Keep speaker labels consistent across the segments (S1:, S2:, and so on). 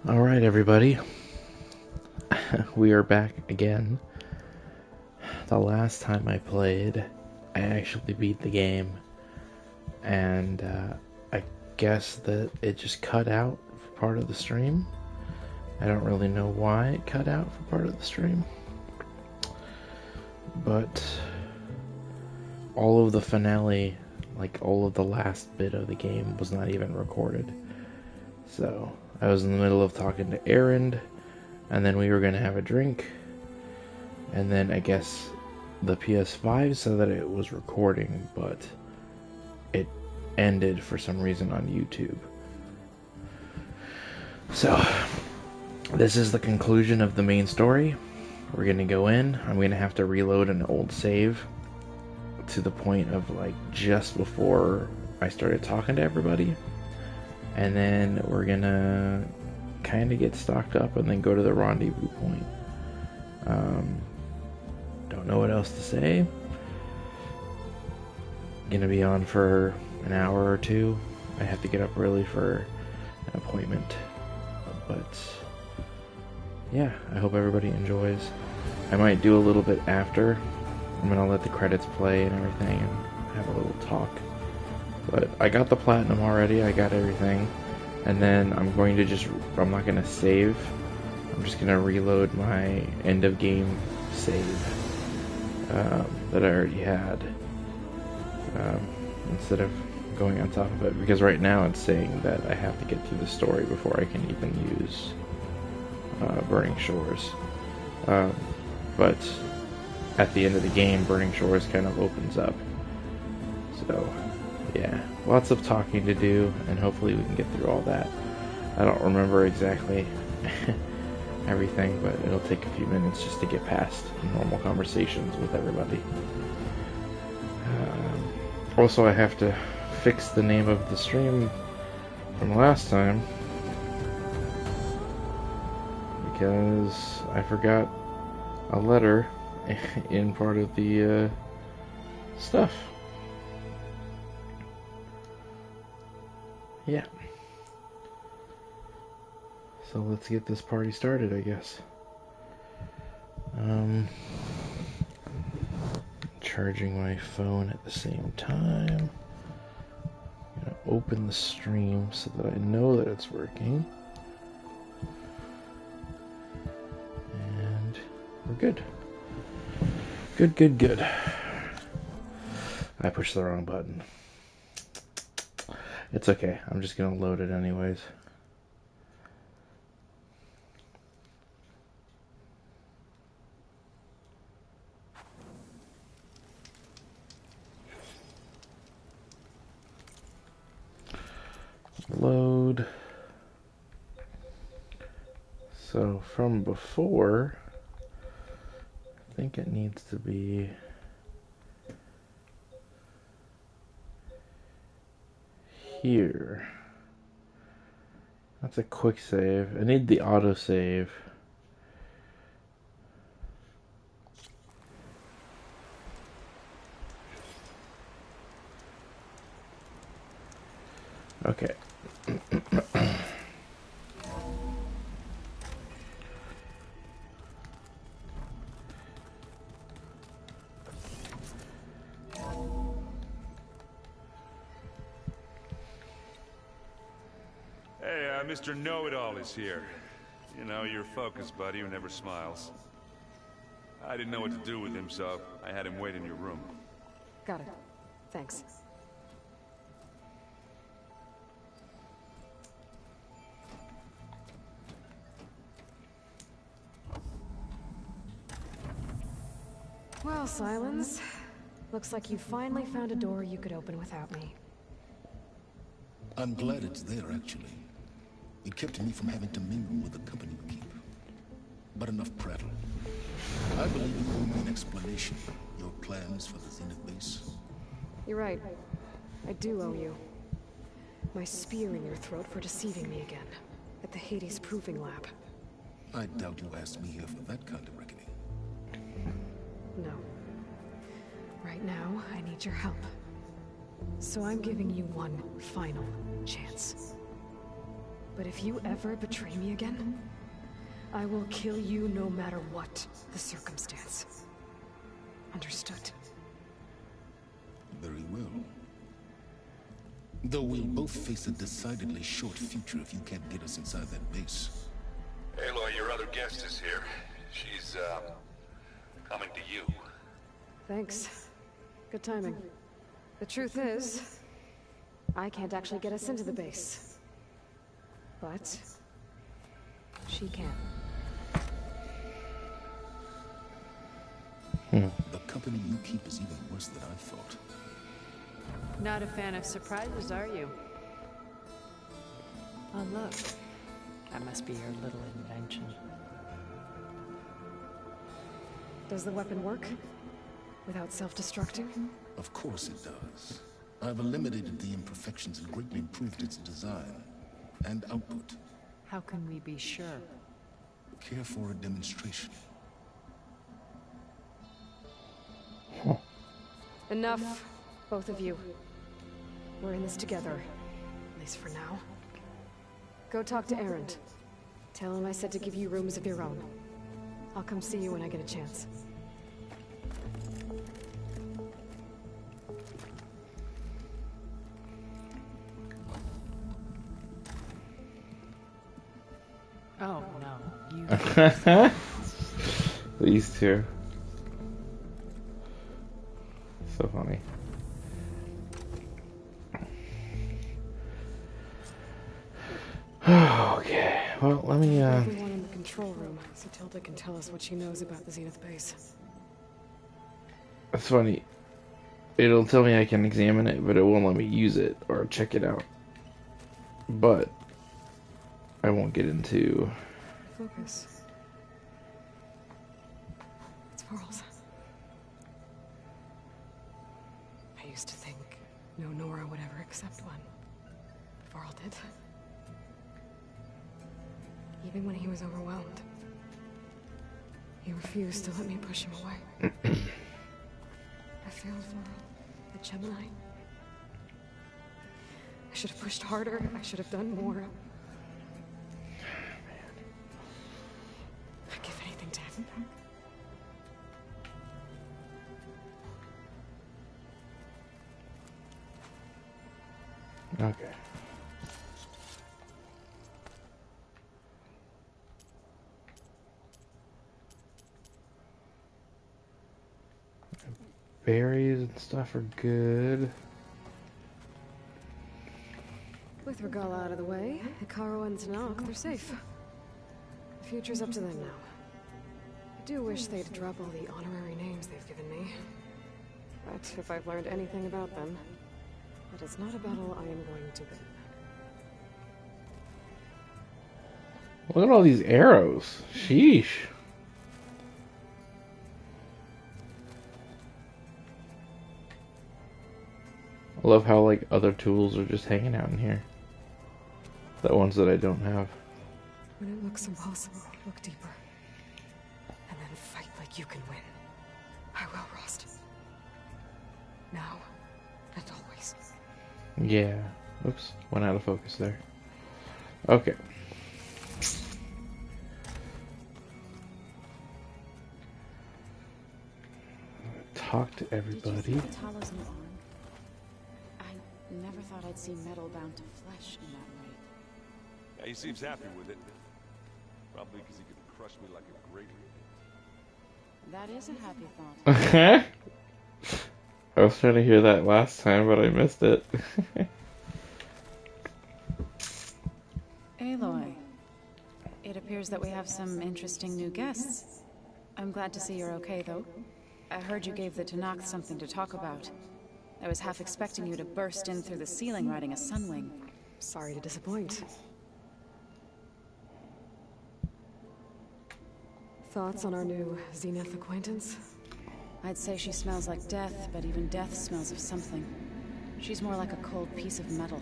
S1: Alright, everybody. We are back again. The last time I played, I actually beat the game, and I guess that it just cut out for part of the stream. I don't really know why it cut out for part of the stream, but all of the finale, like all of the last bit of the game, was not even recorded. So I was in the middle of talking to Aaron, and then we were going to have a drink, and then I guess the PS5 said that it was recording, but it ended for some reason on YouTube. So this is the conclusion of the main story. We're going to go in. I'm going to have to reload an old save to the point of like just before I started talking to everybody. And then we're going to kind of get stocked up and then go to the rendezvous point. Don't know what else to say. Gonna be on for an hour or two. I have to get up early for an appointment. But yeah, I hope everybody enjoys. I might do a little bit after. I'm gonna let the credits play and everything and have a little talk. But I got the platinum already, I got everything. And then I'm not gonna save. I'm just gonna reload my end of game save that I already had. Instead of going on top of it, because right now it's saying that I have to get through the story before I can even use Burning Shores. But at the end of the game, Burning Shores kind of opens up. So yeah, lots of talking to do, and hopefully we can get through all that. I don't remember exactly everything, but it'll take a few minutes just to get past normal conversations with everybody. Also, I have to fix the name of the stream from last time because I forgot a letter in part of the stuff. Yeah. So let's get this party started, I guess. Charging my phone at the same time. I'm gonna open the stream so that I know that it's working. And we're good. Good. I pushed the wrong button. It's okay. I'm just gonna load it anyways. Load. So from before, I think it needs to be here. That's a quick save. I need the auto save. Okay.
S2: Hey, Mr. Know-It-All is here. You know, your focus buddy who never smiles. I didn't know what to do with him, so I had him wait in your room.
S3: Got it. Thanks. Well, Silence. Looks like you finally found a door you could open without me.
S4: I'm glad it's there, actually. It kept me from having to mingle with the company you keep. But enough prattle. I believe you owe me an explanation. Your plans for the Zenith base.
S3: You're right. I do owe you. My spear in your throat for deceiving me again. At the Hades Proving Lab.
S4: I doubt you asked me here for that kind of reckoning.
S3: No. Right now, I need your help. So I'm giving you one final chance. But if you ever betray me again, I will kill you no matter what the circumstance. Understood?
S4: Very well. Though we'll both face a decidedly short future if you can't get us inside that base.
S2: Aloy, your other guest is here. She's, coming to you.
S3: Thanks. Good timing. The truth is, I can't actually get us into the base. But she can.
S4: The company you keep is even worse than I thought.
S5: Not a fan of surprises, are you? Oh, look. That must be your little invention.
S3: Does the weapon work? Without self-destructing?
S4: Of course it does. I've eliminated the imperfections and greatly improved its design and output.
S5: How can we be sure?
S4: Care for a demonstration?
S3: Enough, both of you. We're in this together, at least for now. Go talk to Erend. Tell him I said to give you rooms of your own. I'll come see you when I get a chance.
S5: Oh, no. You...
S1: These two. So funny. Okay, well, let me,
S3: Everyone in the control room, so Tilda can tell us what she knows about the Zenith base.
S1: It's funny. It'll tell me I can examine it, but it won't let me use it or check it out. But I won't get into...
S3: Focus. It's Varl's. I used to think no Nora would ever accept one. Varl did. Even when he was overwhelmed. He refused to let me push him away. I failed Varl, the Gemini. I should have pushed harder. I should have done more. I'd give anything to have him back.
S1: Okay. Berries and stuff are good.
S3: With Regala out of the way, Hikaru and Tanakh, they're safe. The future's up to them now. I do wish they'd drop all the honorary names they've given me. But if I've learned anything about them, that it's not a battle I am going to win.
S1: Look at all these arrows. Sheesh. I love how, like, other tools are just hanging out in here. The ones that I don't have.
S3: When it looks impossible, look deeper. And then fight like you can win. I will, Rost. Now, and always.
S1: Yeah. Oops. Went out of focus there. Okay. Talk to everybody.
S6: Did you see the Talos in the arm? I never thought I'd see metal bound to flesh in that way.
S2: Yeah, he seems happy with it. Probably because he could crush me like a grape.
S6: That is a happy thought.
S1: I was trying to hear that last time, but I missed it.
S6: Aloy, it appears that we have some interesting new guests. I'm glad to see you're okay, though. I heard you gave the Tanakh something to talk about. I was half expecting you to burst in through the ceiling riding a sunwing.
S3: Sorry to disappoint. Thoughts on our new Zenith acquaintance?
S6: I'd say she smells like death, but even death smells of something. She's more like a cold piece of metal,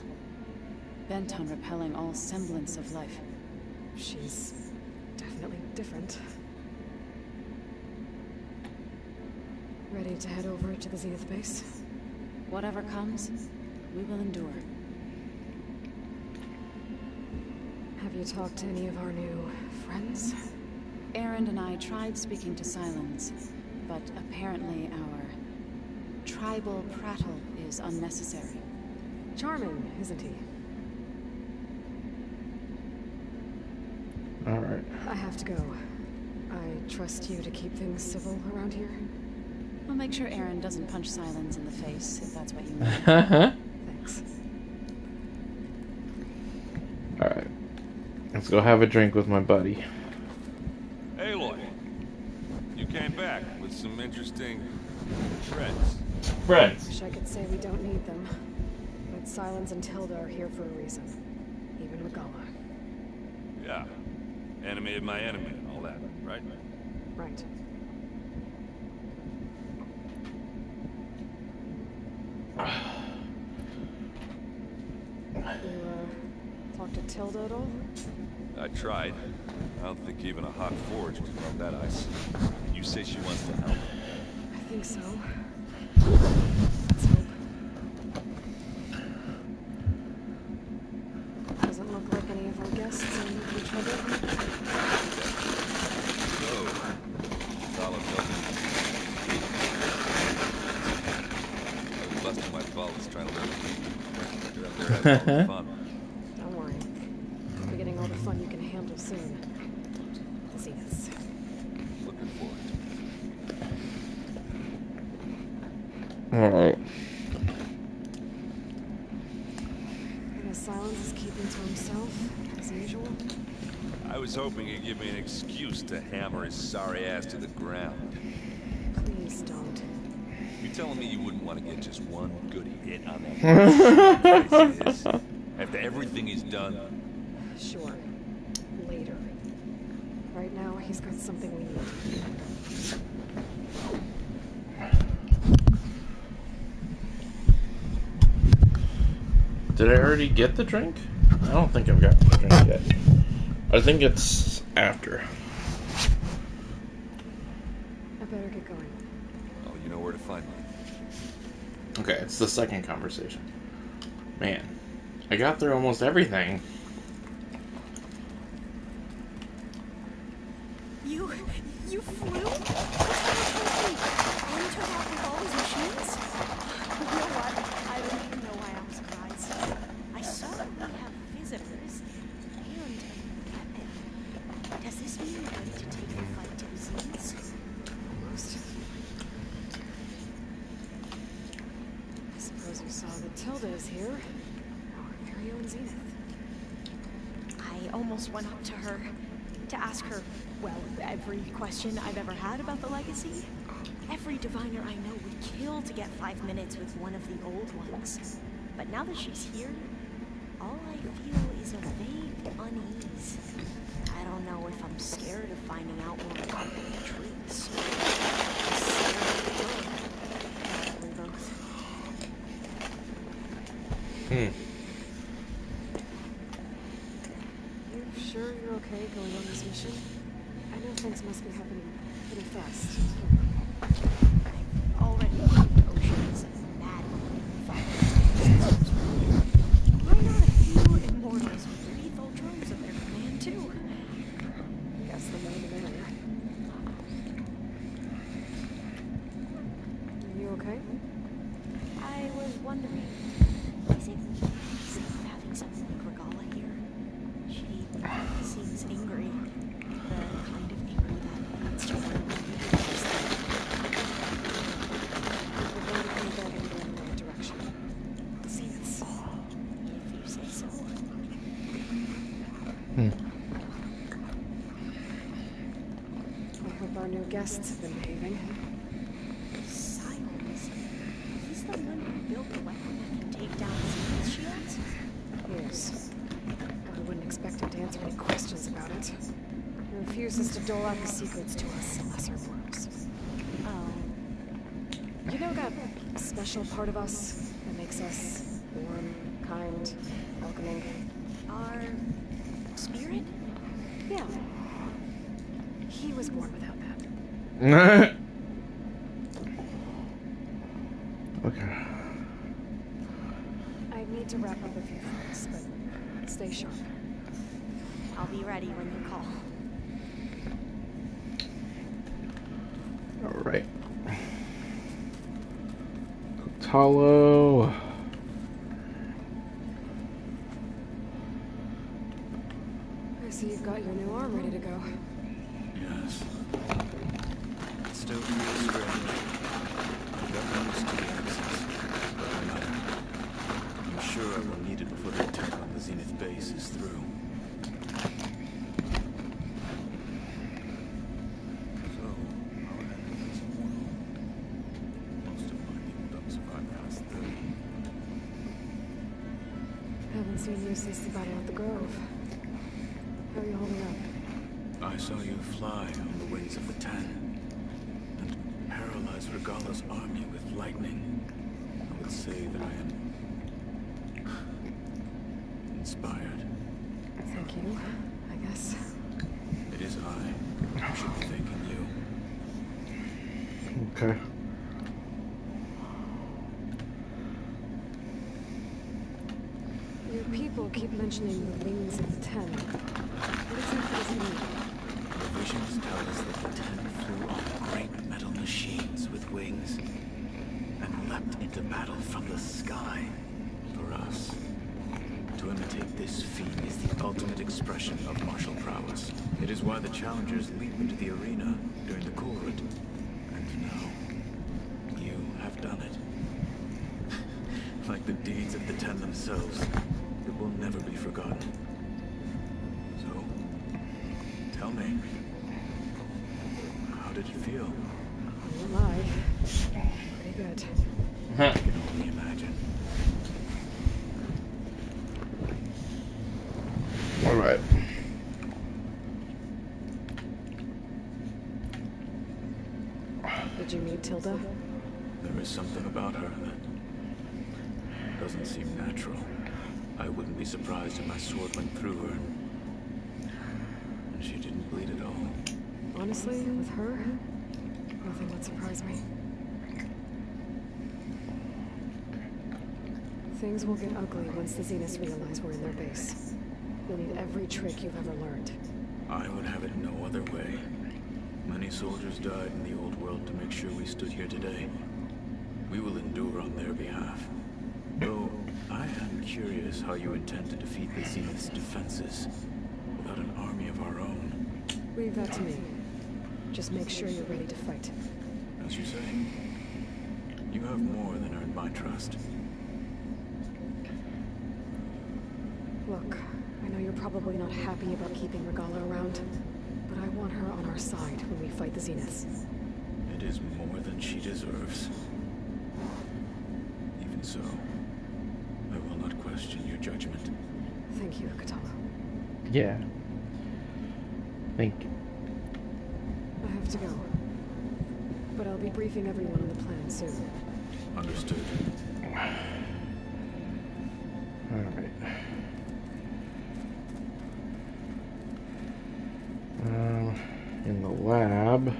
S6: bent on repelling all semblance of life.
S3: She's definitely different. Ready to head over to the Zenith base?
S6: Whatever comes, we will endure.
S3: Have you talked to any of our new friends?
S6: Aaron and I tried speaking to Silence, but apparently our tribal prattle is unnecessary.
S3: Charming, isn't he?
S1: Alright.
S3: I have to go. I trust you to keep things civil around here.
S6: I'll make sure Aaron doesn't punch Silence in the face, if that's what you mean.
S3: Thanks.
S1: Alright. Let's go have a drink with my buddy.
S2: Aloy, you came back with some interesting friends.
S3: Wish I could say we don't need them. But Silence and Tilda are here for a reason. Even Regala.
S2: Yeah. Enemy of my enemy and all that, right?
S3: Right. You, talk to Tilda at all?
S2: I tried. I don't think even a hot forge could melt that ice. You say she wants to help?
S3: I think so. Let's hope. Doesn't look like any of our guests are in any trouble.
S2: So, Zala told me. I was busting my balls trying to learn. You're up there having all the fun.
S3: Don't worry. You'll be getting all the fun you can handle soon. See us.
S2: Looking forward to it.
S1: Alright.
S3: I guess Silence is keeping to himself, as usual.
S2: I was hoping he'd give me an excuse to hammer his sorry ass to the ground.
S3: Please don't.
S2: You telling me you wouldn't want to get just one good hit on that face of his? After everything he's done?
S3: Sure. Later. Right now, he's got something we need.
S1: Did I already get the drink? I don't think I've gotten the drink yet. I think it's after.
S3: I better get going.
S2: Oh, you know where to find me.
S1: Okay, it's the second conversation. Man, I got through almost everything.
S7: You flew? Into that with all those machines? You know what? I don't even know why I'm surprised. I saw we have visitors, and does this mean we're ready to take the fight to the Zines?
S3: Almost. I suppose you saw that Tilda is here. Our very own Zenith.
S7: I almost went up to her to ask her, well, every question I've ever had about the legacy. Every diviner I know would kill to get 5 minutes with one of the old ones. But now that she's here, all I feel is a vague unease. I don't know if I'm scared of finding out more complicated truths.
S3: Probably both. You sure you're okay going on this mission? I know things must be happening pretty fast.
S7: I've already moved oceans and mad thought. Why not a few immortals with lethal drones at their command too?
S3: Guess the more the merrier. You okay?
S7: I was wondering, is it safe having someone like Regala here? She seems angry. The kind of angry that leads to one of the
S3: We're going to bring that anger in the right direction. Zenith's.
S7: if you say so.
S3: I hope our new guests have been behaving.
S7: Silence. He's the one who built the weapon that can take down Zenith's shields?
S3: Yes. I wouldn't expect him to answer any questions about it. He refuses to dole out his secrets to us lesser mortals.
S7: Oh.
S3: You know that special part of us that makes us warm, kind, welcoming?
S7: Our spirit?
S3: Yeah. He was born without that.
S1: Okay.
S3: I need to wrap up a few things, but stay sharp.
S7: I'll be ready when you call.
S1: All right. Talo.
S3: I see you've got your new arm ready to go.
S8: Yes. It still feels strange. I've gotten used to the access, but I'm sure I will need it before the attack on the Zenith base is through. So, our enemies are one. Most of my people don't survive past 30.
S3: Haven't seen you since the battle at the Grove. How are you holding up?
S8: I saw you fly on the wings of the Ten, and paralyze Regala's army with lightning. I would say that I am inspired.
S3: Thank you, I guess.
S8: It is I who should be thanking you.
S1: Okay.
S3: Your people keep mentioning the wings of the Ten. What exactly does it mean?
S8: The visions tell us that the Ten flew on great metal machines with wings and leapt into battle from the sky. For us, to imitate this feat is the ultimate expression of martial prowess. It is why the challengers leap into the arena during the Kulrut. And now, you have done it. Like the deeds of the Ten themselves, it will never be forgotten. So, tell me, how did it feel?
S3: I won't lie. Pretty good.
S8: I can only imagine.
S1: All right.
S3: Did you meet Tilda?
S8: There is something about her that doesn't seem natural. I wouldn't be surprised if my sword went through her and she didn't bleed at all.
S3: Honestly, with her, nothing would surprise me. Things will get ugly once the Zeniths realize we're in their base. You'll need every trick you've ever learned.
S8: I would have it no other way. Many soldiers died in the old world to make sure we stood here today. We will endure on their behalf. Though, I am curious how you intend to defeat the Zenith's defenses without an army of our own.
S3: Leave that to me. Just make sure you're ready to fight.
S8: As you say, you have more than earned my trust.
S3: Look, I know you're probably not happy about keeping Regala around, but I want her on our side when we fight the Zeniths.
S8: It is more than she deserves. Even so, I will not question your judgment.
S3: Thank you, Katala.
S1: Yeah. Thank you.
S3: I have to go. But I'll be briefing everyone on the plan soon.
S8: Understood.
S1: All right. In the lab.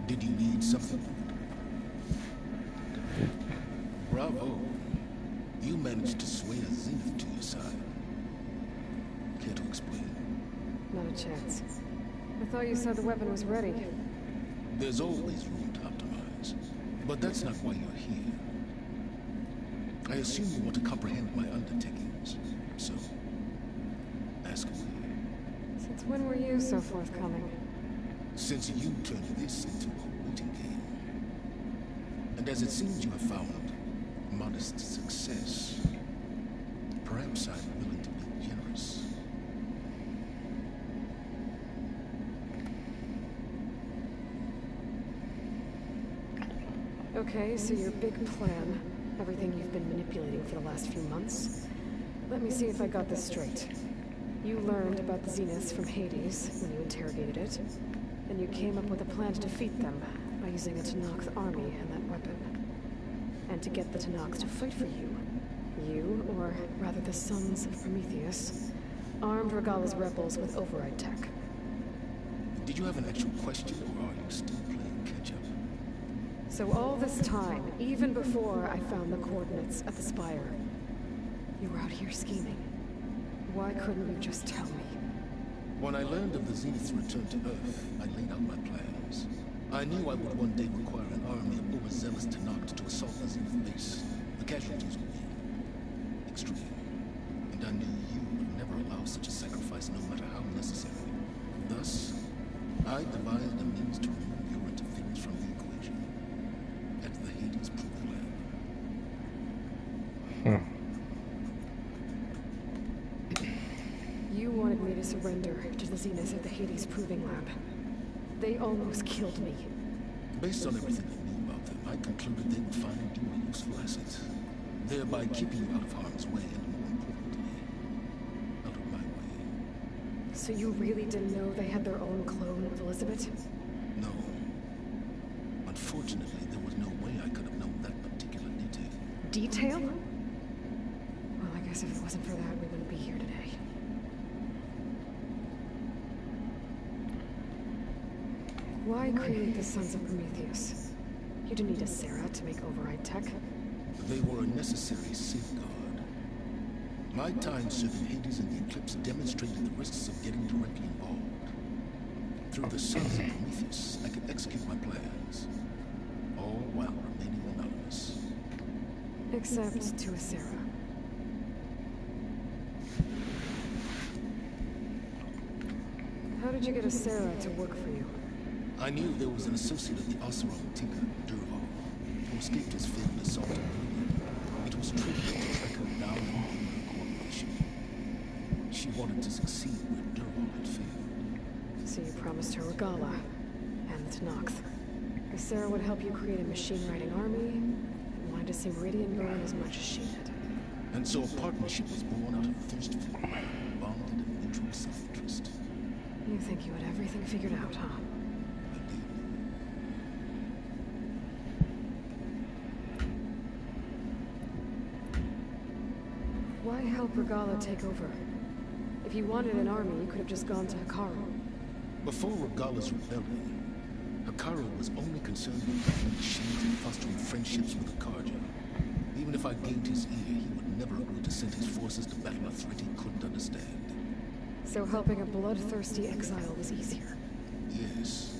S4: Did you need something? Bravo. You managed to sway a Zenith to your side. Care to explain?
S3: Not a chance. I thought you said the weapon was ready.
S4: There's always room to optimize. But that's not why you're here. I assume you want to comprehend my undertakings. So, ask away.
S3: Since when were you so forthcoming?
S4: Since you turned this into a waiting game. And as it seems you have found modest success, perhaps I'm willing to be generous.
S3: Okay, so your big plan, everything you've been manipulating for the last few months. Let me see if I got this straight. You learned about the Zeniths from Hades when you interrogated it, and you came up with a plan to defeat them by using a Tenakth army and that weapon. And to get the Tenakth to fight for you, you, or rather the Sons of Prometheus, armed Regala's rebels with override tech.
S4: Did you have an actual question, or are you still playing catch-up?
S3: So all this time, even before I found the coordinates at the spire, you were out here scheming. Why couldn't you just tell me?
S4: When I learned of the Zenith's return to Earth, I laid out my plans. I knew I would one day require an army of overzealous Tenakth to assault the Zenith base. The casualties would be extreme. And I knew you would never allow such a sacrifice, no matter how necessary. Thus, I devised a means to remove your interference from the equation. At the Hades Proving Lab.
S3: You wanted me to surrender to the Zenith at the Hades Proving Lab. They almost killed me.
S4: Based on everything I knew about them, I concluded they would find you a useful asset, thereby keeping you out of harm's way and, more importantly, out of my way.
S3: So you really didn't know they had their own clone of Elizabeth?
S4: No. Unfortunately, there was no way I could have known that particular detail.
S3: Detail? Well, I guess if it wasn't for that, we wouldn't be here today. Why create the Sons of Prometheus? You didn't need a Sarah to make override tech.
S4: They were a necessary safeguard. My time serving Hades and the Eclipse demonstrated the risks of getting directly involved. Through the Sons of Prometheus, I could execute my plans, all while remaining anonymous.
S3: Except to a Sarah. How did you get a Sarah to work for you?
S4: I knew there was an associate of the Oseram tinker, Durval, who escaped his failed assault on Meridian. It was trivial to track her down and gain her cooperation. She wanted to succeed where Durval had failed.
S3: So you promised her Regala and the Tenakth. The Sarah would help you create a machine-writing army, and wanted to see Meridian burn as much as she did.
S4: And so a partnership was born out of thirst for power, bonded in mutual self-interest.
S3: You think you had everything figured out, huh? Why help Regala take over? If you wanted an army, you could have just gone to Hikaru.
S4: Before Regala's rebellion, Hikaru was only concerned with battling machines and fostering friendships with Akarja. Even if I gained his ear, he would never agree to send his forces to battle a threat he couldn't understand.
S3: So helping a bloodthirsty exile was easier?
S4: Yes.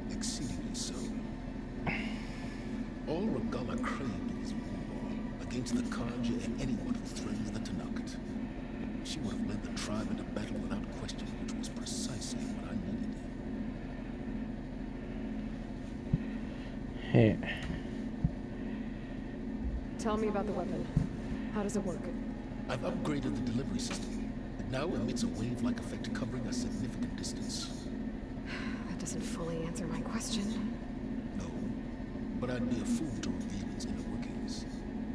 S4: Exceedingly so. All Regala craved was war, against the Karja and anyone who threatens the Tenakth. She would have led the tribe into battle without question, which was precisely what I needed.
S1: Hey.
S3: Tell me about the weapon. How does it work?
S4: I've upgraded the delivery system. It now emits a wave-like effect covering a significant distance.
S3: That doesn't fully answer my question.
S4: No, but I'd be a fool to reveal its inner workings.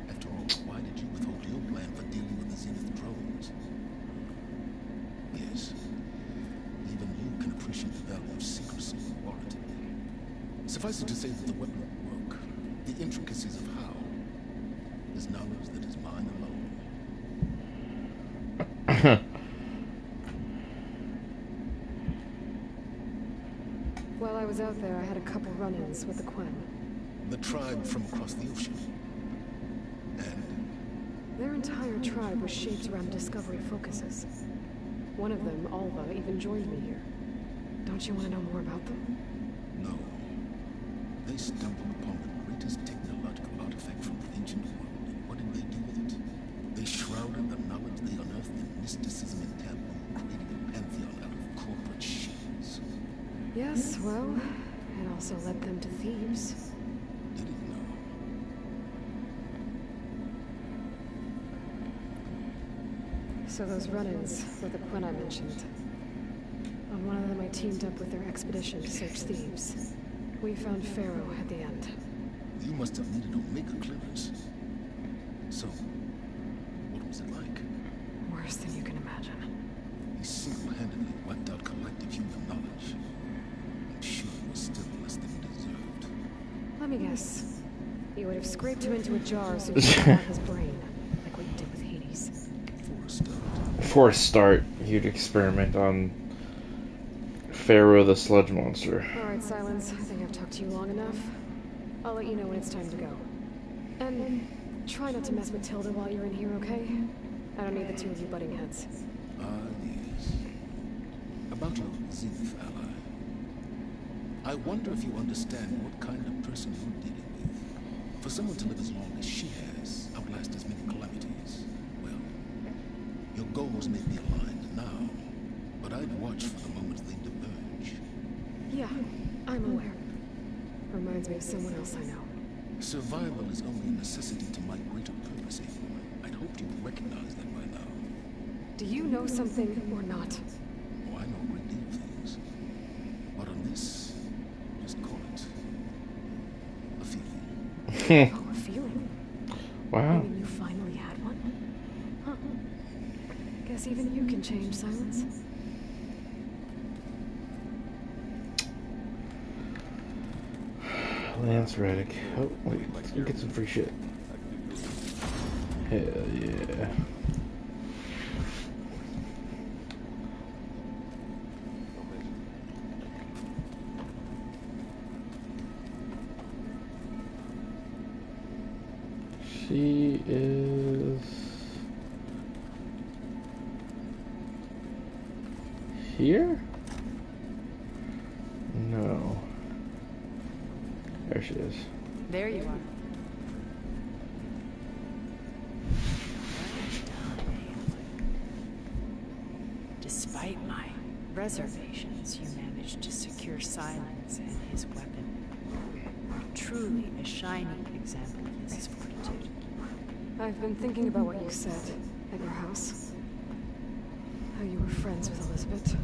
S4: After all, why did you withhold your plan for dealing with the Zenith drones? Yes, even you can appreciate the value of secrecy warranted. Suffice it to say that the weapon will work. The intricacies of how is knowledge that is mine alone.
S3: While I was out there, I had a couple run-ins with the Quen.
S4: The tribe from across the ocean. And
S3: Their entire tribe was shaped around discovery focuses. One of them, Alva, even joined me here. Don't you want to know more about them?
S4: no, they stumbled upon the greatest technological artifact from the ancient world. And what did they do with it? They shrouded the knowledge they unearthed in mysticism and taboo, creating a pantheon out of corporate shields.
S3: Yes, well, it also led them to thieves.
S4: Did it know?
S3: So those run-ins with the Quen I mentioned. On one of them I teamed up with their expedition to search thieves. We found Pharaoh at the end.
S4: You must have needed Omega clearance. So, what was it like?
S3: Worse than you can imagine.
S4: He single-handedly wiped out collective human knowledge. I'm sure it was still less than he deserved.
S3: Let me guess. You would have scraped him into a jar so you could get out his brain, like what you did with Hades.
S4: For a start.
S1: For a start, you'd experiment on Pharaoh the sludge monster.
S3: Alright, Silence. I think I've talked to you long enough. I'll let you know when it's time to go. And try not to mess with Tilda while you're in here, okay? I don't need the two of you butting heads.
S4: Yes. About your Zenith ally. I wonder if you understand what kind of person you're dealing with. For someone to live as long as she has, outlast as many calamities, well, your goals may be aligned now, but I'd watch for the moment they diverge.
S3: Yeah, I'm aware. Reminds me of someone else I know.
S4: Survival is only a necessity to my greater purpose, Aloy. I'd hoped you'd recognize that by now.
S3: Do you know something or not?
S4: Oh, I know a great deal of things. But on this, just call it a feeling.
S3: Oh, a feeling?
S1: Wow.
S3: You mean you finally had one? Huh. Guess even you can change, Silence.
S1: Lance Reddick. Oh, wait, let's go get some free shit. Hell yeah. She is here? No. There she is.
S5: There you are. Despite my reservations, you managed to secure Silence and his weapon. Truly a shining example of his fortitude.
S3: I've been thinking about what you said at your house. How you were friends with Elizabeth.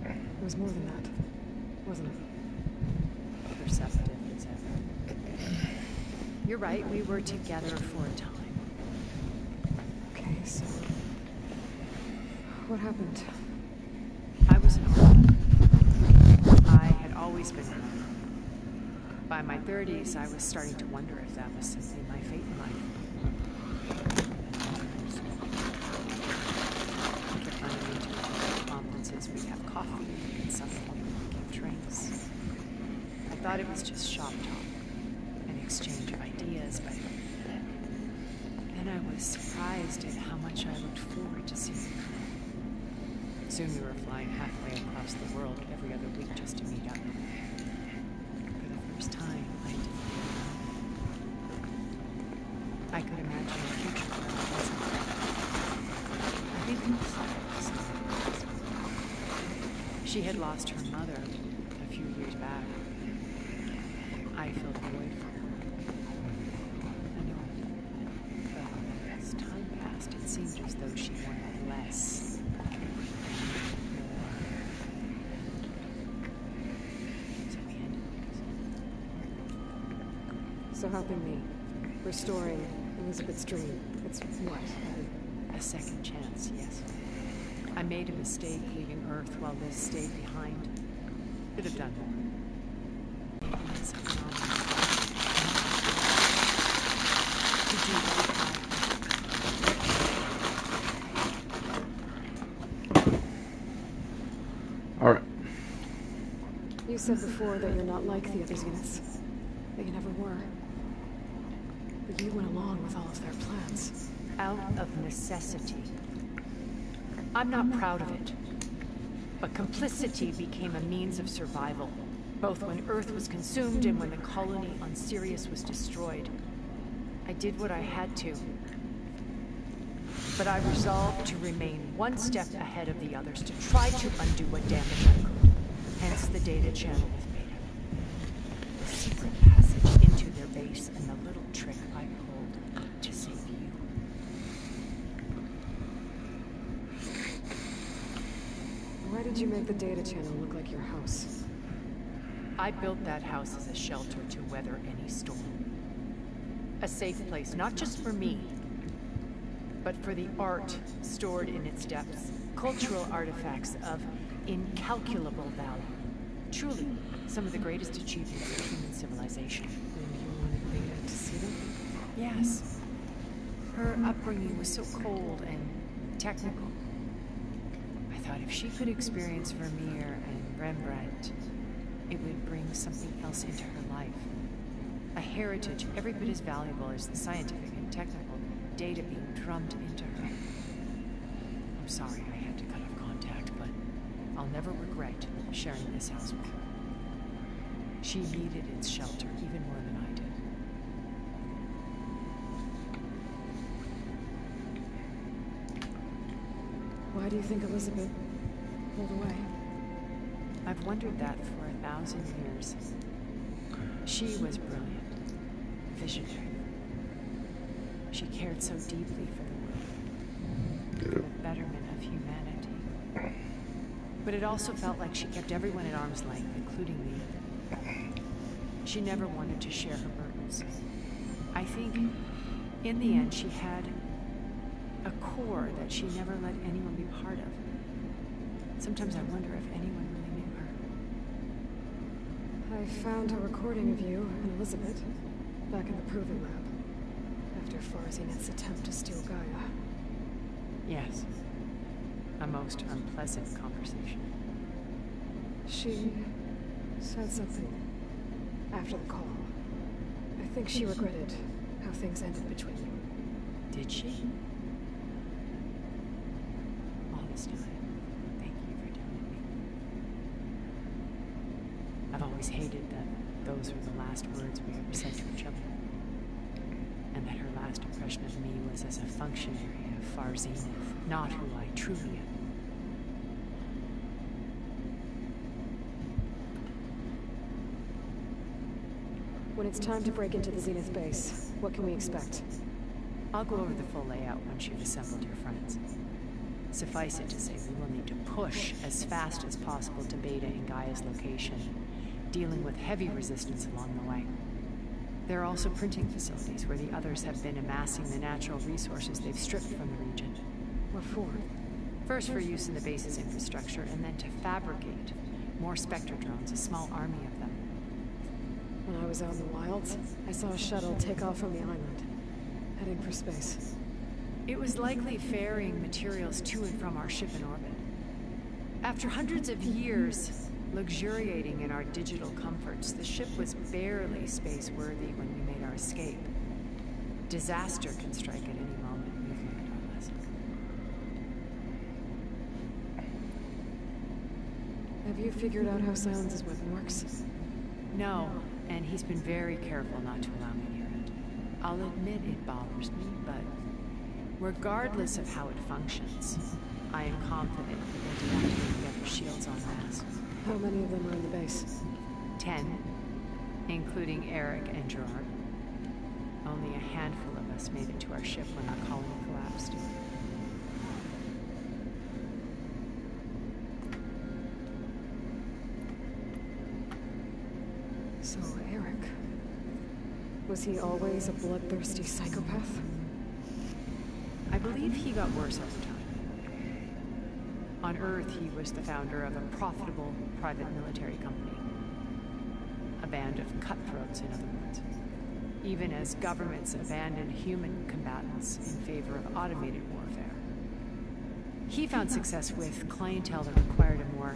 S3: It was more than that, wasn't it?
S5: Perceptive as ever. You're right, we were together for a time.
S3: Okay, so... what happened?
S5: I was an orphan. I had always been an orphan. By my 30s, I was starting to wonder if that was simply my fate in life. I kept running into conferences, we'd have coffee, and some point we'd give drinks. I thought it was just shop talk, an exchange of ideas, but then I was surprised at how much I looked forward to seeing her. Soon we were flying halfway across the world every other week just to meet up. For the first time, I could imagine a future where I wasn't. I think it was she had lost her mother a few years back. I filled a void for her. I know. But as time passed, it seemed as though she wanted less. So we ended things.
S3: So helping me. Restoring Elizabeth's dream. It's what?
S5: A second chance, yes. I made a mistake leaving Earth while Liz stayed behind. Could have done more. To do
S1: All right.
S3: You said before that you're not like the other units. That you never were. But you went along with all of their plans.
S5: out of necessity. I'm not proud of it. But complicity became a means of survival, both when Earth was consumed and when the colony on Sirius was destroyed. I did what I had to. But I resolved to remain one step ahead of the others, to try to undo what damage I could. Hence the data channel with Beta. The secret passage into their base and the little trick I pulled to save you.
S3: Why did you make the data channel look like your house?
S5: I built that house as a shelter to weather any storm. A safe place, not just for me, but for the art stored in its depths. Cultural artifacts of incalculable value. Truly, some of the greatest achievements of human civilization.
S3: And you wanted Beta to see them?
S5: Yes. Her upbringing was so cold and technical. I thought if she could experience Vermeer and Rembrandt, it would bring something else into her life. A heritage every bit as valuable as the scientific and technical data being drummed into her. I'm sorry I had to cut off contact, but I'll never regret sharing this house with her. She needed its shelter even more than I did.
S3: Why do you think Elizabeth pulled away?
S5: I've wondered that for 1,000 years. She was brilliant, visionary. She cared so deeply for the world, for the betterment of humanity. But it also felt like she kept everyone at arm's length, including me. She never wanted to share her burdens. I think, in the end, she had a core that she never let anyone be part of. Sometimes I wonder if anyone really knew her.
S3: I found a recording of you and Elizabeth back in the Proving Lab after Farzineth's attempt to steal Gaia.
S5: Yes. A most unpleasant conversation.
S3: She said something after the call. I think she regretted how things ended between you.
S5: Did she? All this time, thank you for telling me. I've always hated that those were the last words we ever said to each other. And that her last impression of me was as a functionary of Farzineth, not who I truly am.
S3: When it's time to break into the Zenith base, what can we expect?
S5: I'll go over the full layout once you've assembled your friends. Suffice it to say, we will need to push as fast as possible to Beta and Gaia's location, dealing with heavy resistance along the way. There are also printing facilities where the others have been amassing the natural resources they've stripped from the region.
S3: What for?
S5: First for use in the base's infrastructure, and then to fabricate more Spectre drones, a small army of them.
S3: When I was out in the wilds, I saw a shuttle take off from the island, heading for space.
S5: It was likely ferrying materials to and from our ship in orbit. After hundreds of years luxuriating in our digital comforts, the ship was barely space-worthy when we made our escape. Disaster can strike at any moment. We've learned our lesson.
S3: Have you figured out how Silence's weapon works?
S5: No, and he's been very careful not to allow me near it. I'll admit it bothers me, but regardless of how it functions, I am confident we will deactivate the other shields en masse.
S3: How many of them are in the base?
S5: 10, including Eric and Gerard. Only a handful of us made it to our ship when our colony collapsed.
S3: So, Eric... was he always a bloodthirsty psychopath?
S5: I believe he got worse over time. On Earth, he was the founder of a profitable private military company. A band of cutthroats, in other words. Even as governments abandoned human combatants in favor of automated warfare. He found success with clientele that required a more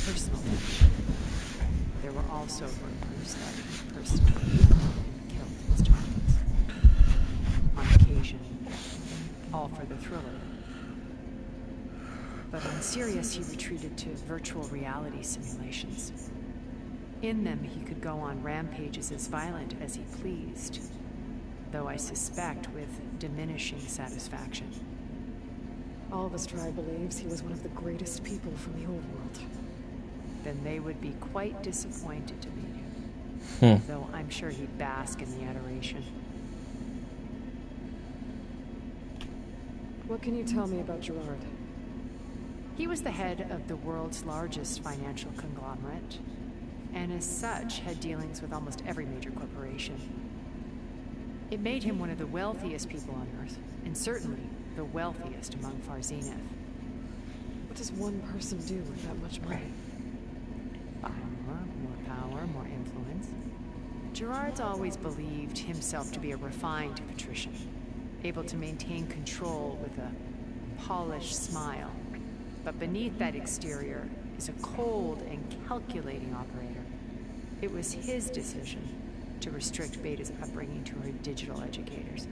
S5: personal touch. There were also rumors that he personally killed his targets. On occasion, all for the thrill of it. But on Sirius, he retreated to virtual reality simulations. In them, he could go on rampages as violent as he pleased, though I suspect with diminishing satisfaction.
S3: All this tribe believes he was one of the greatest people from the old world.
S5: Then they would be quite disappointed to meet him. Though I'm sure he'd bask in the adoration.
S3: What can you tell me about Gerard?
S5: He was the head of the world's largest financial conglomerate, and as such had dealings with almost every major corporation. It made him one of the wealthiest people on Earth, and certainly the wealthiest among Farzineth.
S3: What does one person do with that much money?
S5: Buy more power, more influence. Gerard's always believed himself to be a refined patrician, able to maintain control with a polished smile. But beneath that exterior is a cold and calculating operator. It was his decision, to restrict Beta's upbringing to her digital educators,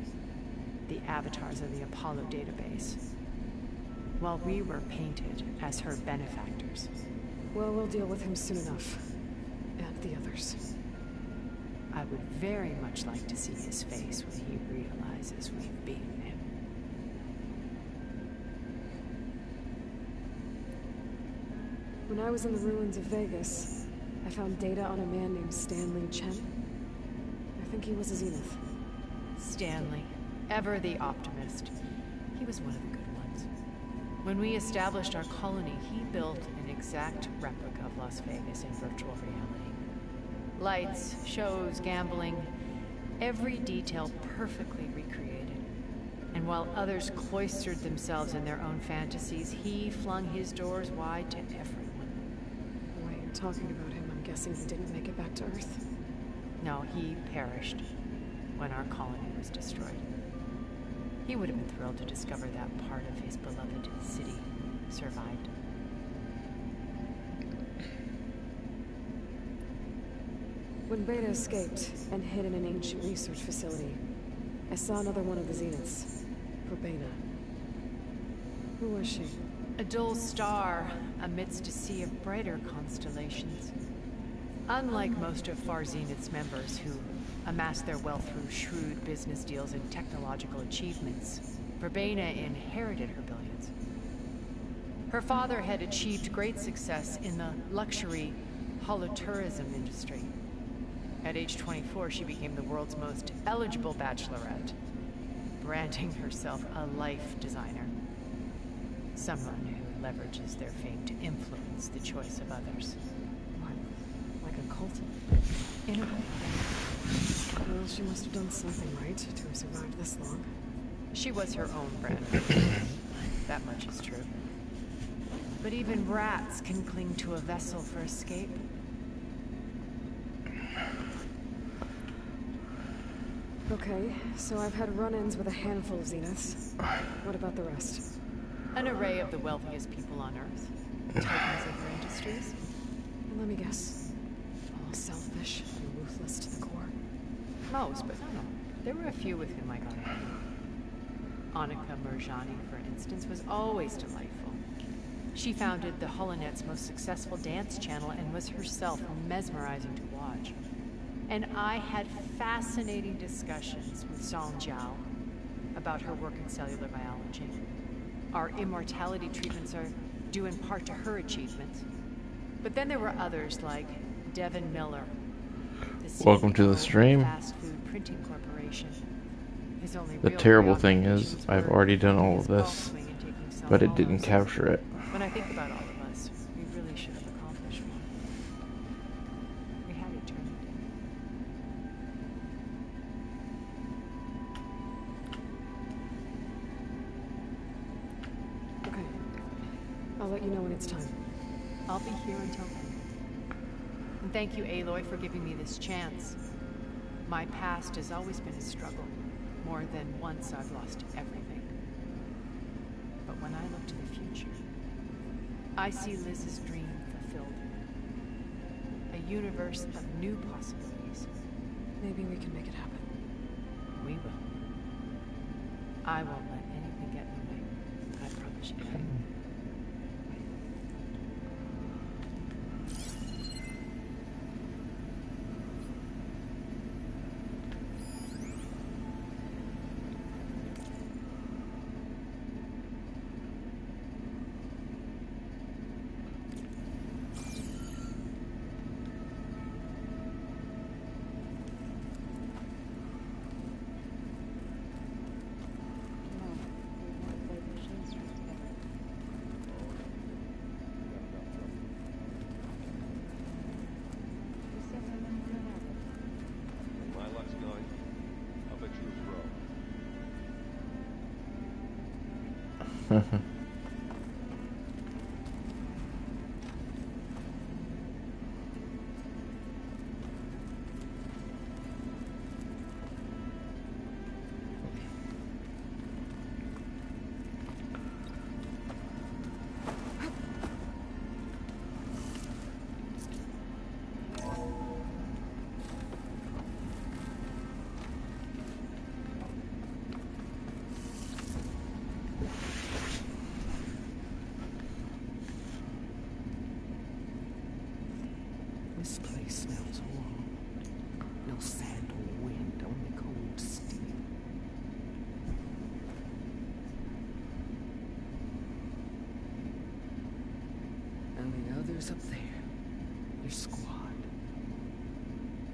S5: the avatars of the Apollo database, while we were painted as her benefactors.
S3: Well, we'll deal with him soon enough. And the others.
S5: I would very much like to see his face when he realizes we've beaten him.
S3: When I was in the ruins of Vegas, I found data on a man named Stanley Chen. I think he was a Zenith.
S5: Stanley, ever the optimist. He was one of the good ones. When we established our colony, he built an exact replica of Las Vegas in virtual reality. Lights, shows, gambling, every detail perfectly recreated. And while others cloistered themselves in their own fantasies, he flung his doors wide to everyone.
S3: The way you're talking about him, I'm guessing he didn't make it back to Earth.
S5: No, he perished when our colony was destroyed. He would have been thrilled to discover that part of his beloved city survived.
S3: When Beta escaped and hid in an ancient research facility, I saw another one of the Zeniths, Verbena. Who was she?
S5: A dull star amidst a sea of brighter constellations. Unlike most of Far Zenith's members who amassed their wealth through shrewd business deals and technological achievements, Verbena inherited her billions. Her father had achieved great success in the luxury holotourism industry. At age 24, she became the world's most eligible bachelorette, branding herself a life designer. Someone who leverages their fame to influence the choice of others.
S3: What? Like a cult?
S5: In a way.
S3: Well, she must have done something right to have survived this long.
S5: She was her own brand. That much is true. But even rats can cling to a vessel for escape.
S3: Okay, so I've had run-ins with a handful of Zeniths. What about the rest?
S5: An array of the wealthiest people on Earth. Titans of their industries.
S3: And let me guess. All selfish and ruthless to the core.
S5: Most, but no. There were a few with whom I got along. Annika Murjani, for instance, was always delightful. She founded the HoloNet's most successful dance channel and was herself mesmerizing to watch. And I had fascinating discussions with Song Jiao about her work in cellular biology. Our immortality treatments are due in part to her achievements. But then there were others like Devin Miller, the
S1: Welcome to the
S5: CEO of
S1: stream.
S5: Fast Food Printing Corporation. His only
S1: The
S5: real
S1: terrible thing is,
S5: preoccupations
S1: I've
S5: were
S1: already done all
S5: his
S1: of
S5: golf
S1: this,
S5: swing and taking some
S1: but it didn't
S5: hollows.
S1: capture it.
S5: When I think about all of us, we really should have accomplished more. We had eternity.
S3: Okay. I'll let you know when it's time.
S5: I'll be here until then. And thank you, Aloy, for giving me this chance. My past has always been a struggle. More than once I've lost everything. But when I look to the future, I see Liz's dream fulfilled. A universe of new possibilities.
S3: Maybe we can make it happen.
S5: We will. I won't let anything get in the way. I promise you that.
S9: My luck's going. I'll bet you a pro.
S10: is up there. Your squad.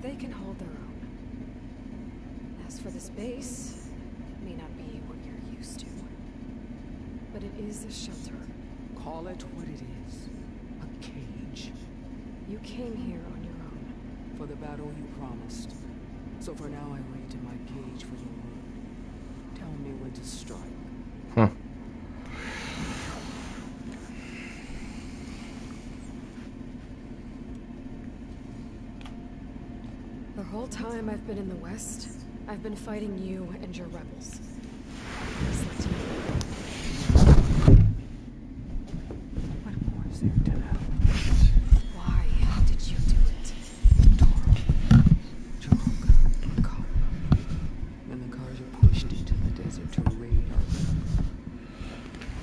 S3: They can hold their own. As for this base, it may not be what you're used to. But it is a shelter.
S10: Call it what it is. A cage.
S3: You came here on your own.
S10: For the battle you promised. So for now I wait in my cage for your word. Tell me when to strike.
S1: Huh.
S3: The whole time I've been in the West, I've been fighting you and your rebels. Listen to me.
S10: What more is there to know?
S3: Why did you do it?
S10: When the cars are pushed into the desert to raid our realm.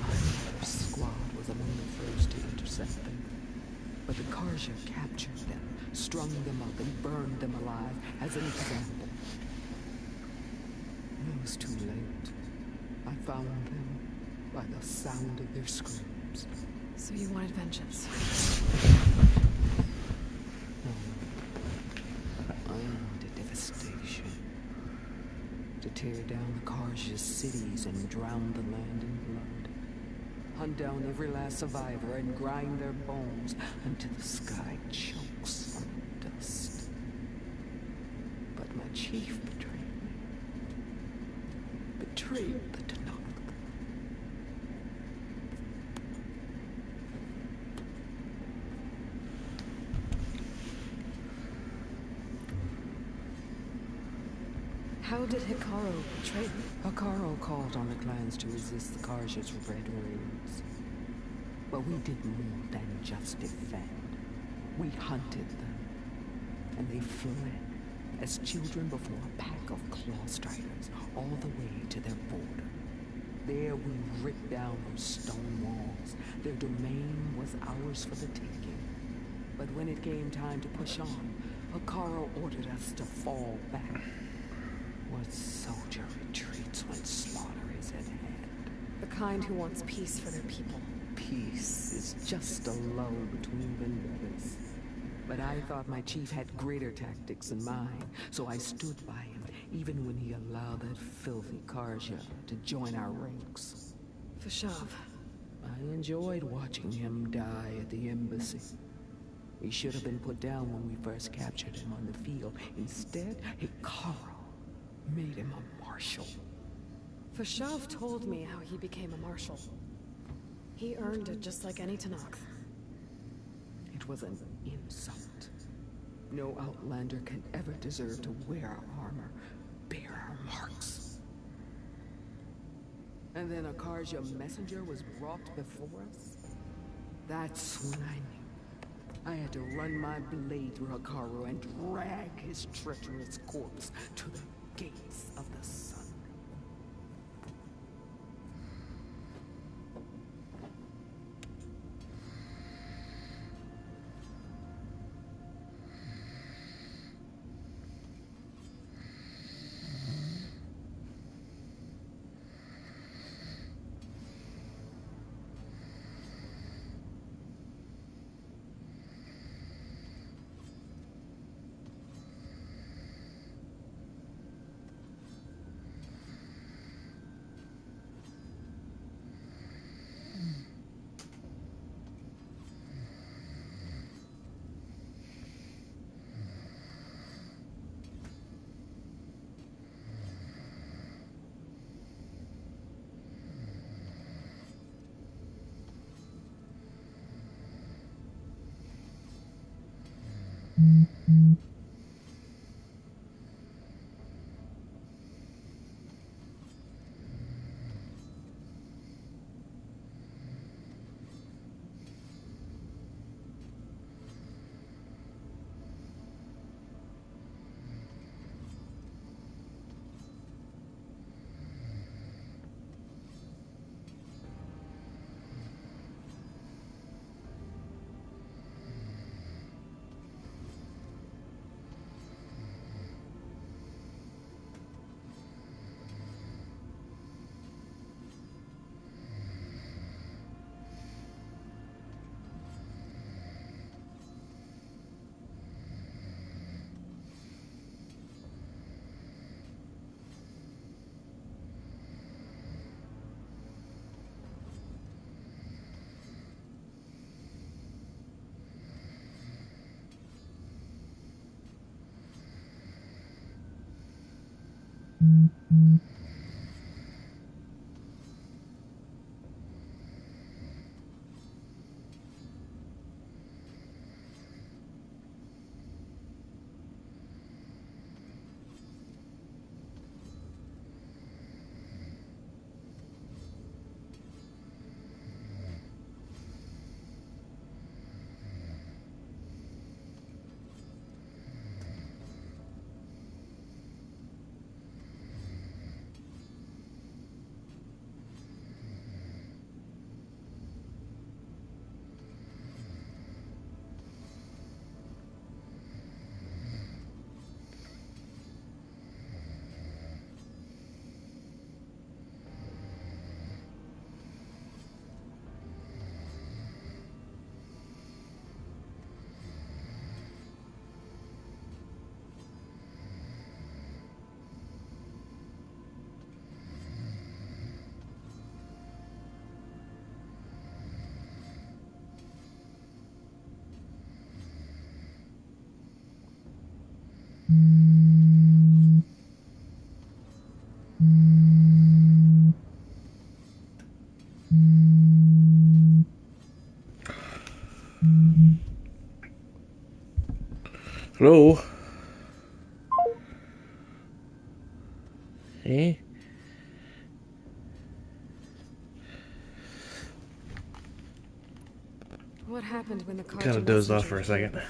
S10: My mother's squad was among the first to intercept them. But the Karja captured them, strung them up, and burned them alive as an example. It was too late. I found them by the sound of their screams.
S3: So you wanted vengeance?
S10: No. I wanted devastation. To tear down the Karja's cities and drown the land in blood. Hunt down every last survivor and grind their bones until the sky chokes on dust. But my chief betrayed me. Betrayed the Tanakh.
S3: How did Hikaru betray you?
S10: Hikaru called on the clans to resist the Karja's red raids. But we did more than just defend. We hunted them. And they fled as children before a pack of claw strikers all the way to their border. There we ripped down their stone walls. Their domain was ours for the taking. But when it came time to push on, Hikaru ordered us to fall back. What soldier retreats when slaughter is at hand?
S3: The kind who wants peace for their people.
S10: Peace is just a lull between vendettas. But I thought my chief had greater tactics in mind, so I stood by him, even when he allowed that filthy Karja to join our ranks.
S3: Fashav.
S10: I enjoyed watching him die at the embassy. He should have been put down when we first captured him on the field. Instead, Hikaru made him a marshal.
S3: Fashav told me how he became a marshal. He earned it just like any Tanakh.
S10: It was an insult. No outlander can ever deserve to wear our armor, bear our marks. And then a Karja messenger was brought before us? That's when I knew. I had to run my blade through Hikaru and drag his treacherous corpse to the gates of the sun.
S1: Hello? Hey?
S3: What happened when the
S1: Kind of dozed off for a second.
S10: The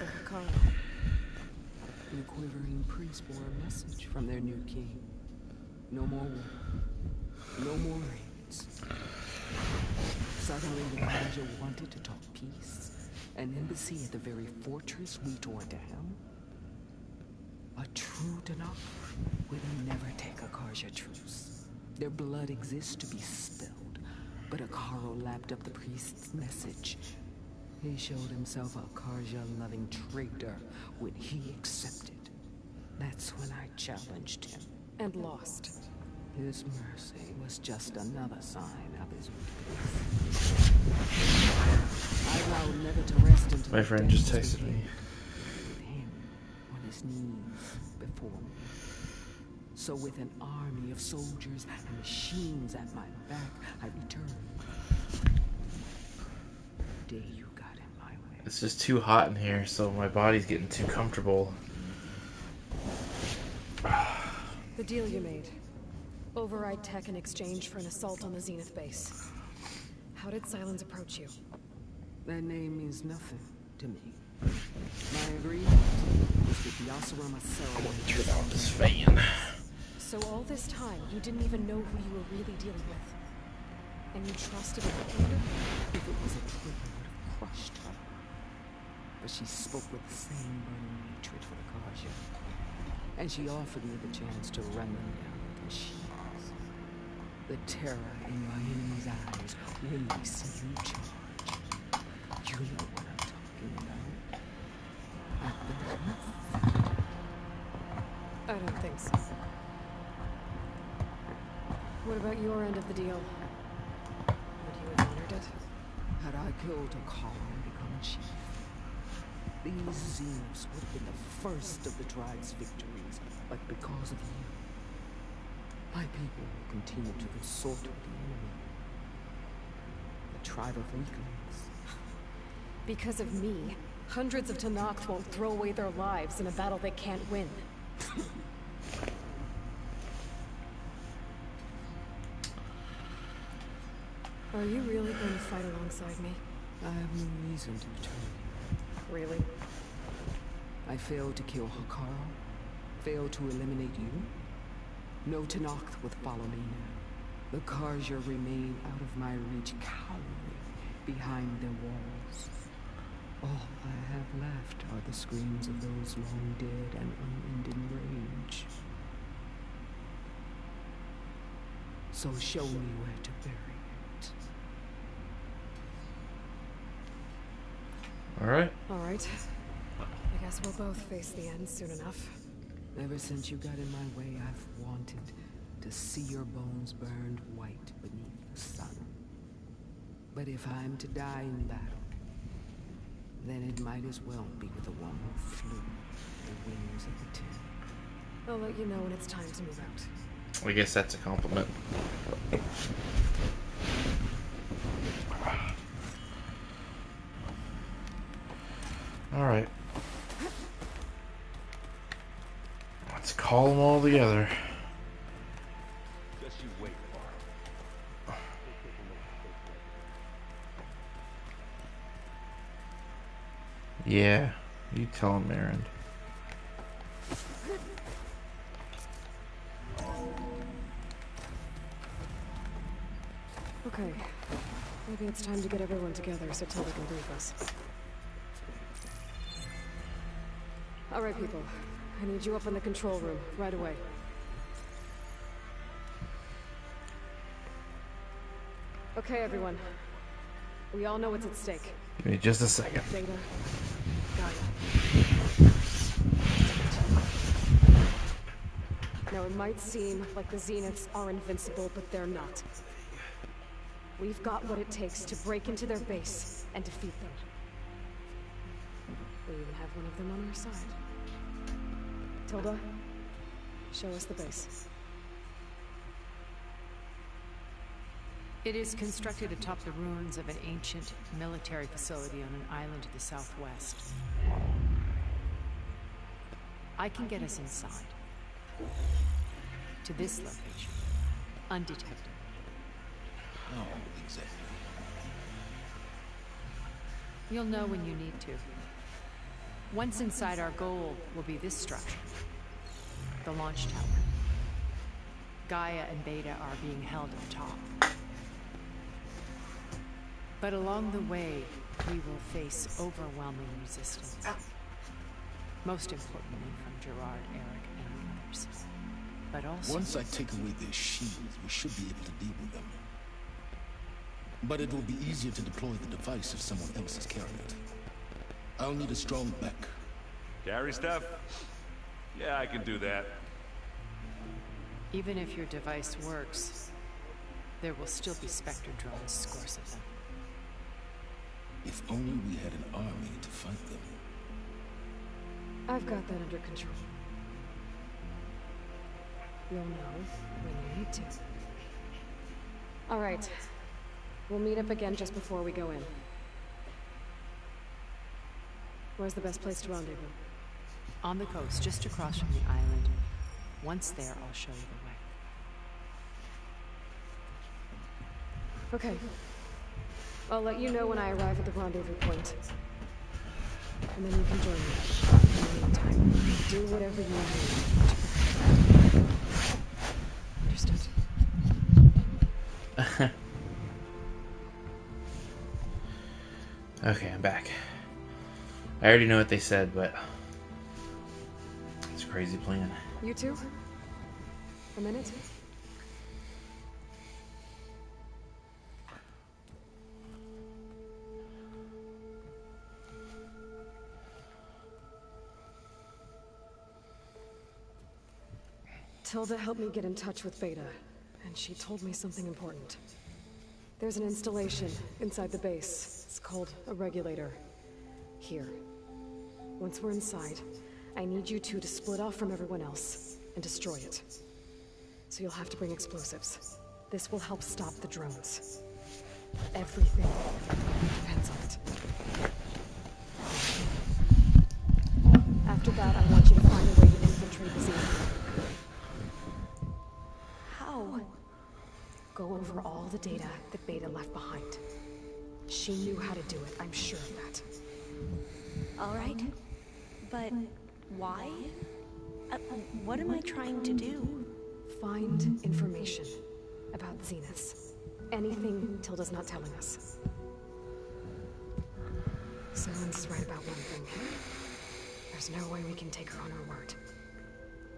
S10: quivering priests bore a message from their new king. No more war. No more raids. Suddenly, the Kaiser wanted to talk peace. An embassy at the very fortress we tore down? A true Tanakh would never take a Karja truce. Their blood exists to be spilled, but Akaro lapped up the priest's message. He showed himself a Karja-loving traitor when he accepted. That's when I challenged him.
S3: And lost.
S10: His mercy was just another sign of his weakness. I vowed never to rest until
S1: My friend just texted me.
S10: With him on his knees before me. So with an army of soldiers and machines at my back, I returned. The day you got in my way.
S1: It's just too hot in here, so my body's getting too comfortable.
S3: The deal you made. Override tech in exchange for an assault on the Zenith base. How did Silence approach you?
S10: That name means nothing to me. My agreement was with the Yasarama ceremony.
S1: Turn on this fan.
S3: So all this time, you didn't even know who you were really dealing with? And you trusted an outsider?
S10: If it was a trick, I would have crushed her. But she spoke with the same burning hatred for the Karja. And she offered me the chance to run them down with machines. The terror in my enemy's eyes when they see you charge. You know what I'm talking about.
S3: I don't think so. What about your end of the deal? Would you have honored it?
S10: Had I killed a Akaro and become chief, these Zeniths would have been the first of the tribe's victories. But because of you, my people will continue to consort with the enemy. The tribe of weaklings.
S3: Because of me, hundreds of Tanakh won't throw away their lives in a battle they can't win. Are you really going to fight alongside me?
S10: I have no reason to betray you.
S3: Really?
S10: I failed to kill Hakaro, failed to eliminate you. No Tanakh would follow me now. The Karja remain out of my reach, cowering behind their walls. All I have left are the screams of those long dead and unending rage. So show me where to bury it.
S1: Alright.
S3: Alright. I guess we'll both face the end soon enough.
S10: Ever since you got in my way, I've wanted to see your bones burned white beneath the sun. But if I'm to die in battle, then it might as well be with the one who flew the wings of the tin.
S3: I'll let you know when it's time to move out.
S1: I guess that's a compliment. Alright. Let's call them all together.
S9: Just you wait, Barrow.
S1: Yeah, you tell him, Aaron.
S3: Okay. Maybe it's time to get everyone together so Tilda can brief us. Alright, people. I need you up in the control room, right away. Okay, everyone. We all know what's at stake.
S1: Give me just a second.
S3: Data. Gaia. Now, it might seem like the Zeniths are invincible, but they're not. We've got what it takes to break into their base and defeat them. We even have one of them on our side. Tilda, show us the base.
S5: It is constructed atop the ruins of an ancient military facility on an island to the southwest. I can get us inside. To this location. Undetected.
S4: How exactly?
S5: You'll know when you need to. Once inside, our goal will be this structure. The launch tower. Gaia and Beta are being held at the top. But along the way, we will face overwhelming resistance. Most importantly from Gerard, Eric, and the others. But also...
S4: Once I take away their shields, we should be able to deal with them. But it will be easier to deploy the device if someone else is carrying it. I'll need a strong back.
S2: Carry stuff? Yeah, I can do that.
S5: Even if your device works, there will still be Spectre drones, scores of them.
S4: If only we had an army to fight them.
S3: I've got that under control. You'll know when you need to. All right. We'll meet up again just before we go in. Where's the best place to rendezvous?
S5: On the coast, just across from the island. Once there, I'll show you the way.
S3: Okay. I'll let you know when I arrive at the rendezvous point. And then you can join me. In the meantime, do whatever you need. Understood.
S1: Okay, I'm back. I already know what they said, but it's a crazy plan.
S3: You two? A minute? Tilda helped me get in touch with Beta, and she told me something important. There's an installation inside the base. It's called a regulator. Here. Once we're inside, I need you two to split off from everyone else and destroy it. So you'll have to bring explosives. This will help stop the drones. Everything depends on it. After that, I want you to find a way to infiltrate the Zenith.
S7: How?
S3: Go over all the data that Beta left behind. She knew how to do it, I'm sure of that.
S7: All right. But why? What am I trying to do?
S3: Find information about Zeniths. Anything Tilda's not telling us. Someone's right about one thing. There's no way we can take her on her word.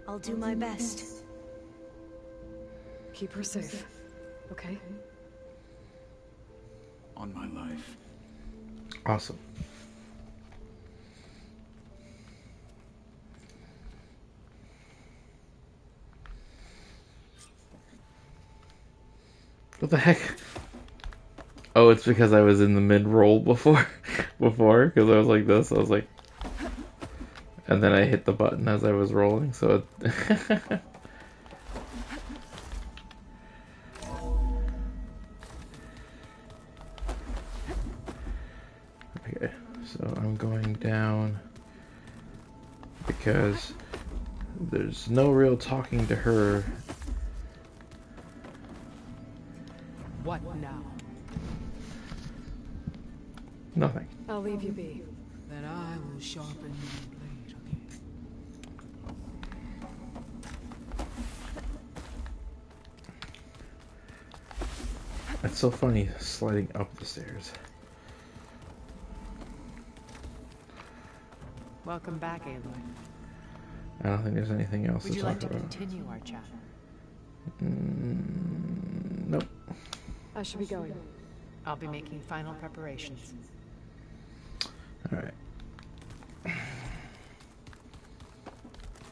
S7: I'll do my best.
S3: Keep her safe, okay?
S8: On my life.
S1: Awesome. What the heck? Oh, it's because I was in the mid-roll before, because I was like this, I was like, and then I hit the button as I was rolling, so it okay, so I'm going down because there's no real talking to her.
S10: What now?
S1: Nothing.
S3: I'll leave you be.
S10: Then I will sharpen your blade again.
S1: It's so funny sliding up the stairs.
S5: Welcome back, Aloy.
S1: I don't think there's anything else
S5: Would
S1: to
S5: you
S1: talk
S5: like to
S1: about.
S5: continue our chat?
S1: Nope.
S3: I should be going.
S5: I'll be making final preparations.
S1: Alright.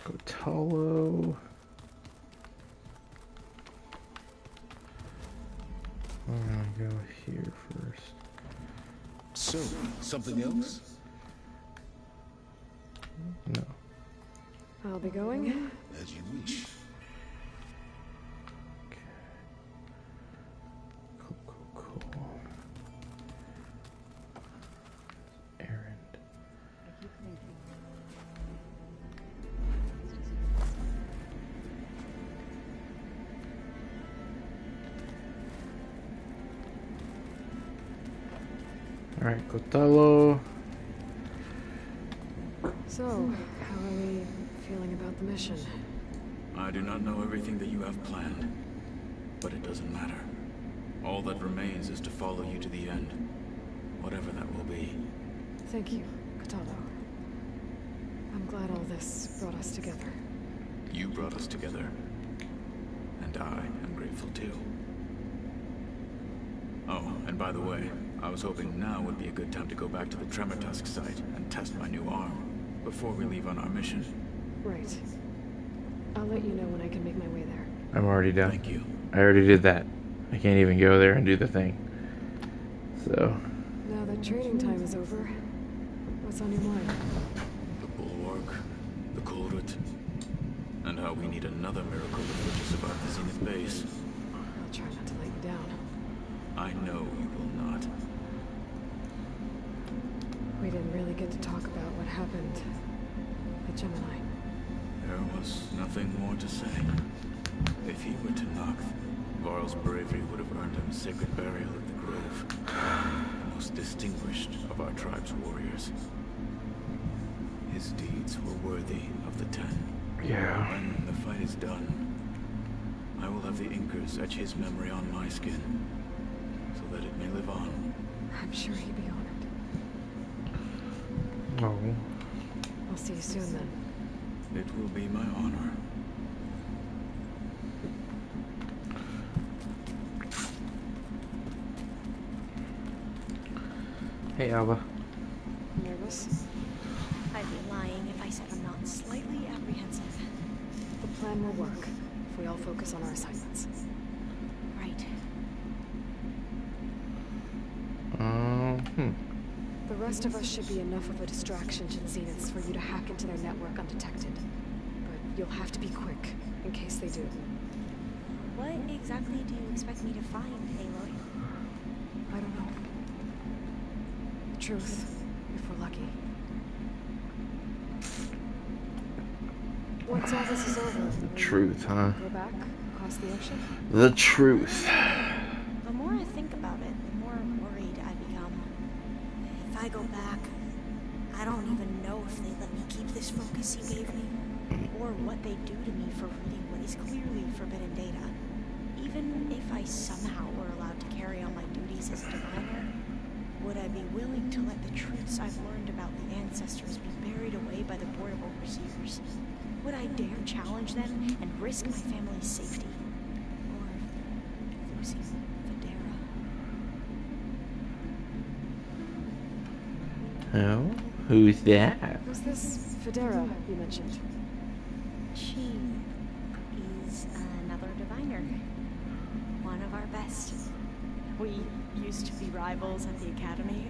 S1: Go Talo. I'm gonna go here first.
S4: So, something else?
S1: No.
S3: I'll be going.
S4: As you wish.
S1: Okay. Cool. Errand. Alright, Costello.
S3: So, how are we feeling about the mission?
S8: I do not know everything that you have planned, but it doesn't matter. All that remains is to follow you to the end, whatever that will be.
S3: Thank you, Cataldo. I'm glad all this brought us together.
S8: You brought us together, and I am grateful too. Oh, and by the way, I was hoping now would be a good time to go back to the Tremor Tusk site and test my new arm before we leave on our mission.
S3: Right. I'll let you know when I can make my way there.
S1: I'm already done.
S8: Thank you.
S1: I already did that. I can't even go there and do the thing. So.
S3: Now that training time is over, what's on your mind?
S8: The Bulwark, the Kulrut, and how we need another miracle to put us above the Zenith base.
S3: I'll try not to let you down.
S8: I know you will not.
S3: We didn't really get to talk about what happened at Gemini.
S8: There was nothing more to say. If he were to knock, Varl's bravery would have earned him sacred burial at the Grove. The most distinguished of our tribe's warriors. His deeds were worthy of the 10.
S1: Yeah.
S8: When the fight is done, I will have the Inkers etch his memory on my skin, so that it may live on.
S3: I'm sure he'd be honored.
S1: Oh.
S3: I'll see you soon then.
S8: It will be my honor.
S1: Hey, Alba.
S3: Nervous?
S7: I'd be lying if I said I'm not slightly apprehensive.
S3: The plan will work if we all focus on our assignments.
S7: Right.
S3: The rest of us should be enough of a distraction to the Zeniths for you to hack into their network undetected. But you'll have to be quick, in case they do.
S7: What exactly do you expect me to find, Aloy?
S3: I don't know. The truth, if we're lucky. Once all this is over,
S1: The truth, huh?
S3: go back across the ocean?
S1: The truth.
S7: The more I think about it, the more worried I become. If I go back, I don't even know if they let me keep this focus you gave me, or what they do to me for reading what is clearly forbidden data. Even if I somehow were allowed to carry on my duties as a diviner, would I be willing to let the truths I've learned about the ancestors be buried away by the portable receivers? Would I dare challenge them and risk my family's safety? Or losing Federa?
S1: Oh? Who's that?
S3: Who's this Federa you mentioned?
S7: She is another diviner. One of our best. We used to be rivals at the academy.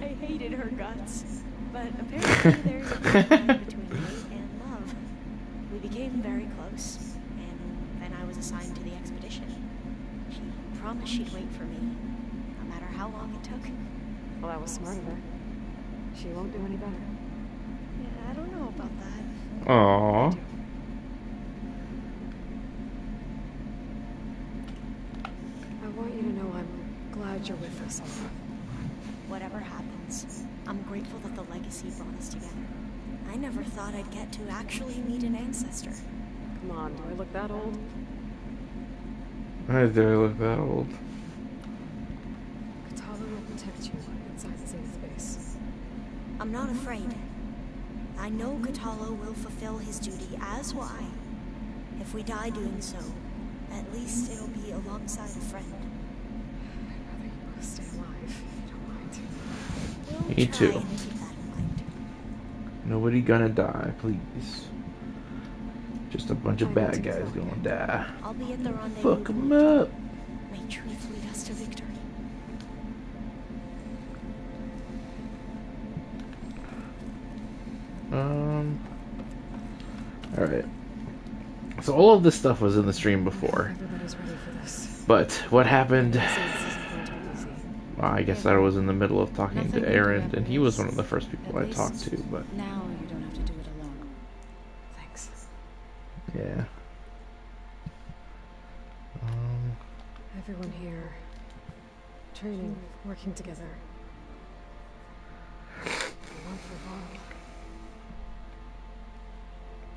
S7: I hated her guts. But apparently there's a line between hate and love. We became very close, and then I was assigned to the expedition. She promised she'd wait for me, no matter how long it took.
S3: Well, that was smart of her. She won't do any better.
S7: Yeah, I don't know about that.
S1: Aww.
S3: I want you to know I'm glad you're with us, Alpha.
S7: Whatever happens, I'm grateful that the legacy brought us together. I never thought I'd get to actually meet an ancestor.
S3: Come on, do I look that old?
S1: Do I look that old?
S3: Katala will protect you inside the Zenith base.
S7: I'm not afraid. I know Katalo will fulfill his duty, as will I. If we die doing so, at least it'll be alongside a friend.
S3: I'd rather you both stay alive, if you don't mind.
S7: We'll
S1: Me
S7: try
S1: too.
S7: and keep that in mind.
S1: Nobody gonna die, please. Just a bunch of bad guys gonna die.
S7: I'll be at the rendezvous.
S1: Fuck 'em up.
S7: May truth lead us to victory.
S1: Alright. So all of this stuff was in the stream before.
S3: Everybody's ready for this.
S1: But what happened?
S3: This isn't going to be easy.
S1: Well, I guess I was in the middle of talking
S6: Nothing
S1: to
S6: we do
S1: Aaron,
S6: ever
S1: and he was
S6: is.
S1: one of the first people
S6: At
S1: I talked
S6: least
S1: to, but
S6: now you don't have to do it alone.
S3: Thanks.
S1: yeah.
S3: Everyone here training, working together. If it weren't for Varl,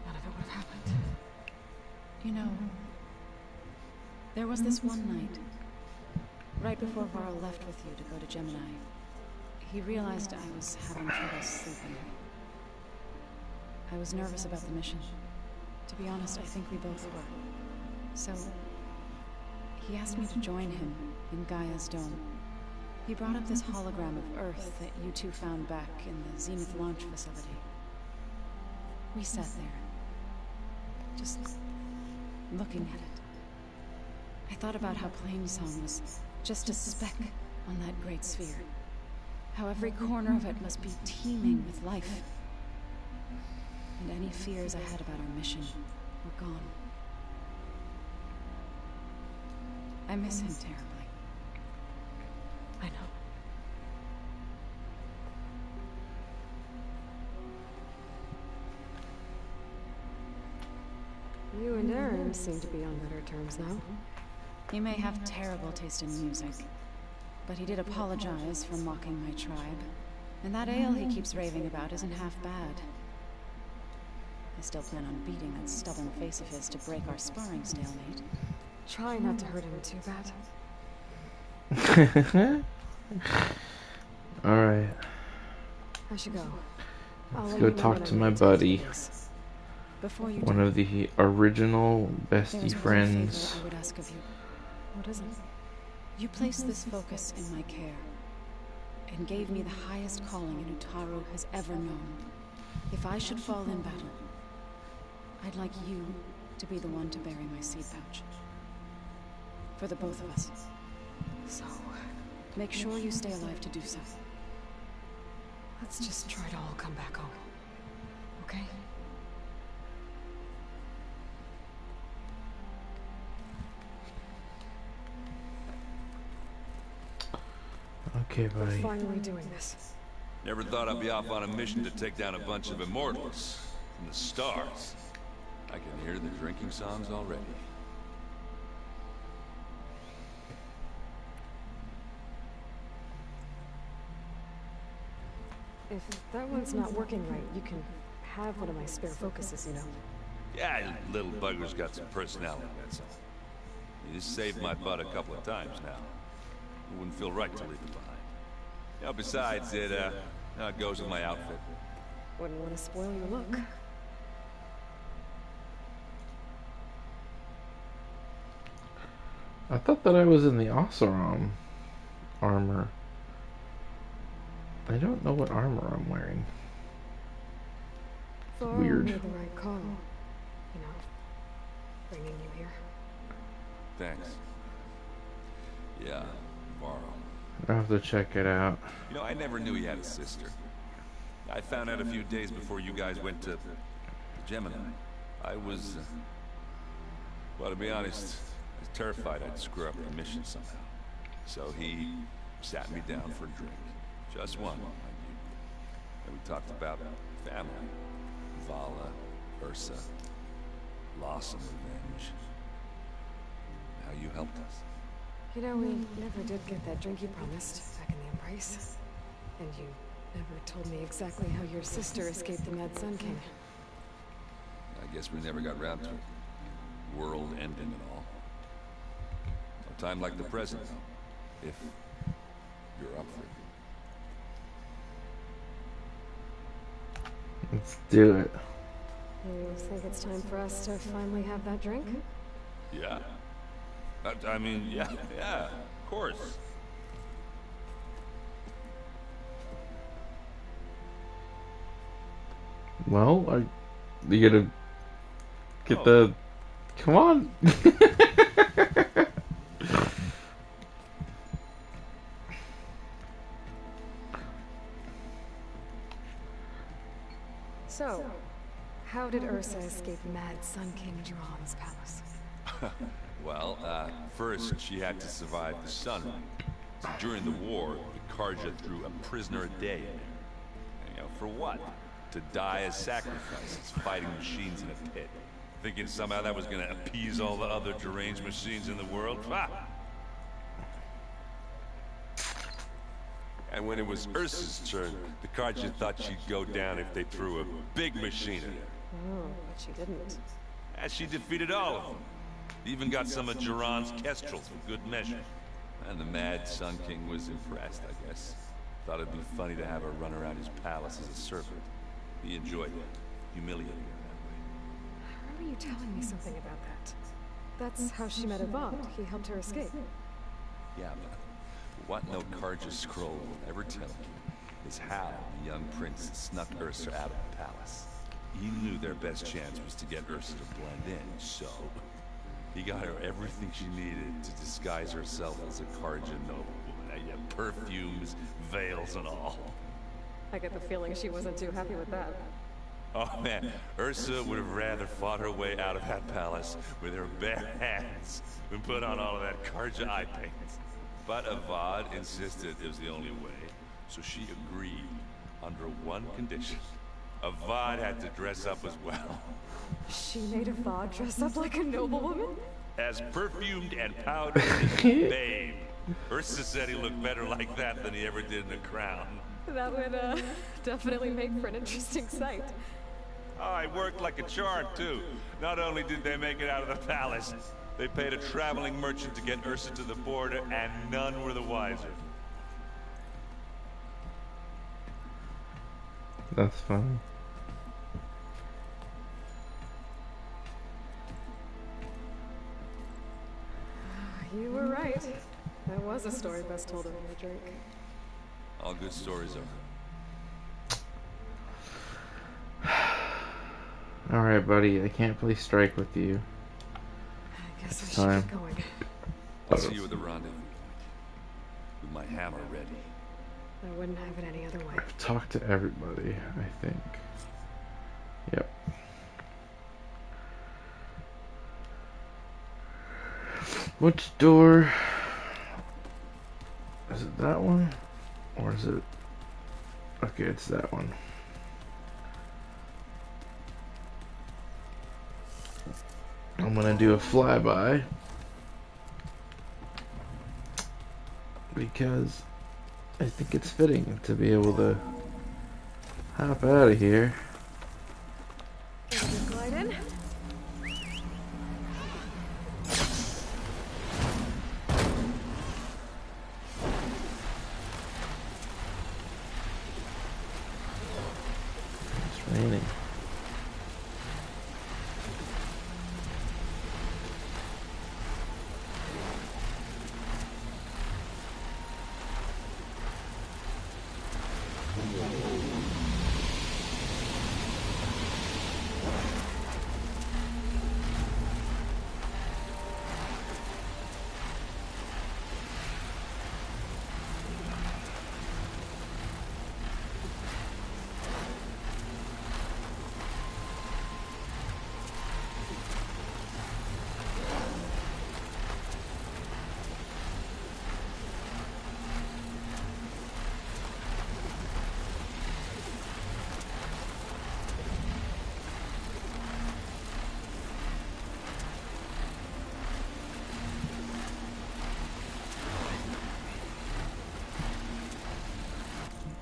S3: none of it would have happened.
S6: You know, there was this one night, right before Varl left with you to go to Gemini. He realized I was having trouble sleeping. I was nervous about the mission. To be honest, I think we both were. So, he asked me to join him in Gaia's dome. He brought up this hologram of Earth that you two found back in the Zenith launch facility. We sat there, just looking at it. I thought about how Plainsong was just a speck on that great sphere. How every corner of it must be teeming with life. And any fears I had about our mission were gone. I miss him terribly.
S3: I know. You and Aaron seem to be on better terms now.
S6: He may have terrible taste in music, but he did apologize for mocking my tribe. And that ale he keeps raving about isn't half bad. I still plan on beating that stubborn face of his to break our sparring stalemate.
S3: Try not to hurt him too bad.
S1: Alright.
S3: I should go.
S1: Let's go talk to my buddy.
S6: Before you
S1: One of the original bestie friends.
S6: I would ask of you.
S3: What is it?
S6: You placed this focus in my care, and gave me the highest calling an Utaru has ever known. If I should fall in battle, I'd like you to be the one to bury my seed pouch. For the both of us.
S3: So,
S6: make sure you stay alive to do so.
S3: let's just try to all come back home. Okay?
S1: Okay,
S3: We're
S1: buddy.
S3: finally doing this.
S2: Never thought I'd be off on a mission to take down a bunch of immortals from the stars. I can hear the drinking songs already.
S3: If that one's not working right, you can have one of my spare focuses, you know.
S2: Yeah, little bugger's got some personality, that's all. He's saved my butt a couple of times now. It wouldn't feel right to leave it behind. You know, besides, it goes with my outfit.
S3: Wouldn't want to spoil your look.
S1: I thought that I was in the Oseram armor. I don't know what armor I'm wearing.
S3: Varl
S1: Weird.
S3: made the right call. You know, bringing you here.
S2: Thanks. Yeah, Varl.
S1: I'll have to check it out.
S2: You know, I never knew he had a sister. I found out a few days before you guys went to Gemini. I was, well, to be honest, I was terrified I'd screw up the mission somehow. So he sat me down for a drink. Just one, mind you. And we talked about family. Vala, Ursa, loss and revenge. How you helped us.
S3: You know, we never did get that drink you promised back in the Embrace. And you never told me exactly how your sister escaped the Mad Sun King.
S2: I guess we never got round to it. World ending and all. A time like the present, though. If you're up for it.
S1: Let's do it.
S3: You think it's time for us to finally have that drink?
S2: Yeah. I mean, yeah, of course.
S1: Well, you gotta get the... Come on!
S3: So, how did Ursa escape Mad Sun King Jiran's palace?
S2: Well, first she had to survive the sun. So during the war, the Karja threw a prisoner a day in there. You know, for what? To die as sacrifices, fighting machines in a pit. Thinking somehow that was gonna appease all the other deranged machines in the world? Ha! And when it was Ursa's turn, the Carja thought she'd go down if they threw a big machine at her.
S3: Oh, but she didn't.
S2: And she defeated all of them. Even got some of Jiran's kestrels for good measure. And the mad Sun King was impressed, I guess. Thought it'd be funny to have her run around his palace as a servant. He enjoyed it, humiliating her that way.
S3: I remember you telling me something about that. That's how she met Avad. He helped her escape.
S2: Yeah, but what no Carja scroll will ever tell you is how the young prince snuck Ursa out of the palace. He knew their best chance was to get Ursa to blend in, so he got her everything she needed to disguise herself as a Carja noblewoman. Yeah, perfumes, veils, and all.
S3: I get the feeling she wasn't too happy with that.
S2: Oh man, Ursa would have rather fought her way out of that palace with her bare hands than put on all of that Carja eye paint. But Avad insisted it was the only way, so she agreed under one condition. Avad had to dress up as well.
S3: She made Avad dress up like a noblewoman?
S2: As perfumed and powdered as a babe. Ursa said he looked better like that than he ever did in a crown.
S3: That would, definitely make for an interesting sight.
S2: Oh, it worked like a charm, too. Not only did they make it out of the palace, they paid a traveling merchant to get Ursa to the border, and none were the wiser.
S1: That's funny.
S3: You were right. That was a story best told over a drink.
S2: All good stories are.
S1: Alright, buddy, I can't play Strike with you.
S3: I guess
S1: It's
S3: I should
S1: time.
S3: get going.
S2: I'll see you at the rendezvous point, with my hammer ready.
S3: I wouldn't have it any other way.
S1: I've talked to everybody, I think. Yep. Which door? Is it that one? Or is it... Okay, it's that one. I'm gonna do a flyby. Because I think it's fitting to be able to hop out of here.
S3: Glide in.
S1: It's raining.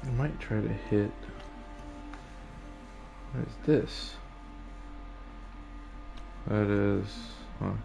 S1: I might try to hit. What is this? That is... Okay.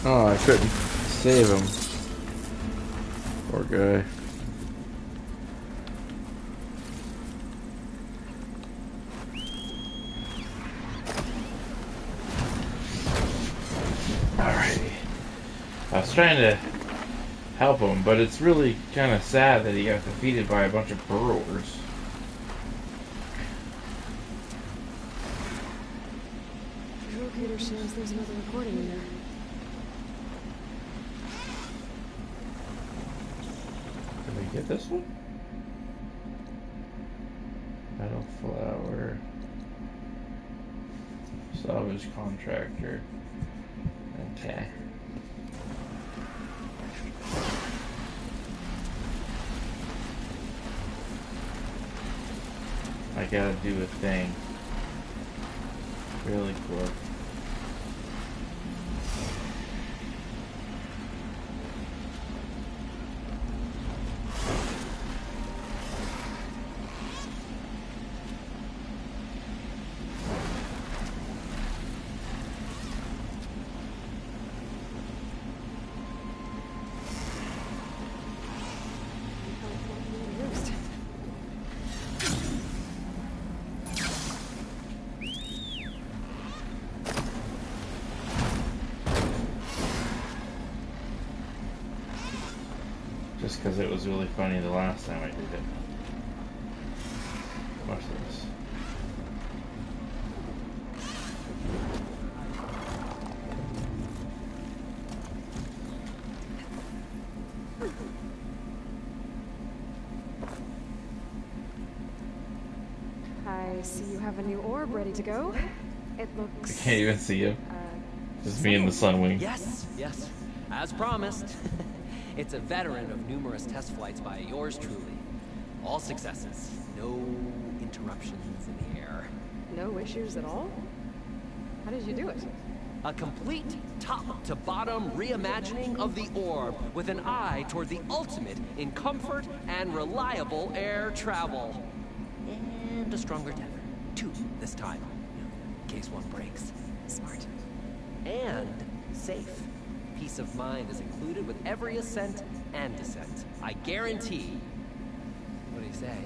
S1: Oh, I couldn't save him. Poor guy. Alrighty. I was trying to help him, but it's really kind of sad that he got defeated by a bunch of burrowers.
S3: The locator shows there's another recording in there.
S1: Did we get this one? Metal flower. Salvage contractor. Okay. I gotta do a thing really quick.
S3: Roost.
S1: Just because it was really funny the last time I did it. Watch this.
S3: I see you have a new orb ready to go. It
S1: I
S3: looks...
S1: can't even see him. Just me and the Sunwing.
S11: Yes, yes. As promised. It's a veteran of numerous test flights by yours truly. All successes. No interruptions in the air.
S3: No issues at all? How did you do it?
S11: A complete top-to-bottom reimagining of the orb with an eye toward the ultimate in comfort and reliable air travel. And a stronger tether. 2 this time, in case one breaks.
S3: Smart.
S11: And safe. Peace of mind is included with every ascent and descent. I guarantee. What do you say?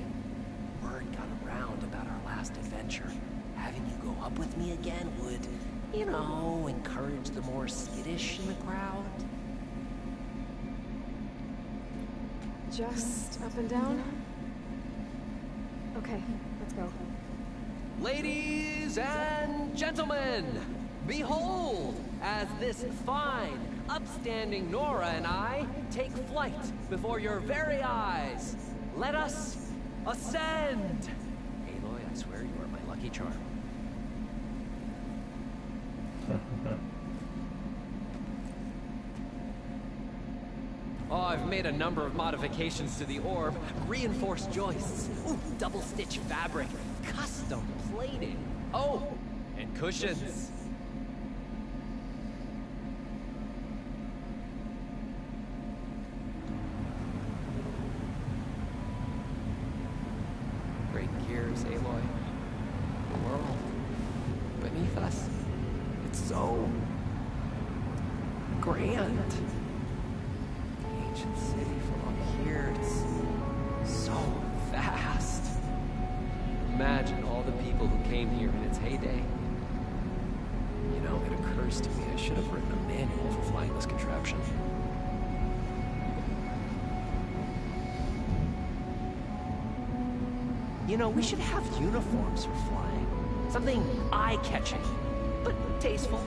S11: Word got around about our last adventure. Having you go up with me again would, you know, encourage the more skittish in the crowd.
S3: Just up and down? Okay, let's go.
S11: Ladies and gentlemen, behold, as this fine, upstanding Nora and I take flight before your very eyes. Let us ascend! Aloy, I swear you are my lucky charm. Oh, I've made a number of modifications to the orb. Reinforced joists, ooh, double-stitch fabric, custom plating. Oh, and cushions. Great gears, Aloy. The world beneath us. It's so grand. Ancient city from up here, it's so vast. Imagine all the people who came here in its heyday. You know, it occurs to me I should have written a manual for flying this contraption. You know, we should have uniforms for flying. Something eye-catching, but tasteful.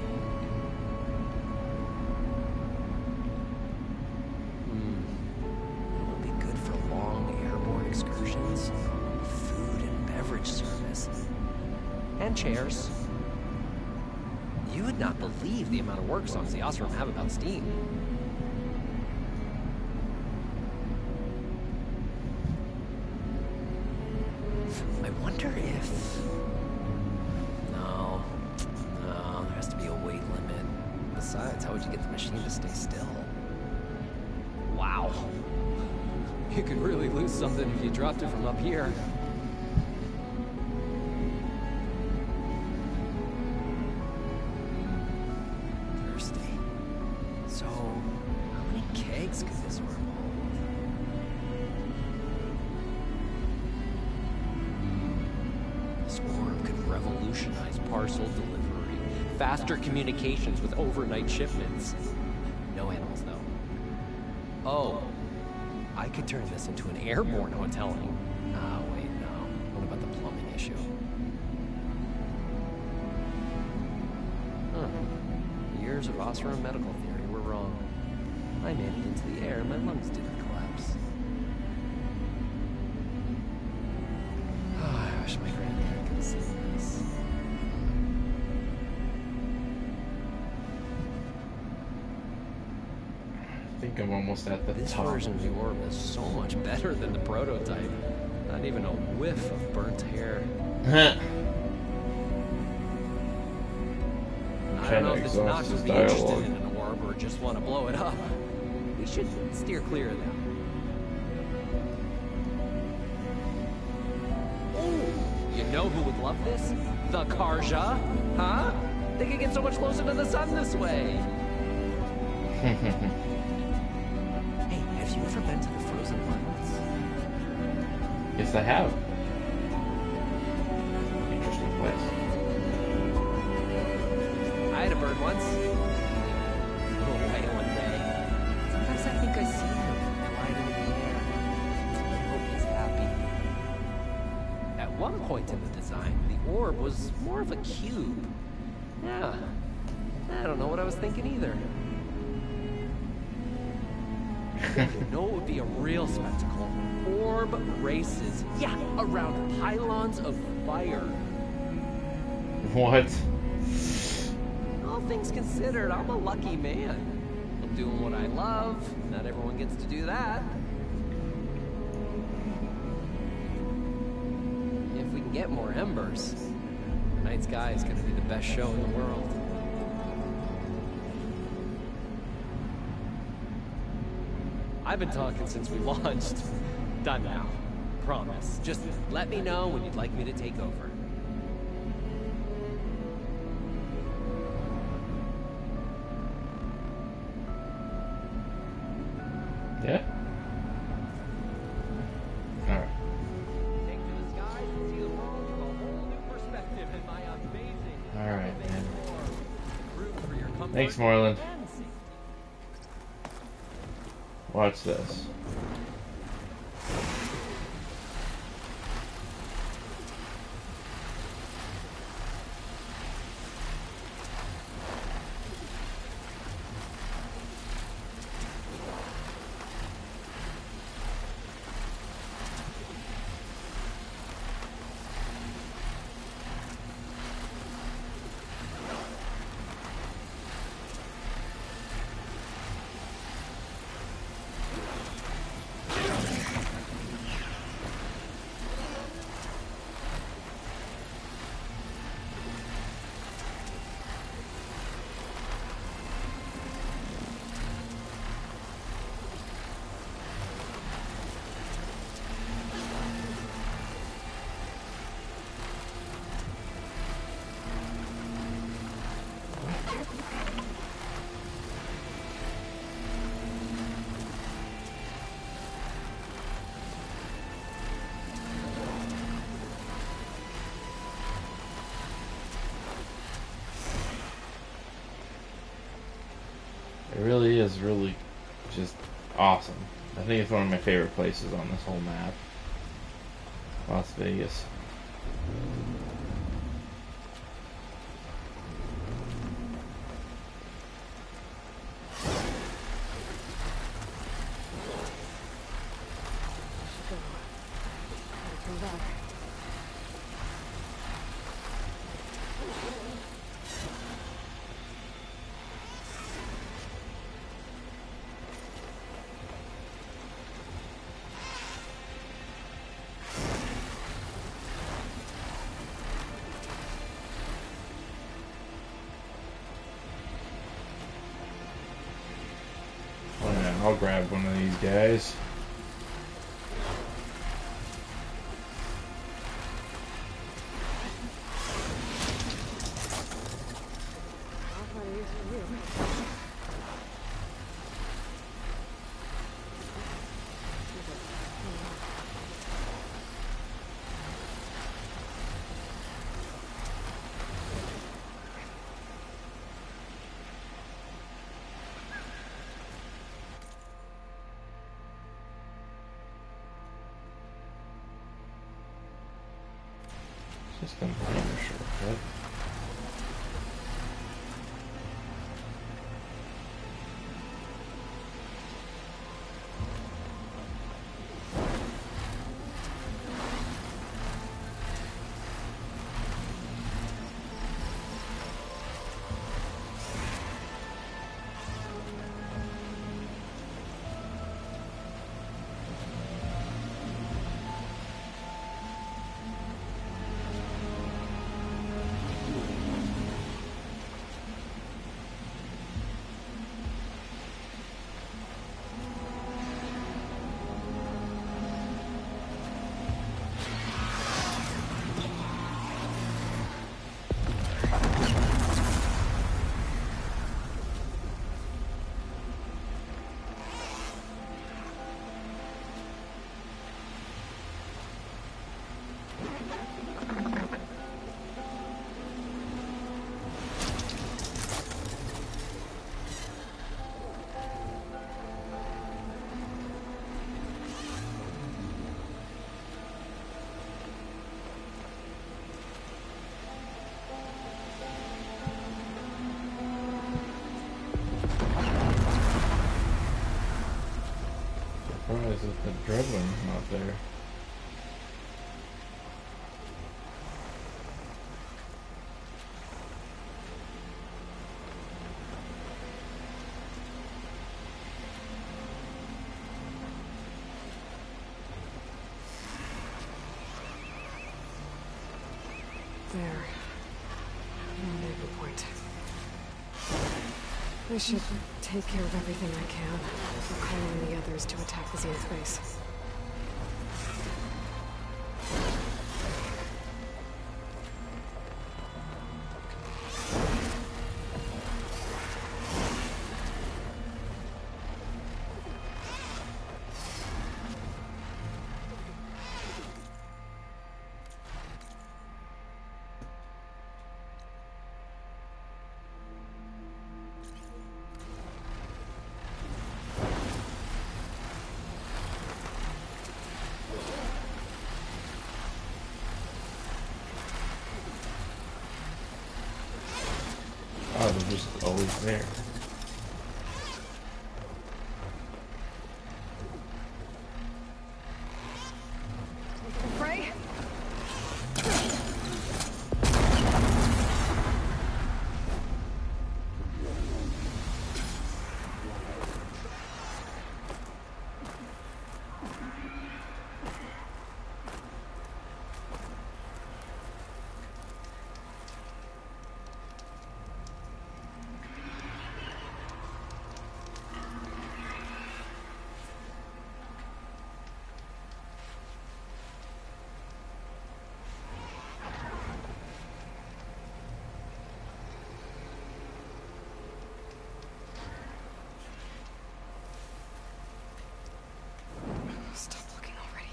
S11: It'll be good for long airborne excursions, food and beverage service, and chairs. You would not believe the amount of work songs the Osram have about steam. I wonder if... No, there has to be a weight limit. Besides, how would you get the machine to stay still? Wow. You could really lose something if you dropped it from up here. Thirsty. revolutionize parcel delivery, faster communications with overnight shipments. No animals, though. Oh, I could turn this into an airborne hoteling. Oh, wait, no. What about the plumbing issue? Huh. Years of Osram medical theory were wrong. I made it into the air and my lungs didn't collapse. Oh, I wish my granddad could have seen this.
S1: I think I'm almost at the
S11: This
S1: top.
S11: version of the orb is so much better than the prototype. Not even a whiff of burnt hair. I don't know if this Nox would be interested in an orb or just want to blow it up. We should steer clear of them. Oh, you know who would love this? The Karja, huh? They could get so much closer to the sun this way. Hey, have you ever been to the Frozen Wilds?
S1: Yes, I have. Interesting place.
S11: I had a bird once. Flew away one day. Sometimes I think I see him gliding in the air. I hope he's happy. At one point in the design, the orb was more of a cube. Yeah. I don't know what I was thinking either. You know what would be a real spectacle? Orb races. Yeah, around pylons of fire.
S1: What?
S11: All things considered, I'm a lucky man. I'm doing what I love. Not everyone gets to do that. If we can get more embers, the night sky is going to be the best show in the world. I've been talking since we launched. Done now. Promise. Just let me know when you'd like me to take over.
S1: Yeah? Alright.
S11: Take to the skies and see the world from a whole new perspective in my amazing...
S1: Alright, man.
S11: Room for your comfort.
S1: Thanks, Moreland. Watch this. It really is really just awesome. I think it's one of my favorite places on this whole map. Las Vegas.
S3: Come back.
S1: I'll grab one of these guys.
S3: I'll find use for you.
S1: Just gonna find a shortcut. Surprised that the Drevlin's not there.
S3: There. Rendezvous point. I should take care of everything I can before calling the others to attack the Zenith base.
S1: Oh, they're just always there.
S3: Pray? Stop looking already.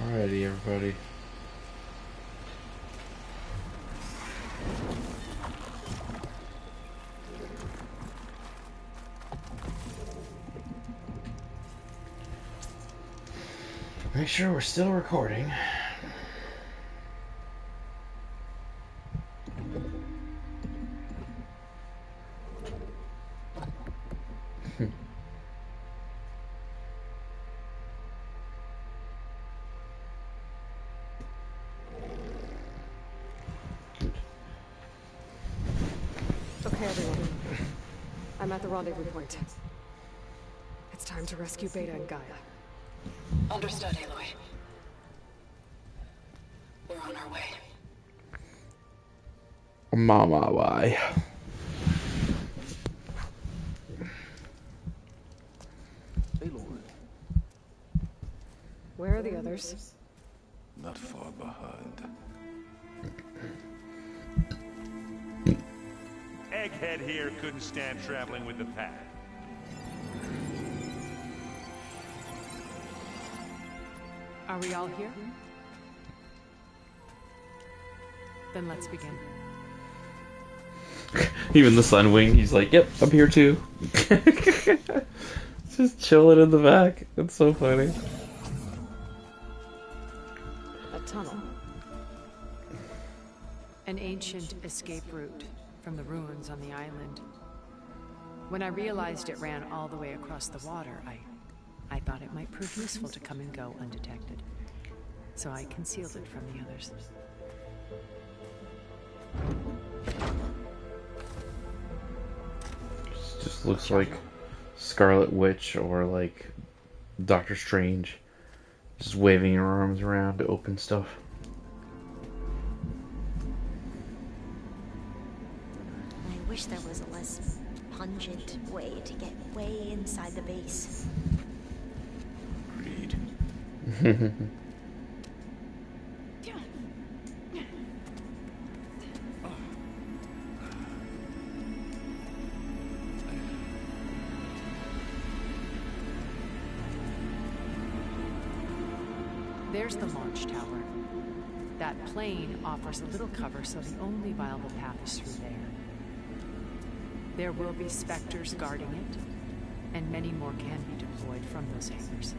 S1: Alrighty, everybody. Make sure we're still recording.
S3: Okay, everyone. I'm at the rendezvous point. It's time to rescue Beta and Gaia.
S12: Understood, Aloy. We're on our way.
S1: Mama, why?
S4: Aloy,
S3: Where are the others?
S4: not far behind.
S13: Egghead here couldn't stand traveling with the pack.
S5: Are we all here? Then let's begin.
S1: Even the Sunwing, he's like, yep, I'm here too. Just chilling in the back. It's so funny.
S3: A tunnel.
S5: An ancient escape route from the ruins on the island. When I realized it ran all the way across the water, I thought it might prove useful to come and go undetected. So I concealed it from the others.
S1: Just looks like Scarlet Witch or like Doctor Strange. Just waving her arms around to open stuff.
S7: I wish there was a less pungent way to get way inside the base.
S8: Agreed.
S5: There's the launch tower. That plane offers a little cover, so the only viable path is through there. There will be specters guarding it, and many more can be deployed from those hangars.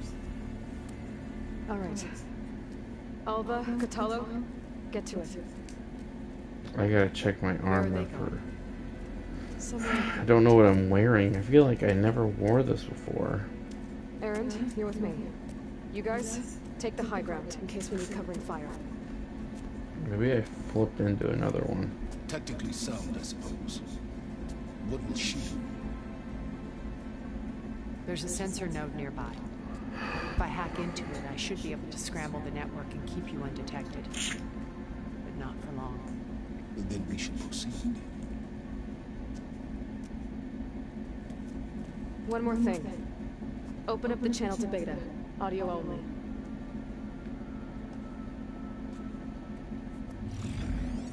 S3: All right. Alva, Catalo, get to it.
S1: I gotta check my
S3: Where are
S1: armor
S3: they
S1: for...
S3: going?
S1: I don't know what I'm wearing. I feel like I never wore this before.
S3: Erend, you're with me. You guys, take the high ground in case we need covering fire.
S1: Maybe I flipped into another one.
S4: Tactically sound, I suppose. What will she do?
S5: There's a sensor node nearby. If I hack into it, I should be able to scramble the network and keep you undetected. But not for long.
S4: Then we should proceed.
S3: One more thing. Open up the channel to Beta. Audio only.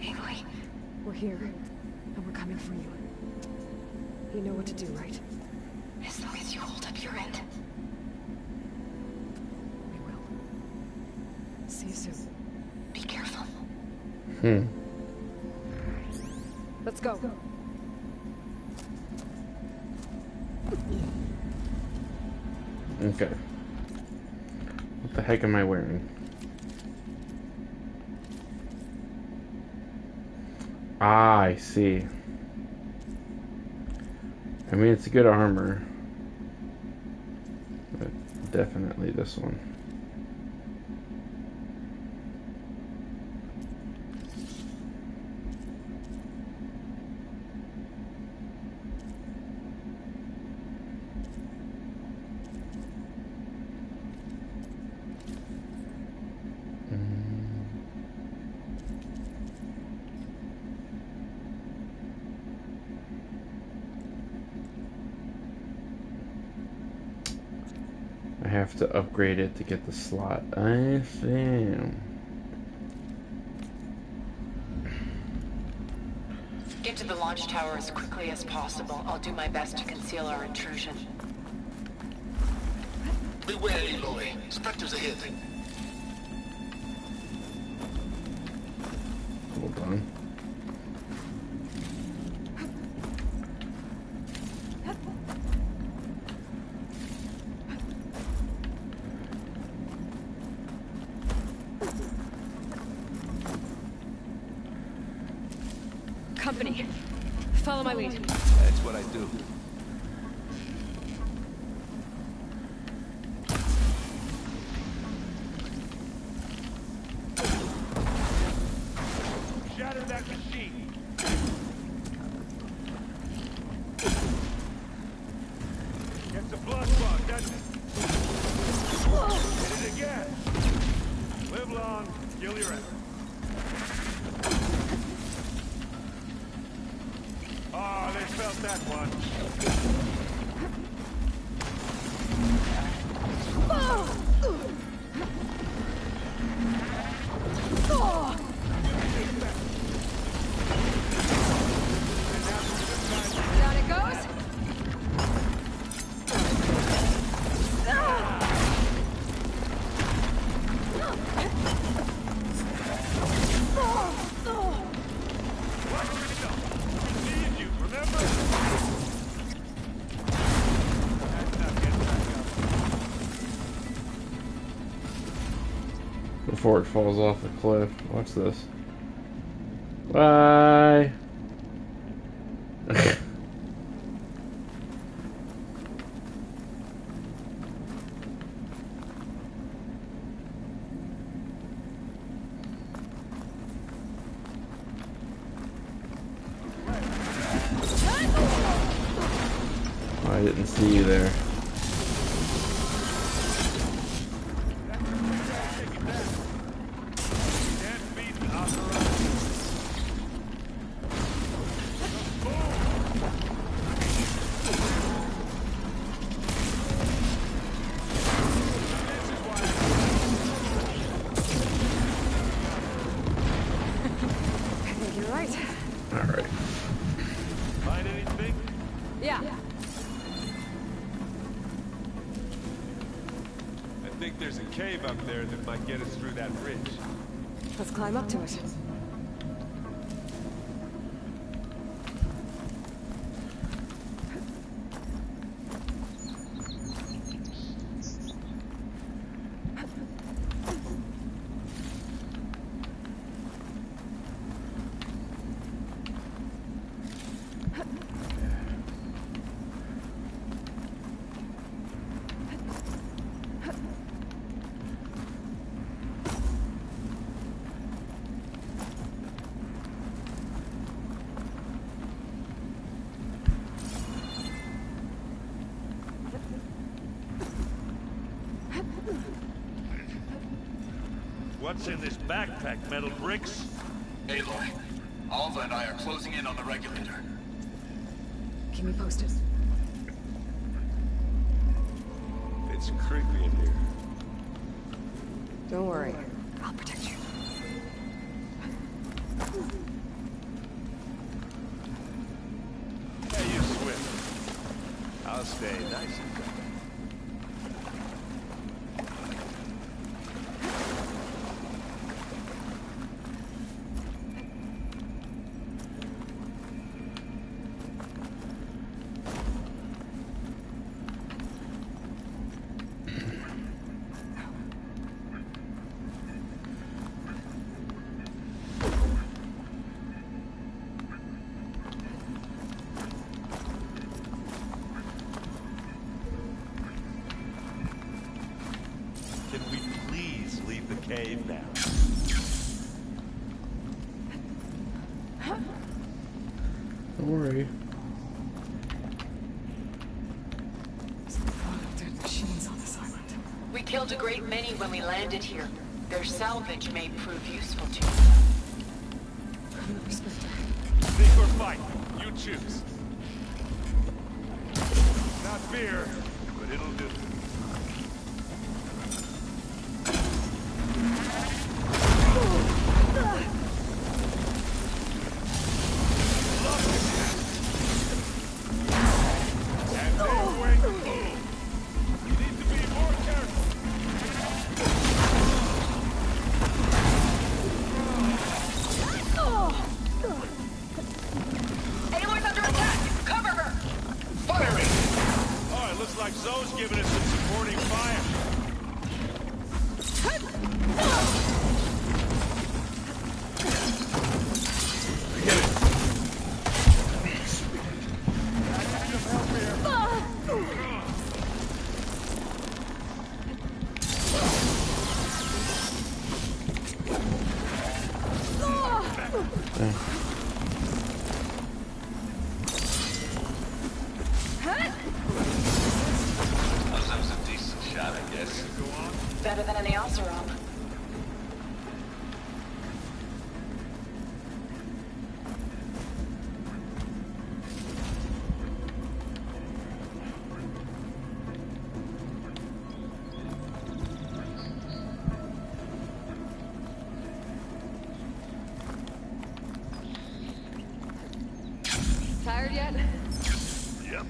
S12: Aloy,
S3: We're here, and we're coming for you. You know what to do, right?
S12: as long as you hold up your end.
S3: We will. See you soon.
S12: Be careful.
S3: Let's go.
S1: Okay. What the heck am I wearing? Ah, I see. I mean, it's good armor. But definitely this one. I have to upgrade it to get the slot. I see.
S12: Get to the launch tower as quickly as possible. I'll do my best to conceal our intrusion.
S4: Beware, Aloy. Spectres ahead.
S1: Hold on.
S3: Company. Follow my lead.
S2: That's what I do.
S13: Shatter that machine. Gets a blood clot, doesn't it? Hit it again. Live long, kill your enemy. Oh, they felt that one.
S3: Down it goes.
S1: before it falls off the cliff. Watch this. Bye. I didn't see you there.
S3: Let's climb up to it.
S13: What's in this backpack, metal bricks?
S8: Aloy, Alva and I are closing in on the regulator.
S3: Keep me posted.
S13: It's creepy in here.
S3: Don't worry. I'll protect you.
S13: Hey, you swim. I'll stay nice and dry. Cave now.
S1: Don't worry.
S12: We killed a great many when we landed here. Their salvage may prove useful to you.
S13: Think or fight, you choose. Not fear, but it'll do.
S12: Better than any else around.
S3: Tired yet?
S13: Yep.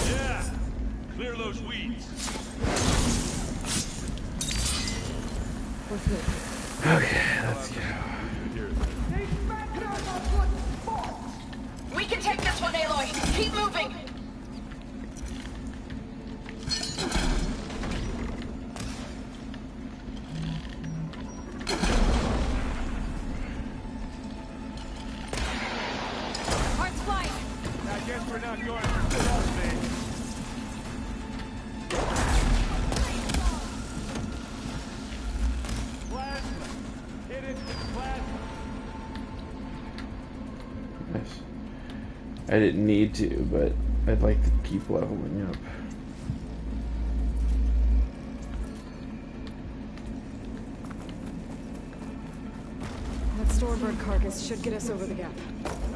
S13: Yeah. Clear those weeds.
S1: Okay, let's go.
S12: We can take this one, Aloy. Keep moving.
S1: I didn't need to, but I'd like to keep leveling up.
S3: That Stormbird carcass should get us over the gap.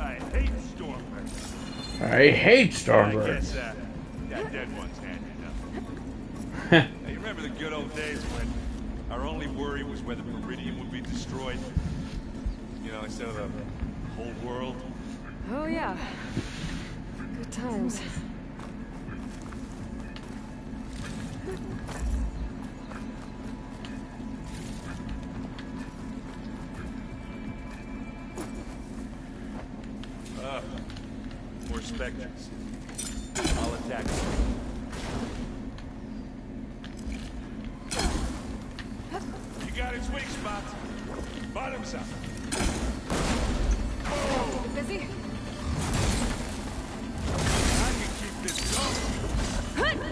S13: I hate Stormbird.
S1: I hate
S13: I
S1: Stormbird.
S13: guess that dead one's handy enough. Hey, you remember the good old days when our only worry was whether Meridian would be destroyed? You know, instead of the whole world?
S3: Oh yeah. Good times.
S13: More specters. I'll attack them. You got its weak spots. Bottoms up.
S3: Busy?
S13: I can keep this going.
S1: Got him.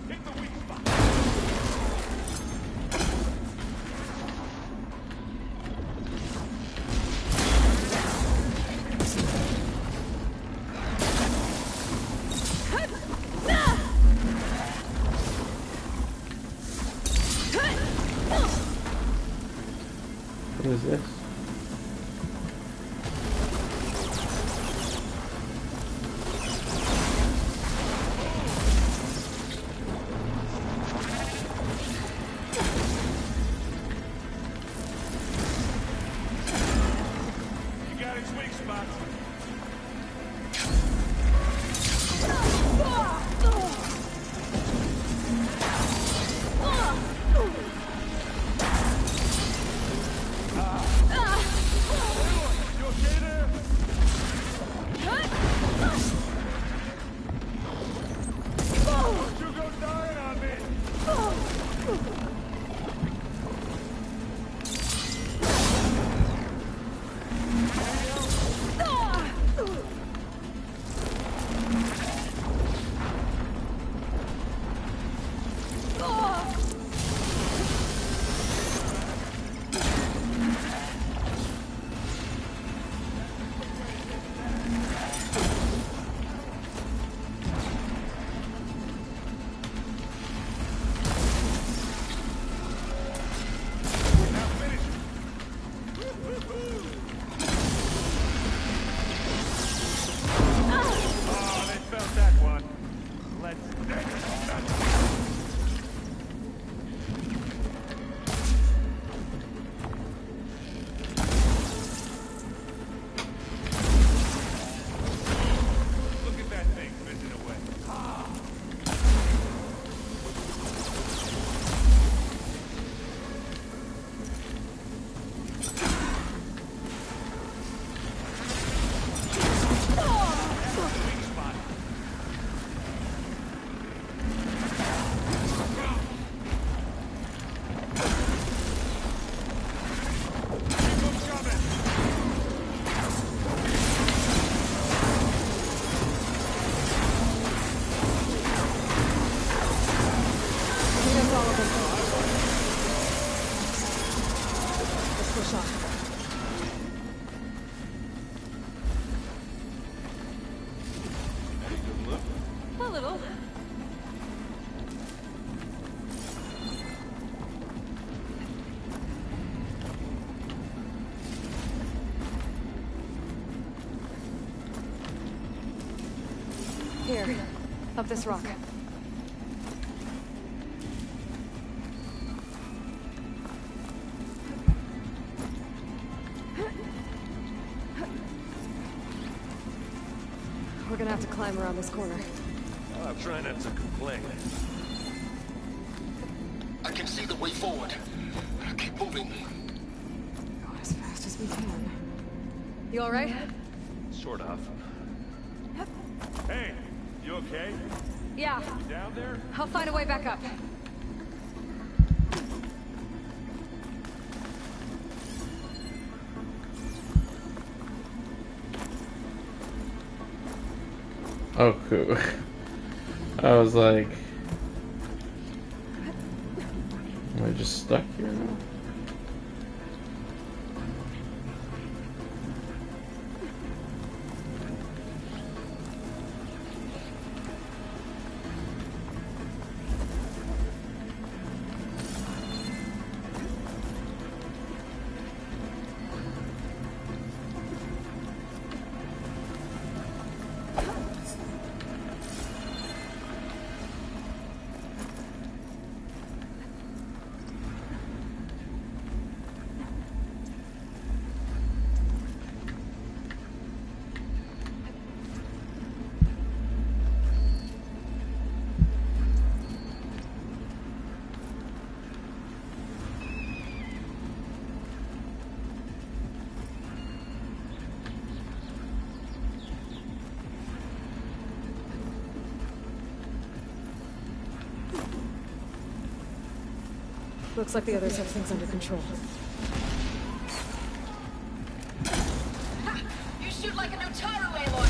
S13: Hit the weak spot.
S1: What is this?
S13: You got its weak spots. You okay there? Don't you go dying on me. Now finish it. Oh, they felt that one. Let's take it. Look at that thing fizzing away. Weak spot. Keep 'em coming.
S3: That's all of them. Let's push on.
S13: Any good look?
S3: A little. Here, up this rock. We're gonna have to climb around this corner.
S13: I'll try not to complain.
S4: see the way forward. Keep moving.
S3: Go as fast as we can. You alright?
S13: Sort of. Hey, you okay?
S3: Yeah.
S13: You down there?
S3: I'll find a way back up.
S1: Oh, cool. I was like, am I just stuck here now?
S3: Looks like the others have things under control.
S12: You shoot like a Notaru, Aloy!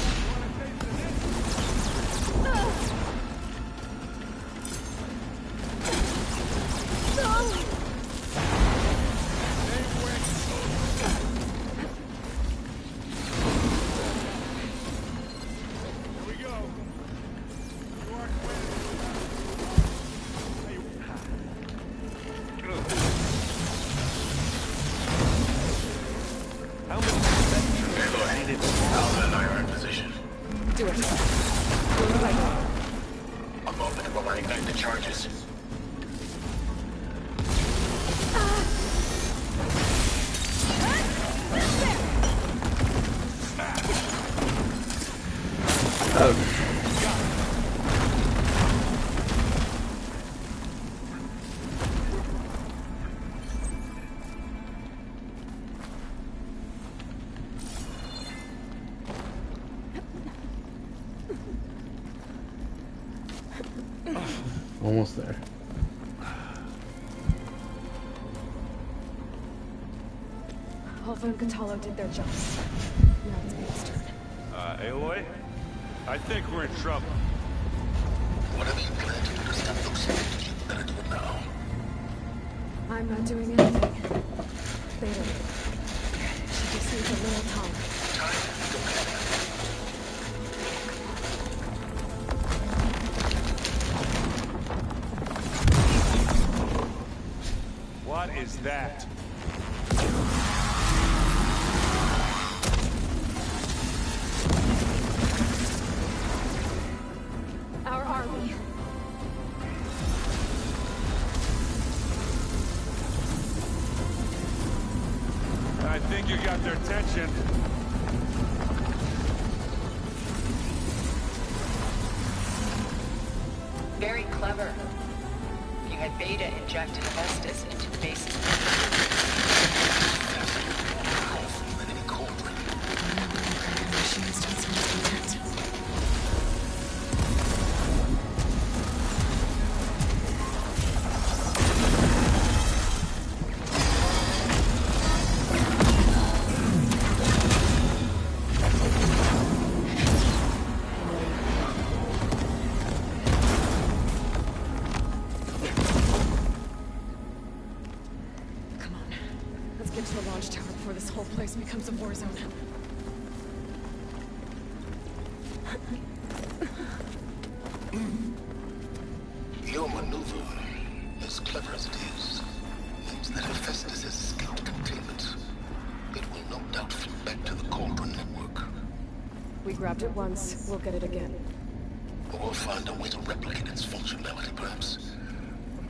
S3: Do it. We're right.
S4: A moment while I ignite the charges.
S1: Almost there.
S3: Alpha and Catalo did their job. Now it's Babe's turn.
S13: Aloy? I think we're in trouble.
S4: Whatever you plan to do to stop those things, you better do it now.
S3: I'm not doing anything. Beta. She just needs a little time.
S4: Time? Don't have it.
S13: What is that?
S3: Our army.
S13: I think you got their attention.
S12: Very clever. You had Beta inject Hephaestus into the base's
S3: Get to the launch tower before this whole place becomes a war zone.
S4: Your maneuver, as clever as it is, means that Hephaestus has escaped containment. It will no doubt flip back to the Cauldron network.
S3: We grabbed it once, we'll get it again.
S4: Or we'll find a way to replicate its functionality, perhaps.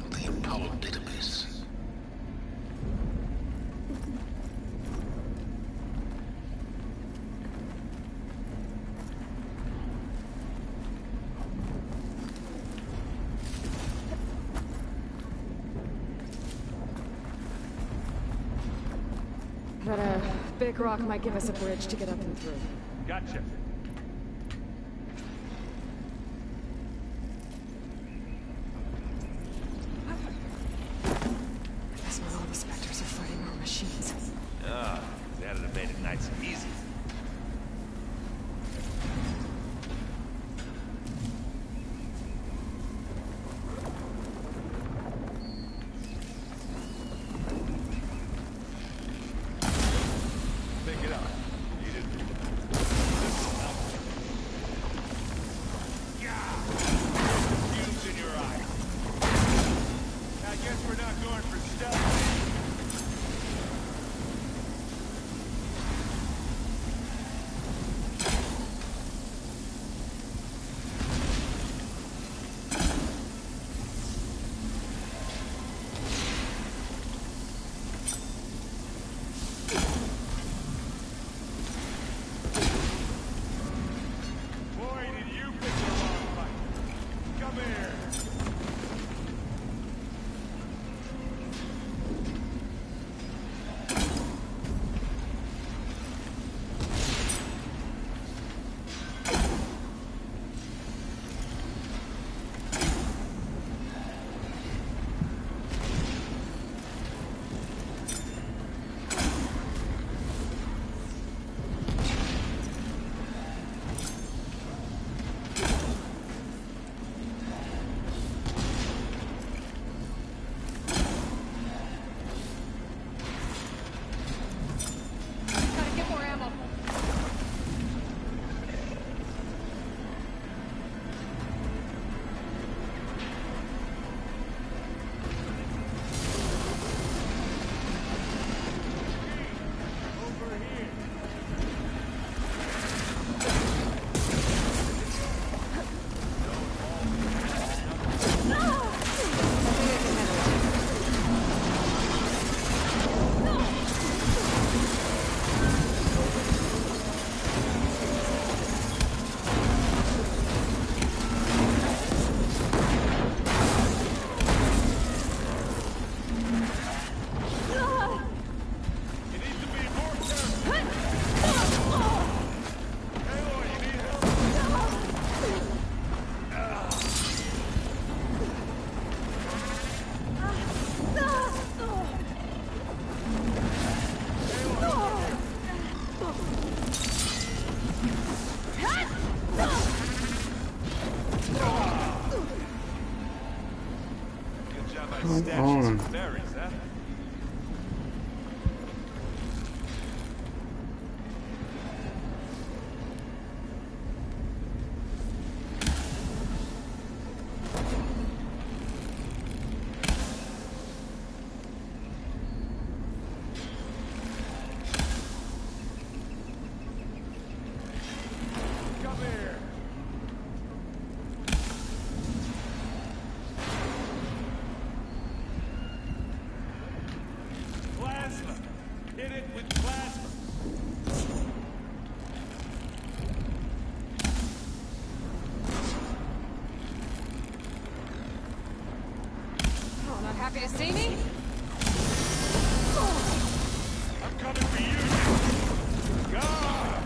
S4: The Apollo database.
S3: That big rock might give us a bridge to get up and through.
S13: Gotcha.
S3: That's when all the specters are fighting our machines.
S13: Ah, that'd have made it nice and easy. Pick it up. Need it. Fumes in your eye. I guess we're not going for stealth. Boy, did you pick the wrong fight. Come here.
S3: Gotta get more ammo.
S13: Over here. You need to be more careful. Aloy, you need help? Good job I stashed some berries, huh? Come here. Plasma. Hit it with plasma.
S3: Oh, not happy to see me?
S13: I'm coming for you. God!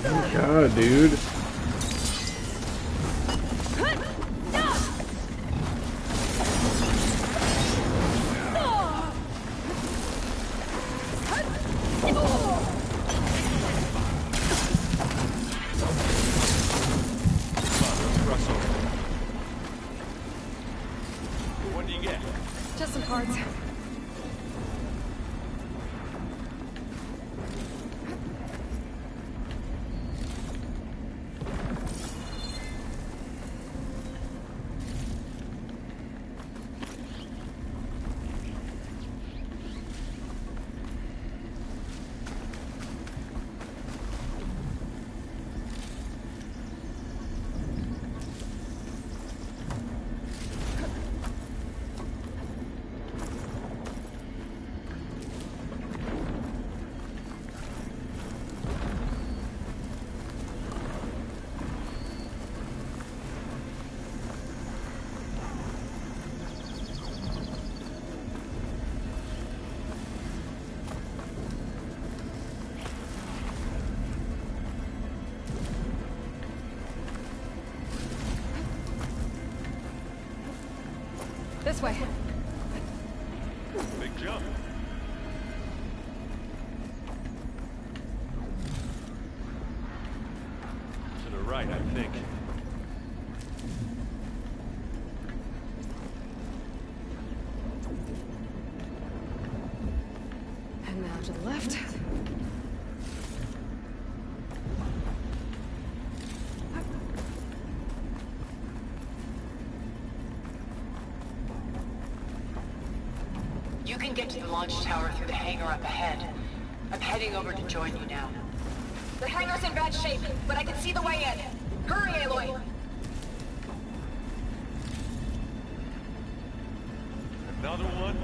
S1: Oh my god, dude.
S13: What do you get?
S3: Just some parts. This way.
S13: Big jump. To the right, I think.
S3: And now to the left.
S12: You can get to the launch tower through the hangar up ahead. I'm heading over to join you now.
S7: The hangar's in bad shape, but I can see the way in. Hurry, Aloy!
S13: Another one?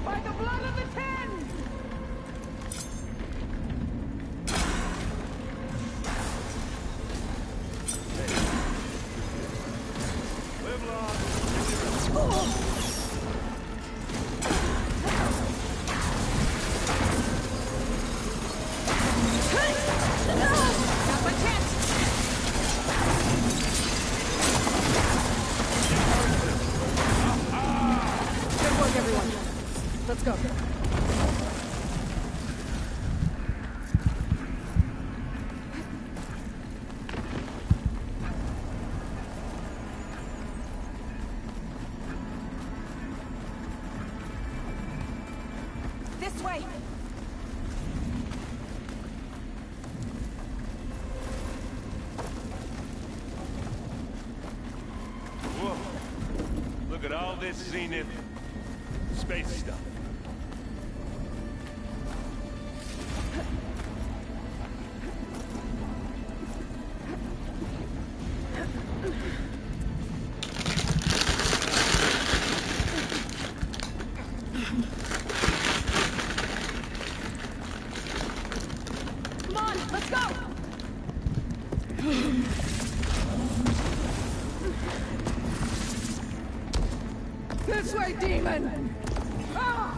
S10: By the blood of the Ten!
S13: Live long.
S3: Not my chance! Good work, everyone. Let's go.
S7: This way!
S13: Whoa. Look at all this Zenith space stuff.
S3: Come on, let's go!
S10: This way, demon! Ah!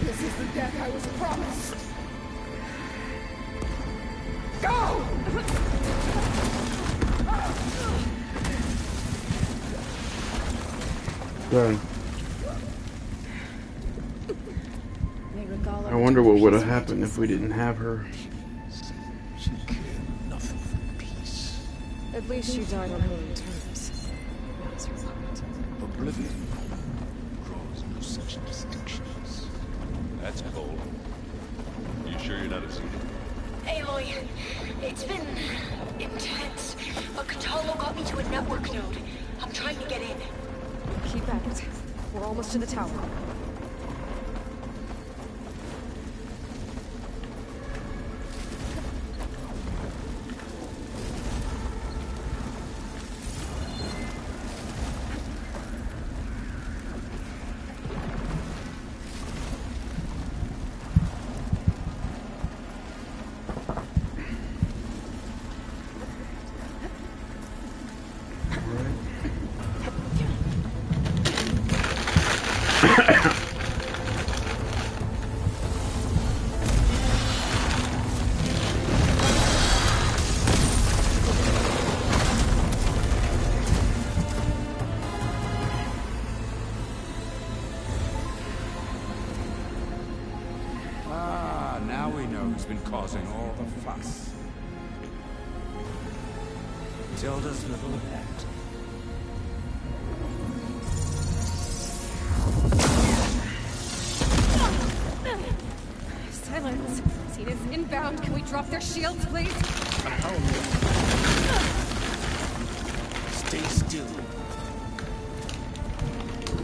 S10: This is the death I was promised! Go!
S1: Good.
S3: May Regala
S1: I wonder what would have
S3: return
S1: happened if we didn't have her.
S4: She cared nothing for peace.
S3: At least she died on her own terms. That's her part.
S4: Oblivion draws no such distinctions.
S13: That's cold. You sure you're not a Zenith?
S7: Aloy, it's been intense, but Katalo got me to a network node. I'm trying to get in.
S3: Keep at it. We're almost to the tower.
S14: Now we know who's been causing all the fuss. Tilda's little pet.
S3: Silence. Zenith's inbound. Can we drop their shields, please?
S4: Stay still.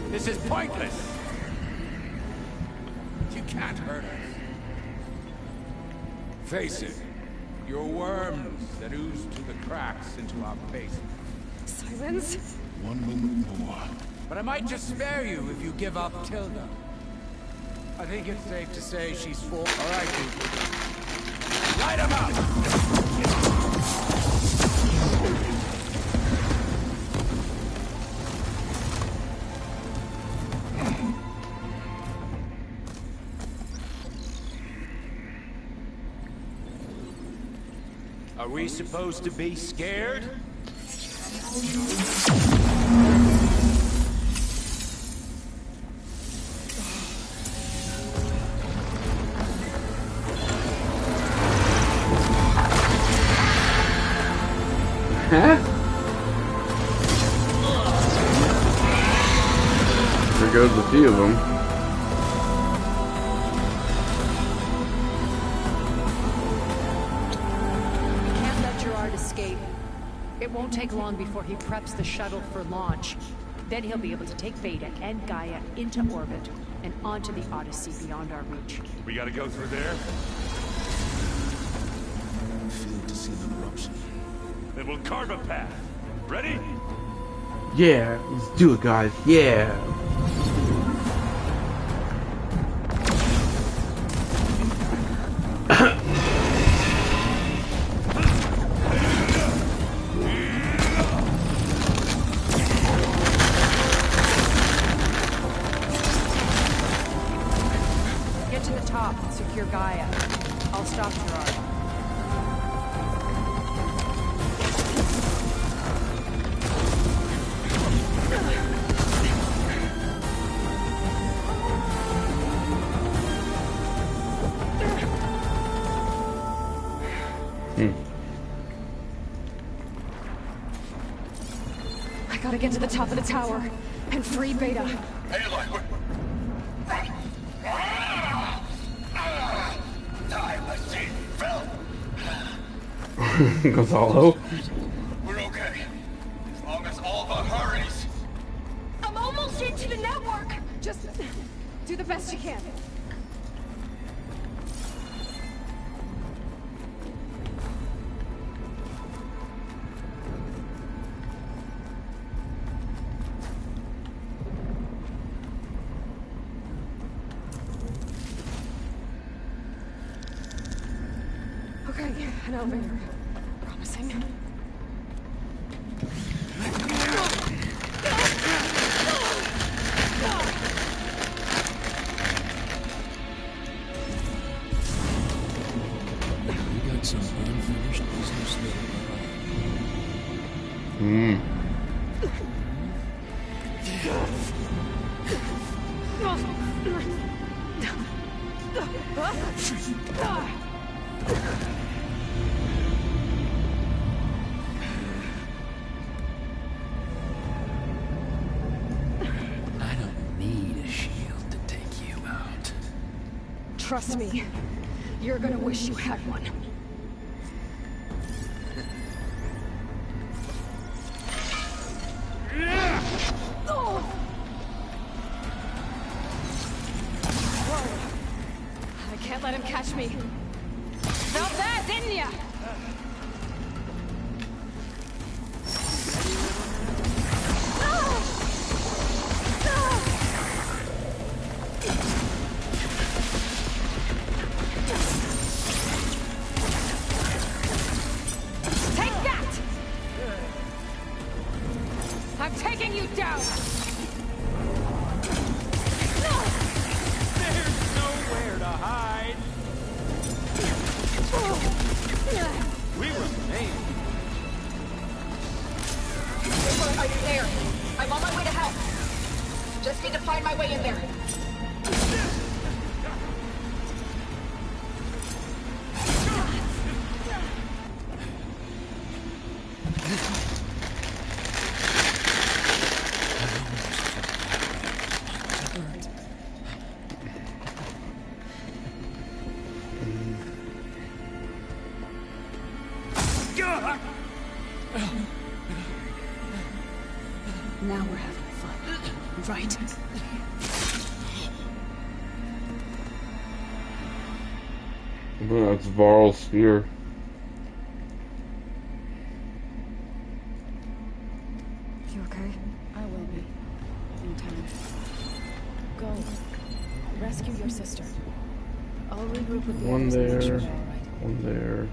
S14: This is pointless! You can't hurt us. Face it, you're worms that ooze through the cracks into our basement.
S3: Silence.
S4: One moment more.
S14: But I might just spare you if you give up Tilda. I think it's safe to say she's full. All right, people. Light 'em up! Are we supposed to be scared?
S1: Huh? There goes a few of them.
S5: It won't take long before he preps the shuttle for launch. Then he'll be able to take Beta and Gaia into orbit and onto the Odyssey beyond our reach.
S13: We gotta go through there?
S4: I failed to see an eruption.
S13: Then we'll carve a path. Ready?
S1: Yeah, let's do it, guys. Yeah.
S5: Get to the top and secure Gaia. I'll stop Gerard.
S3: I gotta get to the top of the tower and free Beta.
S9: Aloy, time machine fell.
S1: Gonzalo.
S9: We're okay. As long as Alva hurries.
S3: I'm almost into the network. Just do the best you can. Okay, an elevator. Promising.
S4: We got some unfinished business there.
S8: I don't need a shield to take you out.
S3: Trust me, you're gonna wish you had one. I can't let him catch me. Felt that, didn't ya? Take that! I'm taking you down!
S14: There's nowhere to hide. We were made.
S12: Are you there? I'm on my way to help. Just need to find my way in there.
S3: Now we're having fun, right?
S1: That's Varl's spear.
S3: You okay?
S6: I will be. In time. Go. Rescue your sister. I'll regroup with the
S1: One
S6: others and make sure
S1: there.
S6: they're all right.
S1: one there.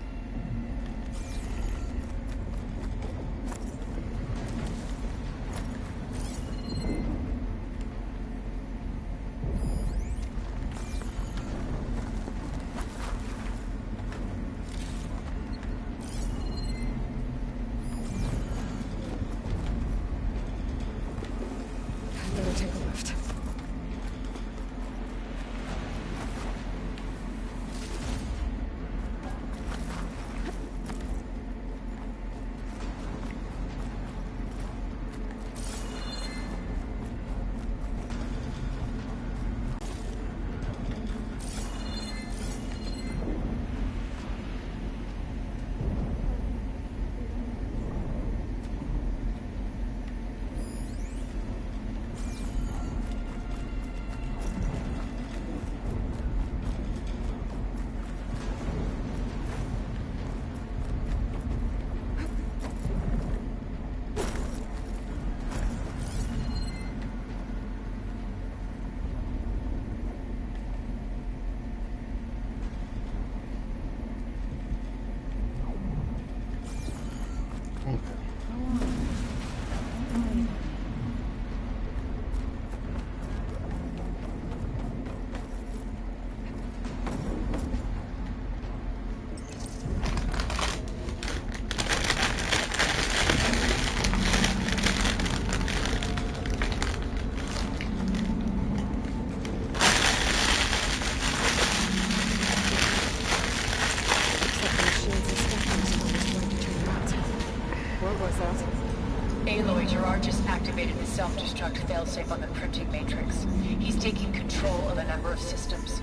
S12: Self-destruct failsafe on the printing matrix. He's taking control of a number of systems.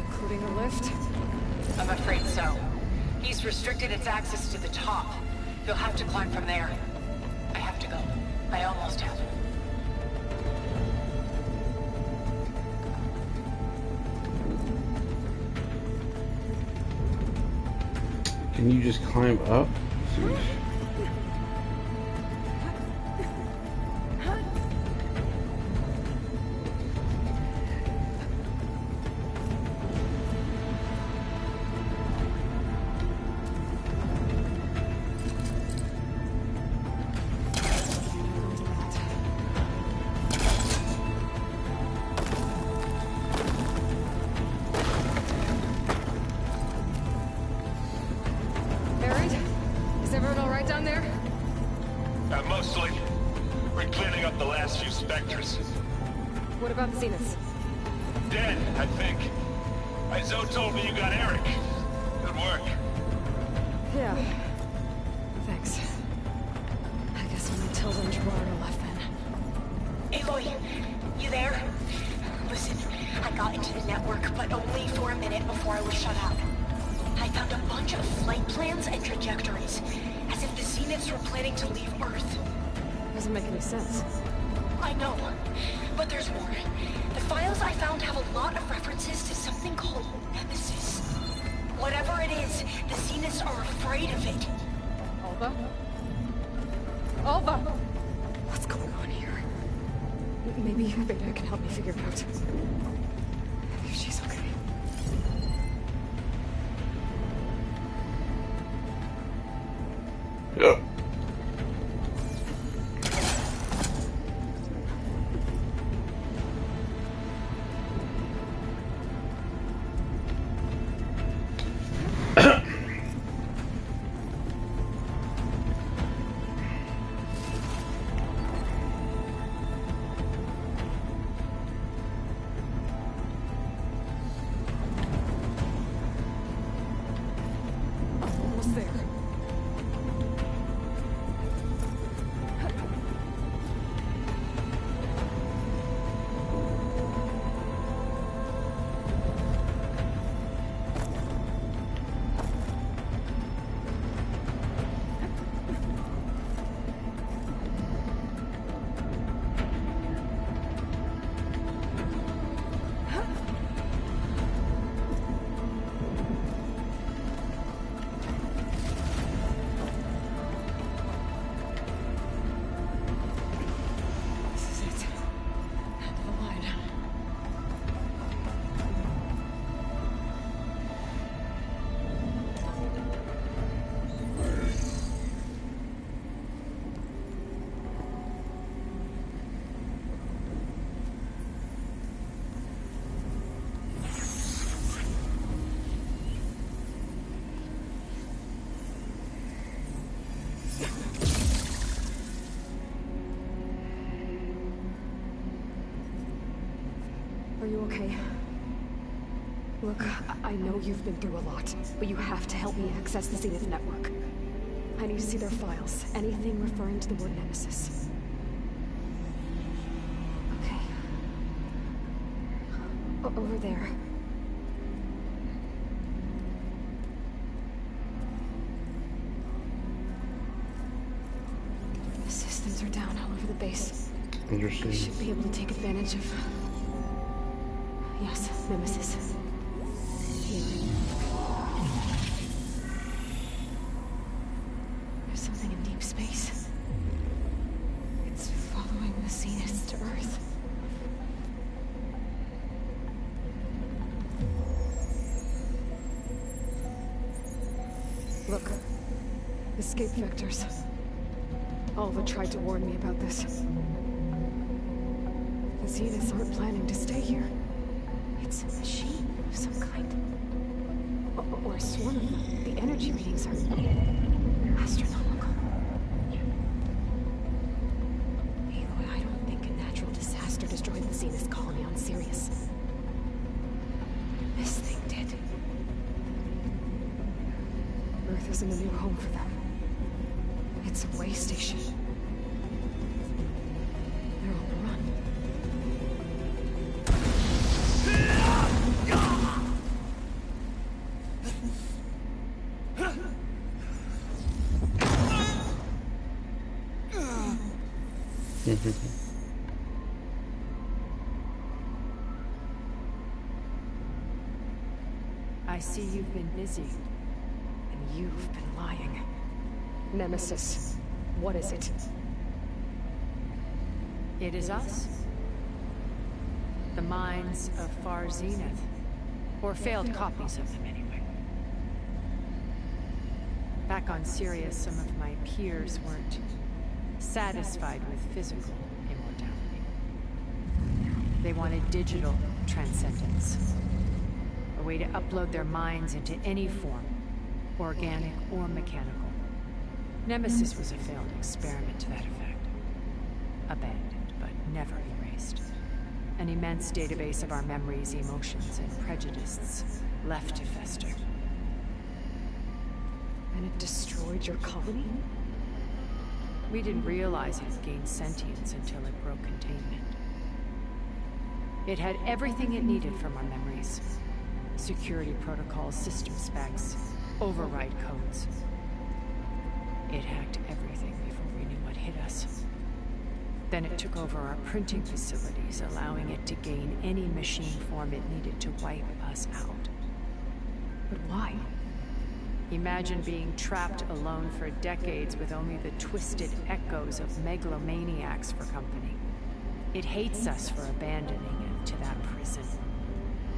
S3: Including a lift?
S12: I'm afraid so. He's restricted its access to the top. You'll have to climb from there. I have to go. I almost have.
S1: Can you just climb up? Jeez.
S9: Mostly. We're cleaning up the last few specters.
S3: What about the Zeniths?
S9: Dead, I think. Zoe told me you got Eric. Good work.
S3: Yeah. Thanks. I guess only Tilda and Gerard are left then.
S7: Aloy, you there? Listen, I got into the network, but only for a minute before I was shut out. I found a bunch of flight plans and trajectories, as if the Zeniths were planning to leave Earth.
S3: Doesn't make any sense.
S7: I know, but there's more. The files I found have a lot of references to something called Nemesis. Whatever it is, the Zeniths are afraid of it.
S3: Alva? Alva! What's going on here? Maybe Beta can help me figure it out. If she's okay.
S1: Yep.
S3: Are you okay? Look, I know you've been through a lot, but you have to help me access the Zenith network. I need to see their files. Anything referring to the word Nemesis. Okay. Over there. The systems are down all over the base.
S1: Interesting.
S3: We should be able to take advantage of... Yes, Nemesis. There's something in deep space. It's following the Zeniths to Earth. Look. Escape vectors. Alva tried to warn me about this. The Zeniths aren't planning to stay here. It's a machine of some kind. Or a swarm of them. The energy readings are astronomical. Aloy, I don't think a natural disaster destroyed the Zenith colony on Sirius. This thing did. Earth isn't a new home for them. It's a way station. They're on the run.
S5: I see you've been busy.
S3: And you've been lying. Nemesis. What is it?
S5: It is us. The minds of Far Zenith. Or failed copies of them, anyway. Back on Sirius, some of my peers weren't satisfied with physical immortality. They wanted digital transcendence. A way to upload their minds into any form, organic or mechanical. Nemesis was a failed experiment to that effect. Abandoned, but never erased. An immense database of our memories, emotions, and prejudices left to fester.
S3: And it destroyed your colony?
S5: We didn't realize it gained sentience until it broke containment. It had everything it needed from our memories. Security protocols, system specs, override codes. It hacked everything before we knew what hit us. Then it took over our printing facilities, allowing it to gain any machine form it needed to wipe us out.
S3: But why?
S5: Imagine being trapped alone for decades with only the twisted echoes of megalomaniacs for company. It hates us for abandoning it to that prison.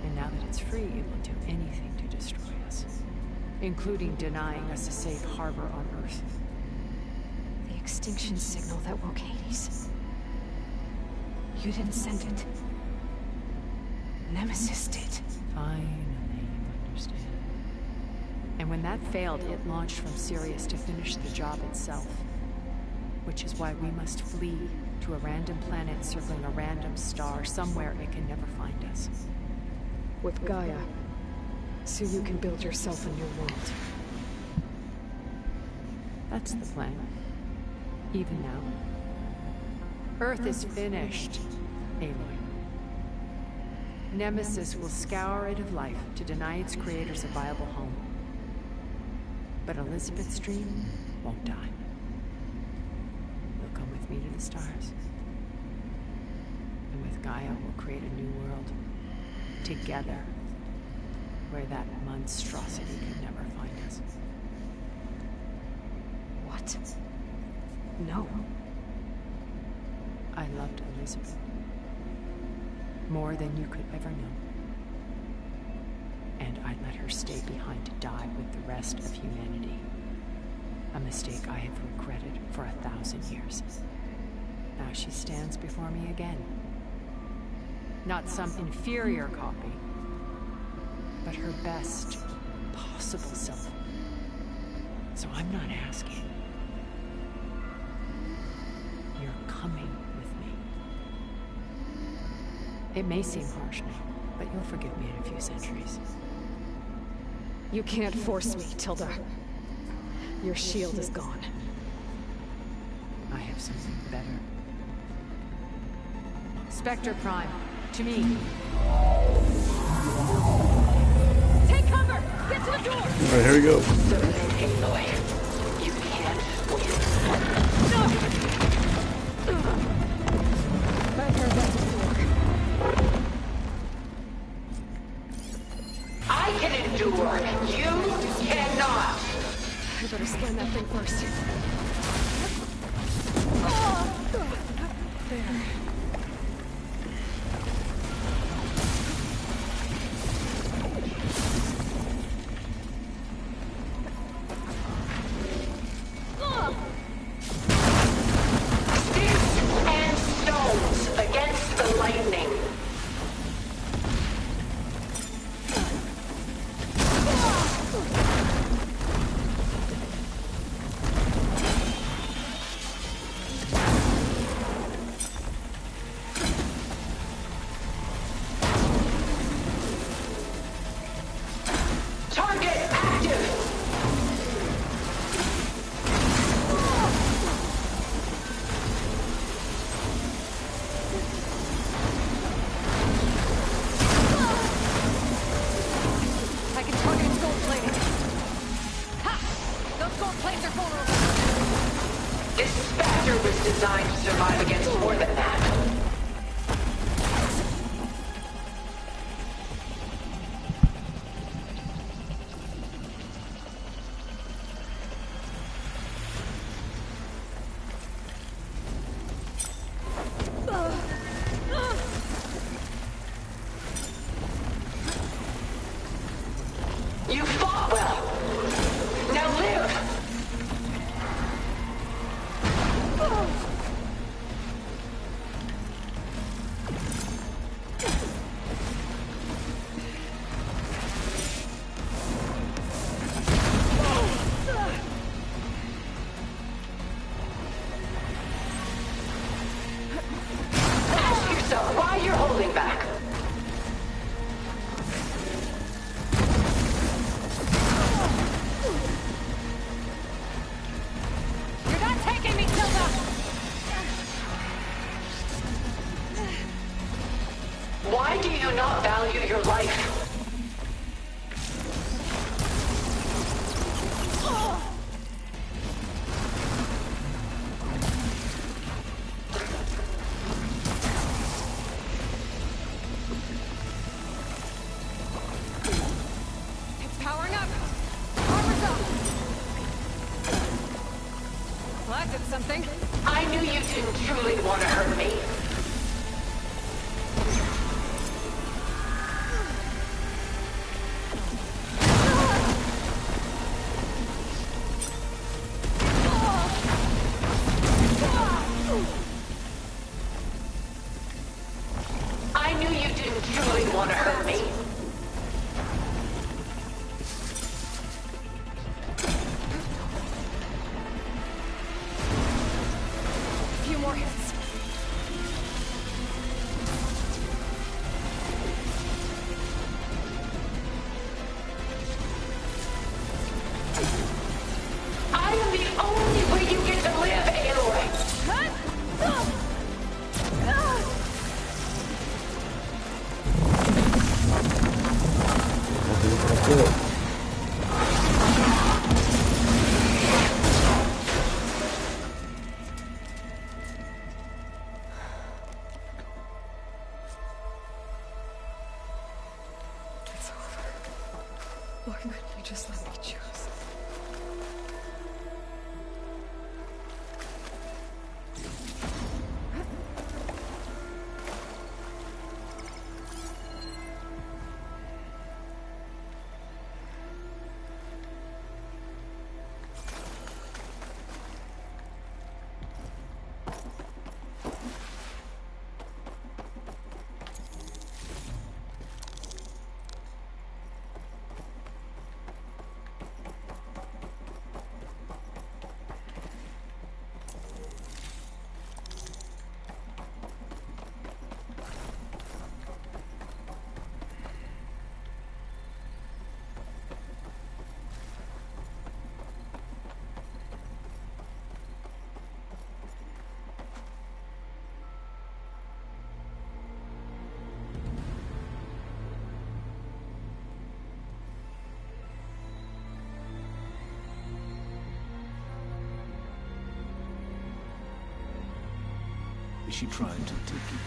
S5: And now that it's free, it will do anything to destroy us, including denying us a safe harbor on Earth.
S3: The extinction signal that woke Hades. You didn't send it. Nemesis did.
S5: Finally, you understand. And when that failed, it launched from Sirius to finish the job itself. Which is why we must flee to a random planet circling a random star, somewhere it can never find us.
S3: With Gaia, so you can build yourself a new world.
S5: That's the plan. Even now. Earth is finished, Aloy. Nemesis will scour it of life to deny its creators a viable home. But Elizabeth's dream won't die. You'll come with me to the stars. And with Gaia, we'll create a new world. Together. Where that monstrosity could never find us.
S3: What? No.
S5: I loved Elizabeth. More than you could ever know. And I let her stay behind to die with the rest of humanity. A mistake I have regretted for 1,000 years. Now she stands before me again. Not some inferior copy, but her best possible self. So I'm not asking. You're coming with me. It may seem harsh now, but you'll forgive me in a few centuries.
S3: You can't force me, Tilda. Your shield is gone.
S5: I have something better. Spectre Prime, to me.
S7: Take cover! Get to the door!
S1: Alright, here we go.
S12: Aloy, you can't win.
S3: I've heard that before.
S12: I can endure. You cannot.
S3: I better scan that thing first. There.
S12: Sticks and stones against the lightning. Target active.
S7: I can target its gold plating. Ha! Those gold plates are vulnerable.
S12: This Spectre was designed to survive against more than that. You fought well. Now live. Ask yourself why you're holding back.
S7: You're not taking me, Tilda!
S12: Why do you not value your life?
S7: It's powering up! Armor's up! Well, that did something.
S12: I knew you didn't truly want to hurt me. I knew you didn't truly want to hurt me.
S7: A few more hits.
S12: I am the only way you get to live, Aloy.
S1: That's it.
S3: It's over. Why couldn't you just let me choose?
S4: she tried to take you.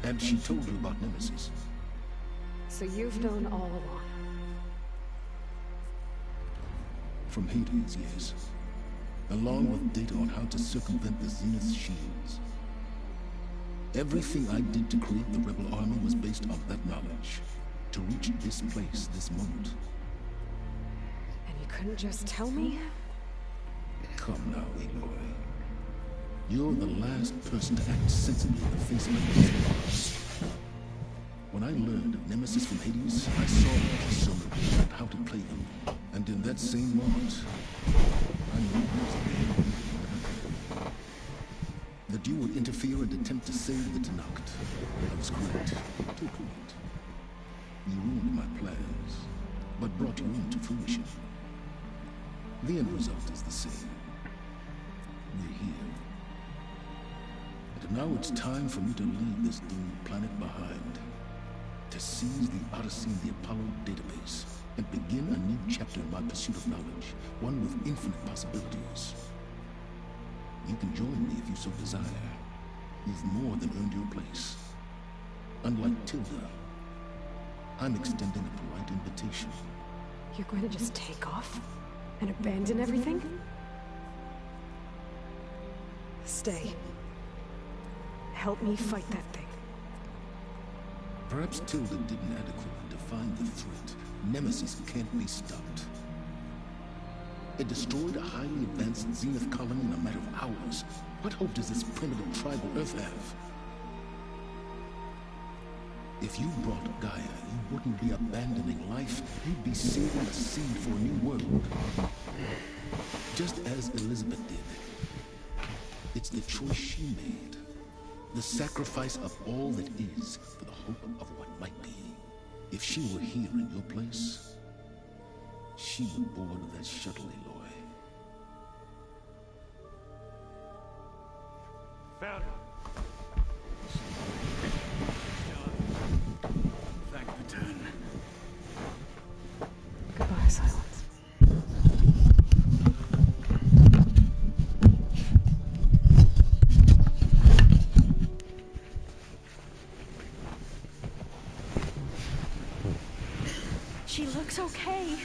S4: And she told you about Nemesis.
S3: So you've known all along.
S4: From Hades, yes. Along with data on how to circumvent the Zenith shields. Everything I did to create the rebel army was based on that knowledge. To reach this place, this moment.
S3: And you couldn't just tell me?
S4: Come now, Aloy. You're the last person to act sensibly in the face of these bars. When I learned of Nemesis from Hades, I saw the Summer and how to play them. And in that same moment, I knew that you would interfere and attempt to save the Tenakth. I was correct. Too correct. You ruined my plans, but brought you into fruition. The end result is the same. We're here. And now it's time for me to leave this doomed planet behind. To seize the Odyssey and the Apollo database, and begin a new chapter in my pursuit of knowledge, one with infinite possibilities. You can join me if you so desire. You've more than earned your place. Unlike Tilda, I'm extending a polite invitation.
S3: You're going to just take off? And abandon everything? Stay. Help me fight that thing.
S4: Perhaps Tilda didn't adequately define the threat. Nemesis can't be stopped. It destroyed a highly advanced Zenith colony in a matter of hours. What hope does this primitive tribal Earth have? If you brought Gaia, you wouldn't be abandoning life. You'd be saving a seed for a new world. Just as Elizabeth did. It's the choice she made. The sacrifice of all that is for the hope of what might be. If she were here in your place, she would board that shuttle, Aloy.
S13: Found it.
S8: Thank the turn.
S3: Goodbye, Silence.
S7: She looks okay.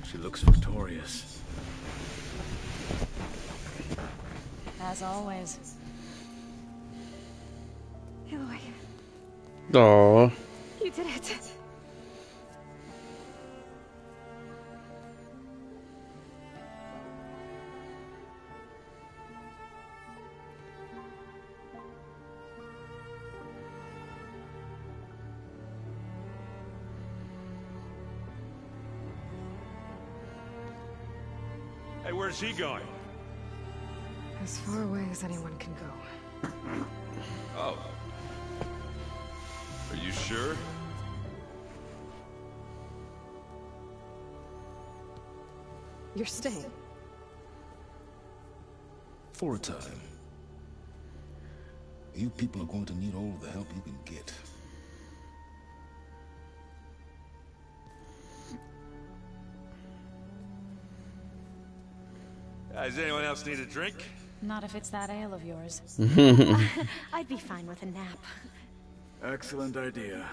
S8: She looks victorious.
S6: As always.
S3: Aloy,
S1: Aww.
S3: you did it.
S13: Hey, where's he going?
S3: As far away as anyone can go.
S2: Oh. Are you sure?
S3: You're staying.
S4: For a time. You people are going to need all the help you can get.
S13: Does anyone else need a drink?
S6: Not if it's that ale of yours.
S7: I'd be fine with a nap.
S8: Excellent idea.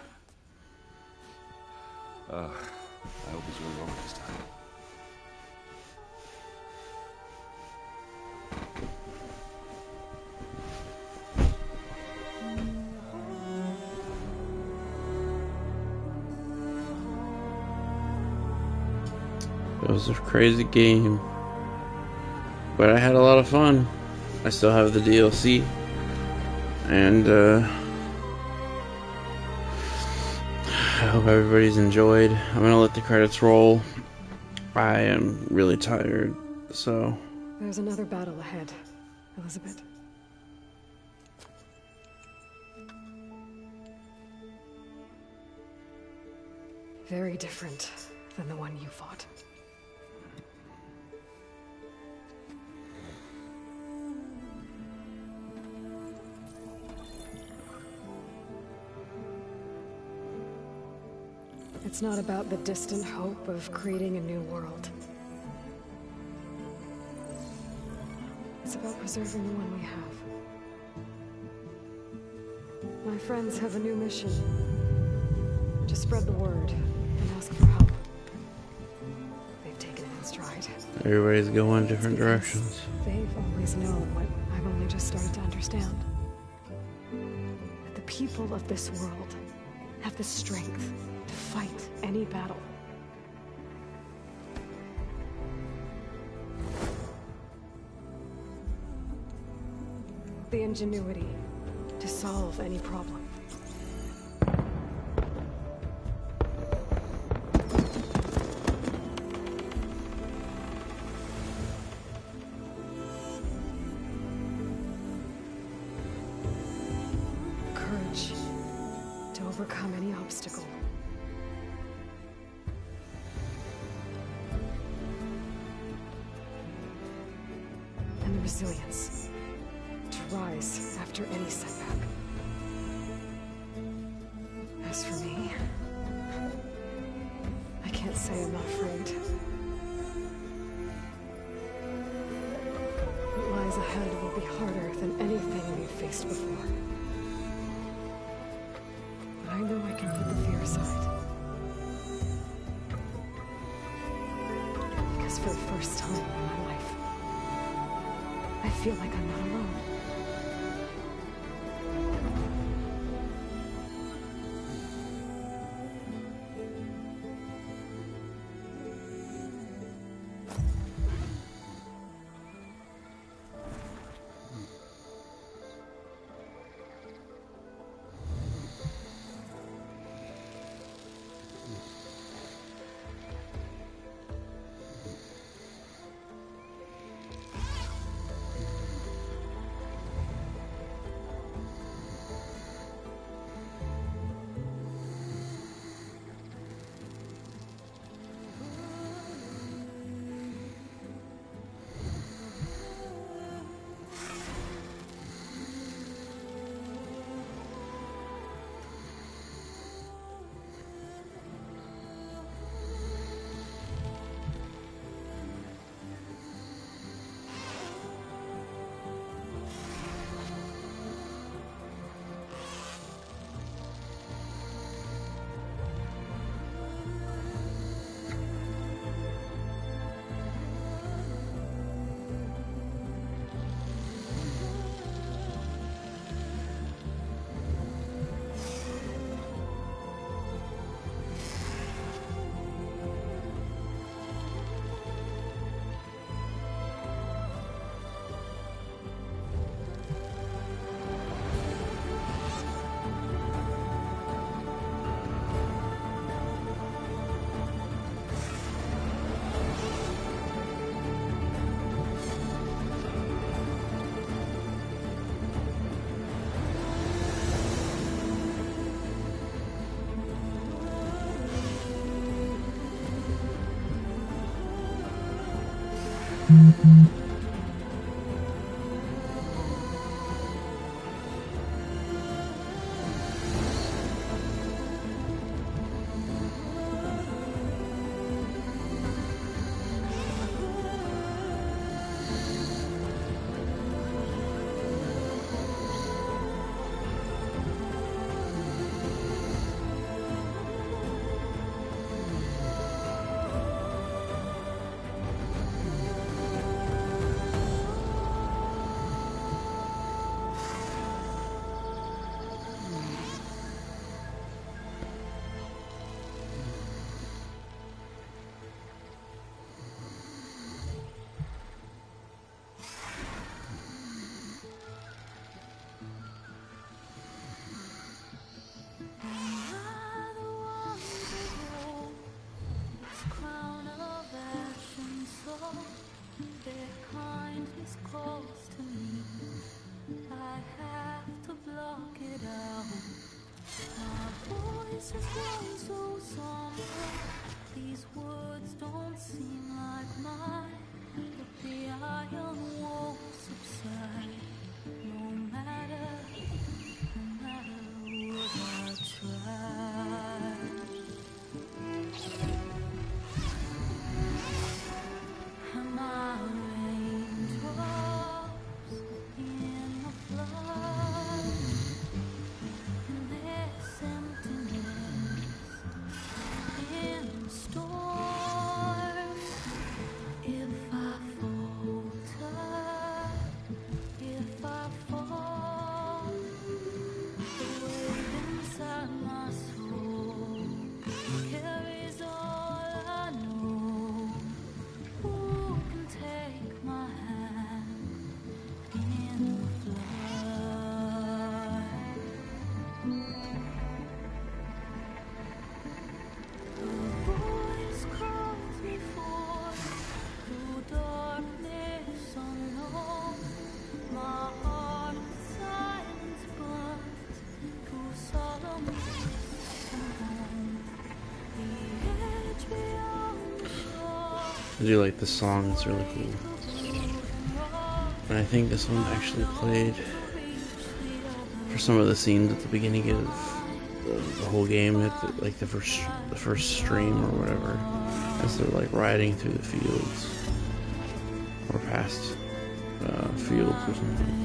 S2: I hope it's really over this time.
S1: It was a crazy game, but I had a lot of fun. I still have the DLC, and I hope everybody's enjoyed. I'm gonna let the credits roll. I am really tired, so
S3: There's another battle ahead, Elizabeth. Very different than the one you fought. It's not about the distant hope of creating a new world. It's about preserving the one we have. My friends have a new mission. To spread the word and ask for help. They've taken it in stride.
S1: Everybody's going different directions.
S3: They've always known what I've only just started to understand. That the people of this world have the strength to fight any battle. The ingenuity to solve any problem. Courage to overcome any obstacle. And the resilience to rise after any setback. As for me, I can't say I'm not afraid. What lies ahead will be harder than anything we've faced before. But I know I can put the fear aside. Because for the first time in my life, I feel like I'm not alone.
S1: I do like this song, it's really cool. And I think this one actually played for some of the scenes at the beginning of the whole game, at the first stream or whatever, as they're like riding through the fields or past fields or something.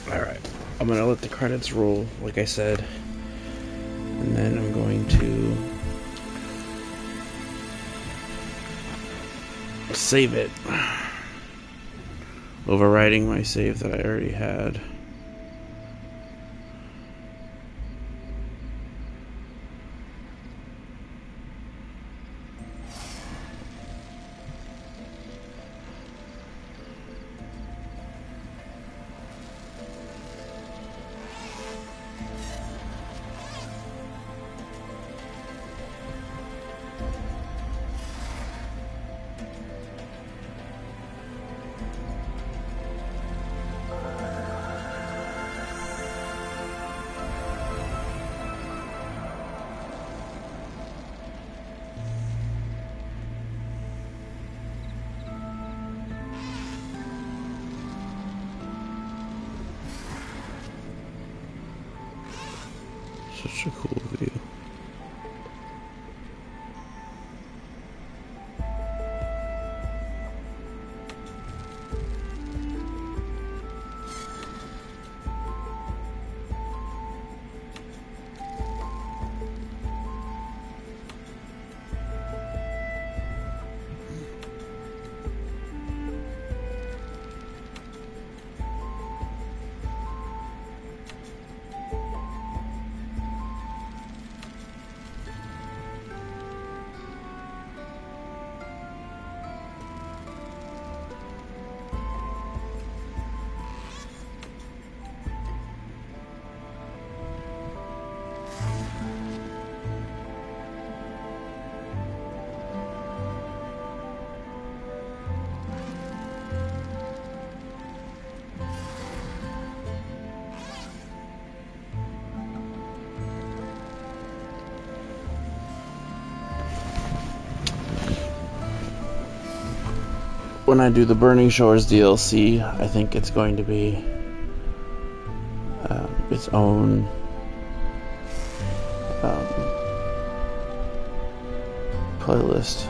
S1: Alright, I'm gonna let the credits roll, like I said, and then I'm going to save it, overwriting my save that I already had. Such a cool video. When I do the Burning Shores DLC, I think it's going to be its own playlist.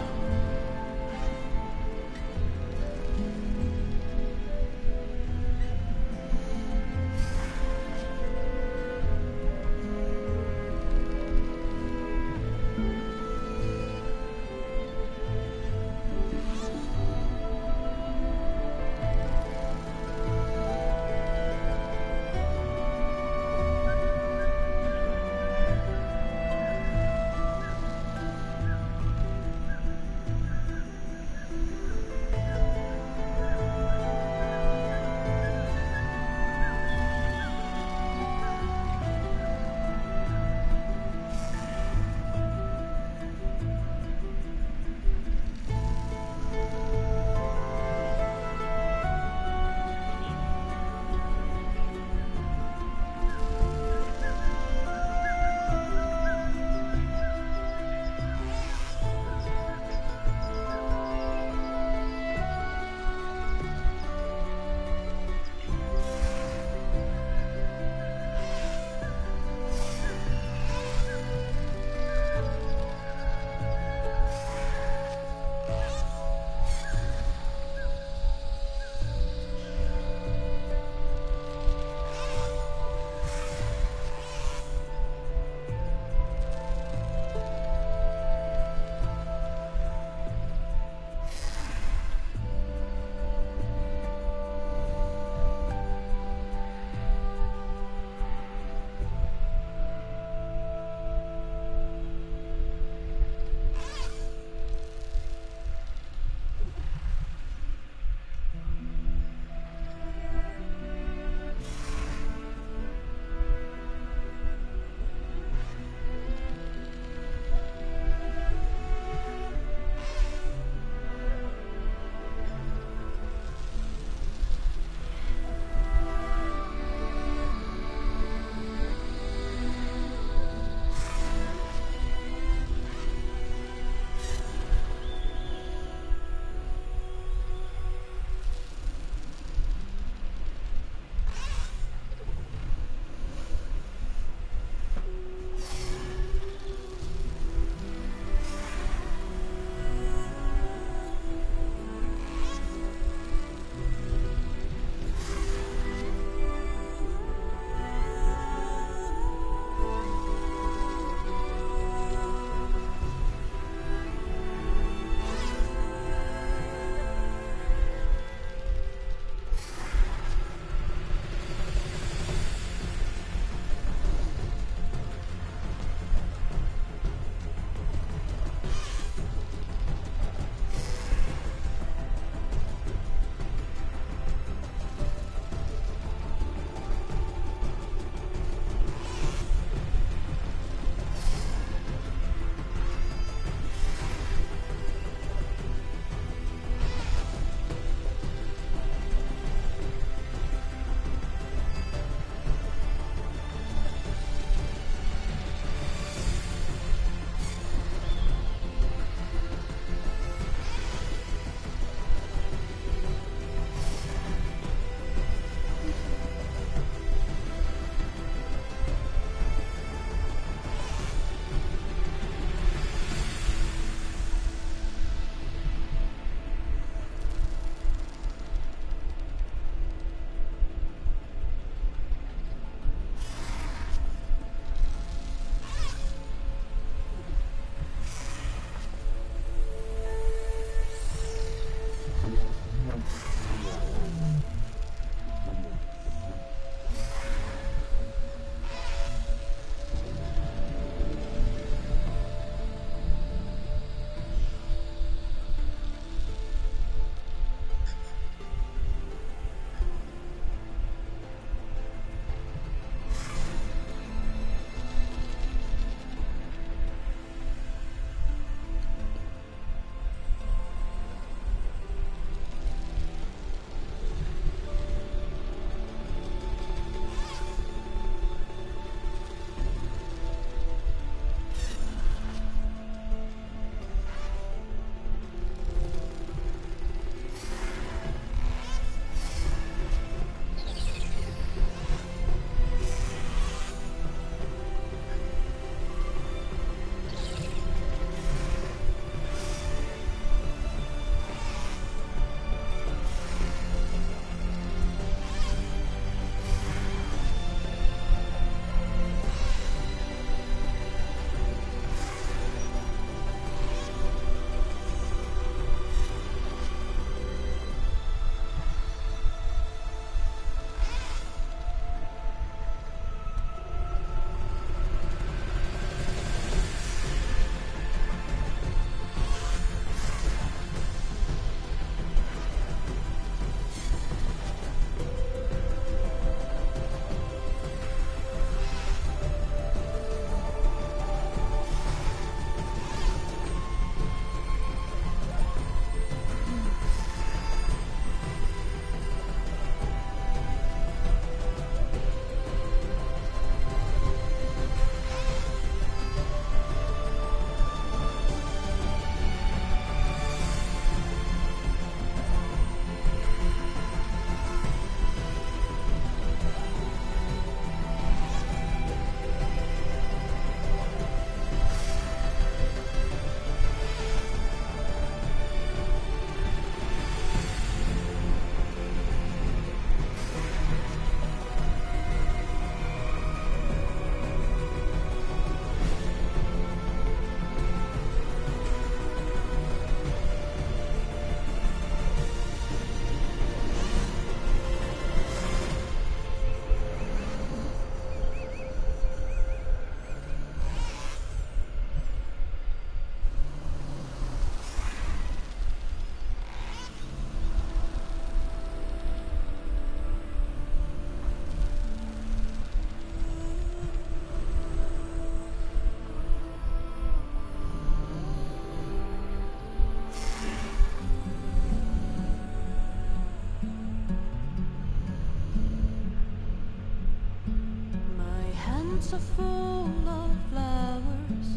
S15: are full of flowers,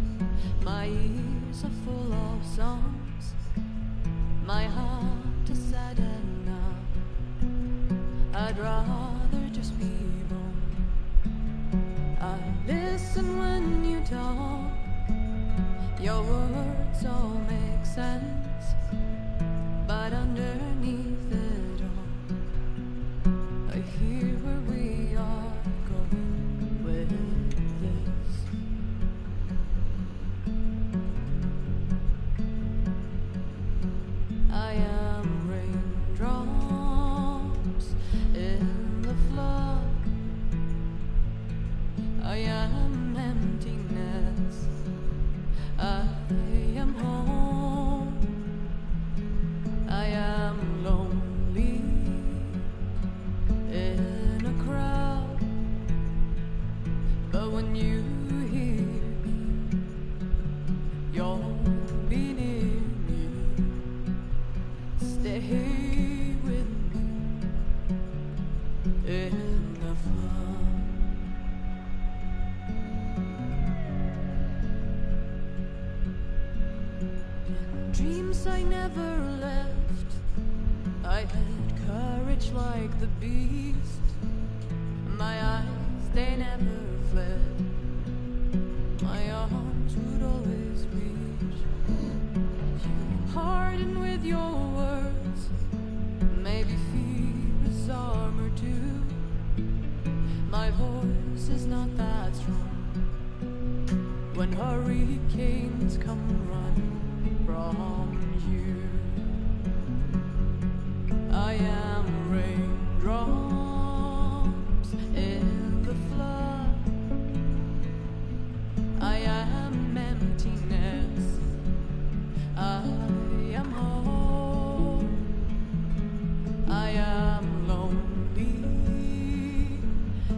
S15: my ears are full of songs, my heart is sad and numb. I'd rather just be wrong. I listen when you talk, your words all make sense, but underneath it all, I hear where we are going with this. I am raindrops in the flood. I am emptiness. I am home. I am lonely in a crowd. But when you hear me, you'll be near me. Stay with me in the flood. Dreams I never left. I had courage like the beast. My eyes, they never fled. My arms would always reach. You harden with your words. Maybe fear is armor too. My voice is not that strong. When hurricanes come running from you, I am raindrops in the flood. I am emptiness. I am home. I am lonely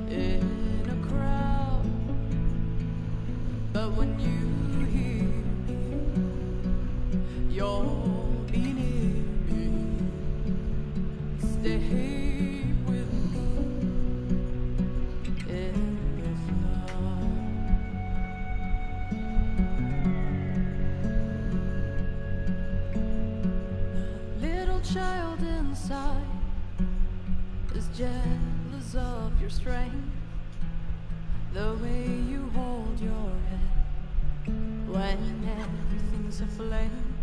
S15: in a crowd. But when you hear me, you'll be near me. Stay with me in the flood. The little child inside is jealous of your strength, the way you hold your head when everything's aflame.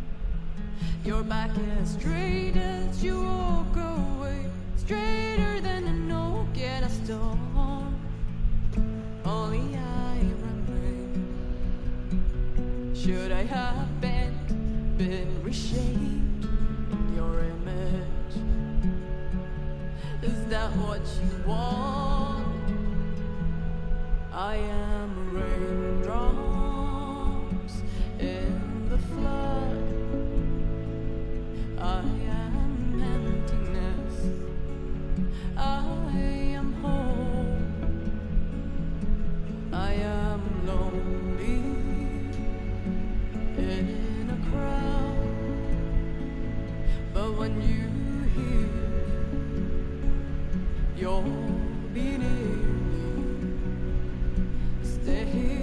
S15: Your back is straight as you walk away, straighter than an oak in a storm. Only I remain. Should I have been reshaped in your image? Is that what you want? I am raindrops in the flood. I am emptiness. I am home. I am lonely in a crowd. But when you hear me, you'll be near me. Stay here.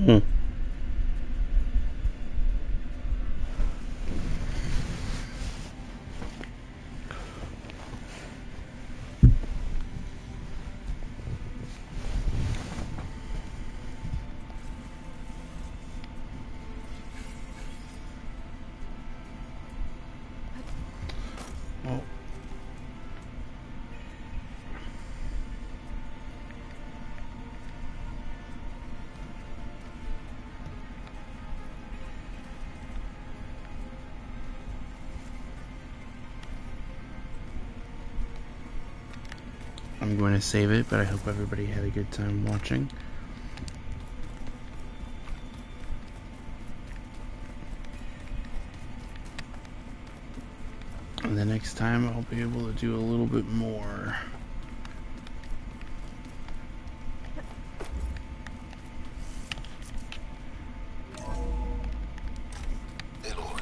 S1: Well, I'm going to save it, but I hope everybody had a good time watching. And the next time I'll be able to do a little bit more.
S4: Aloy,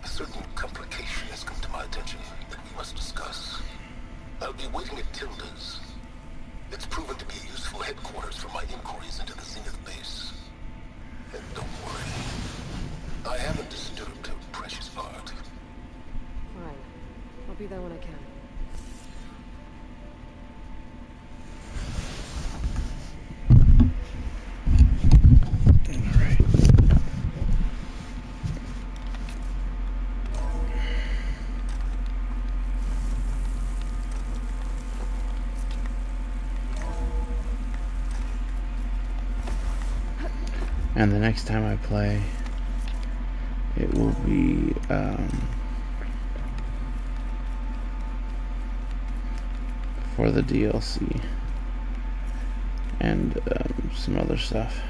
S4: a certain complication has come to my attention that we must discuss. I'll be waiting at Tilda's. It's proven to be a useful headquarters for my inquiries into the Zenith base. And don't worry, I haven't disturbed her precious art.
S3: Fine. I'll be there when I can.
S1: And the next time I play, it will be for the DLC and some other stuff.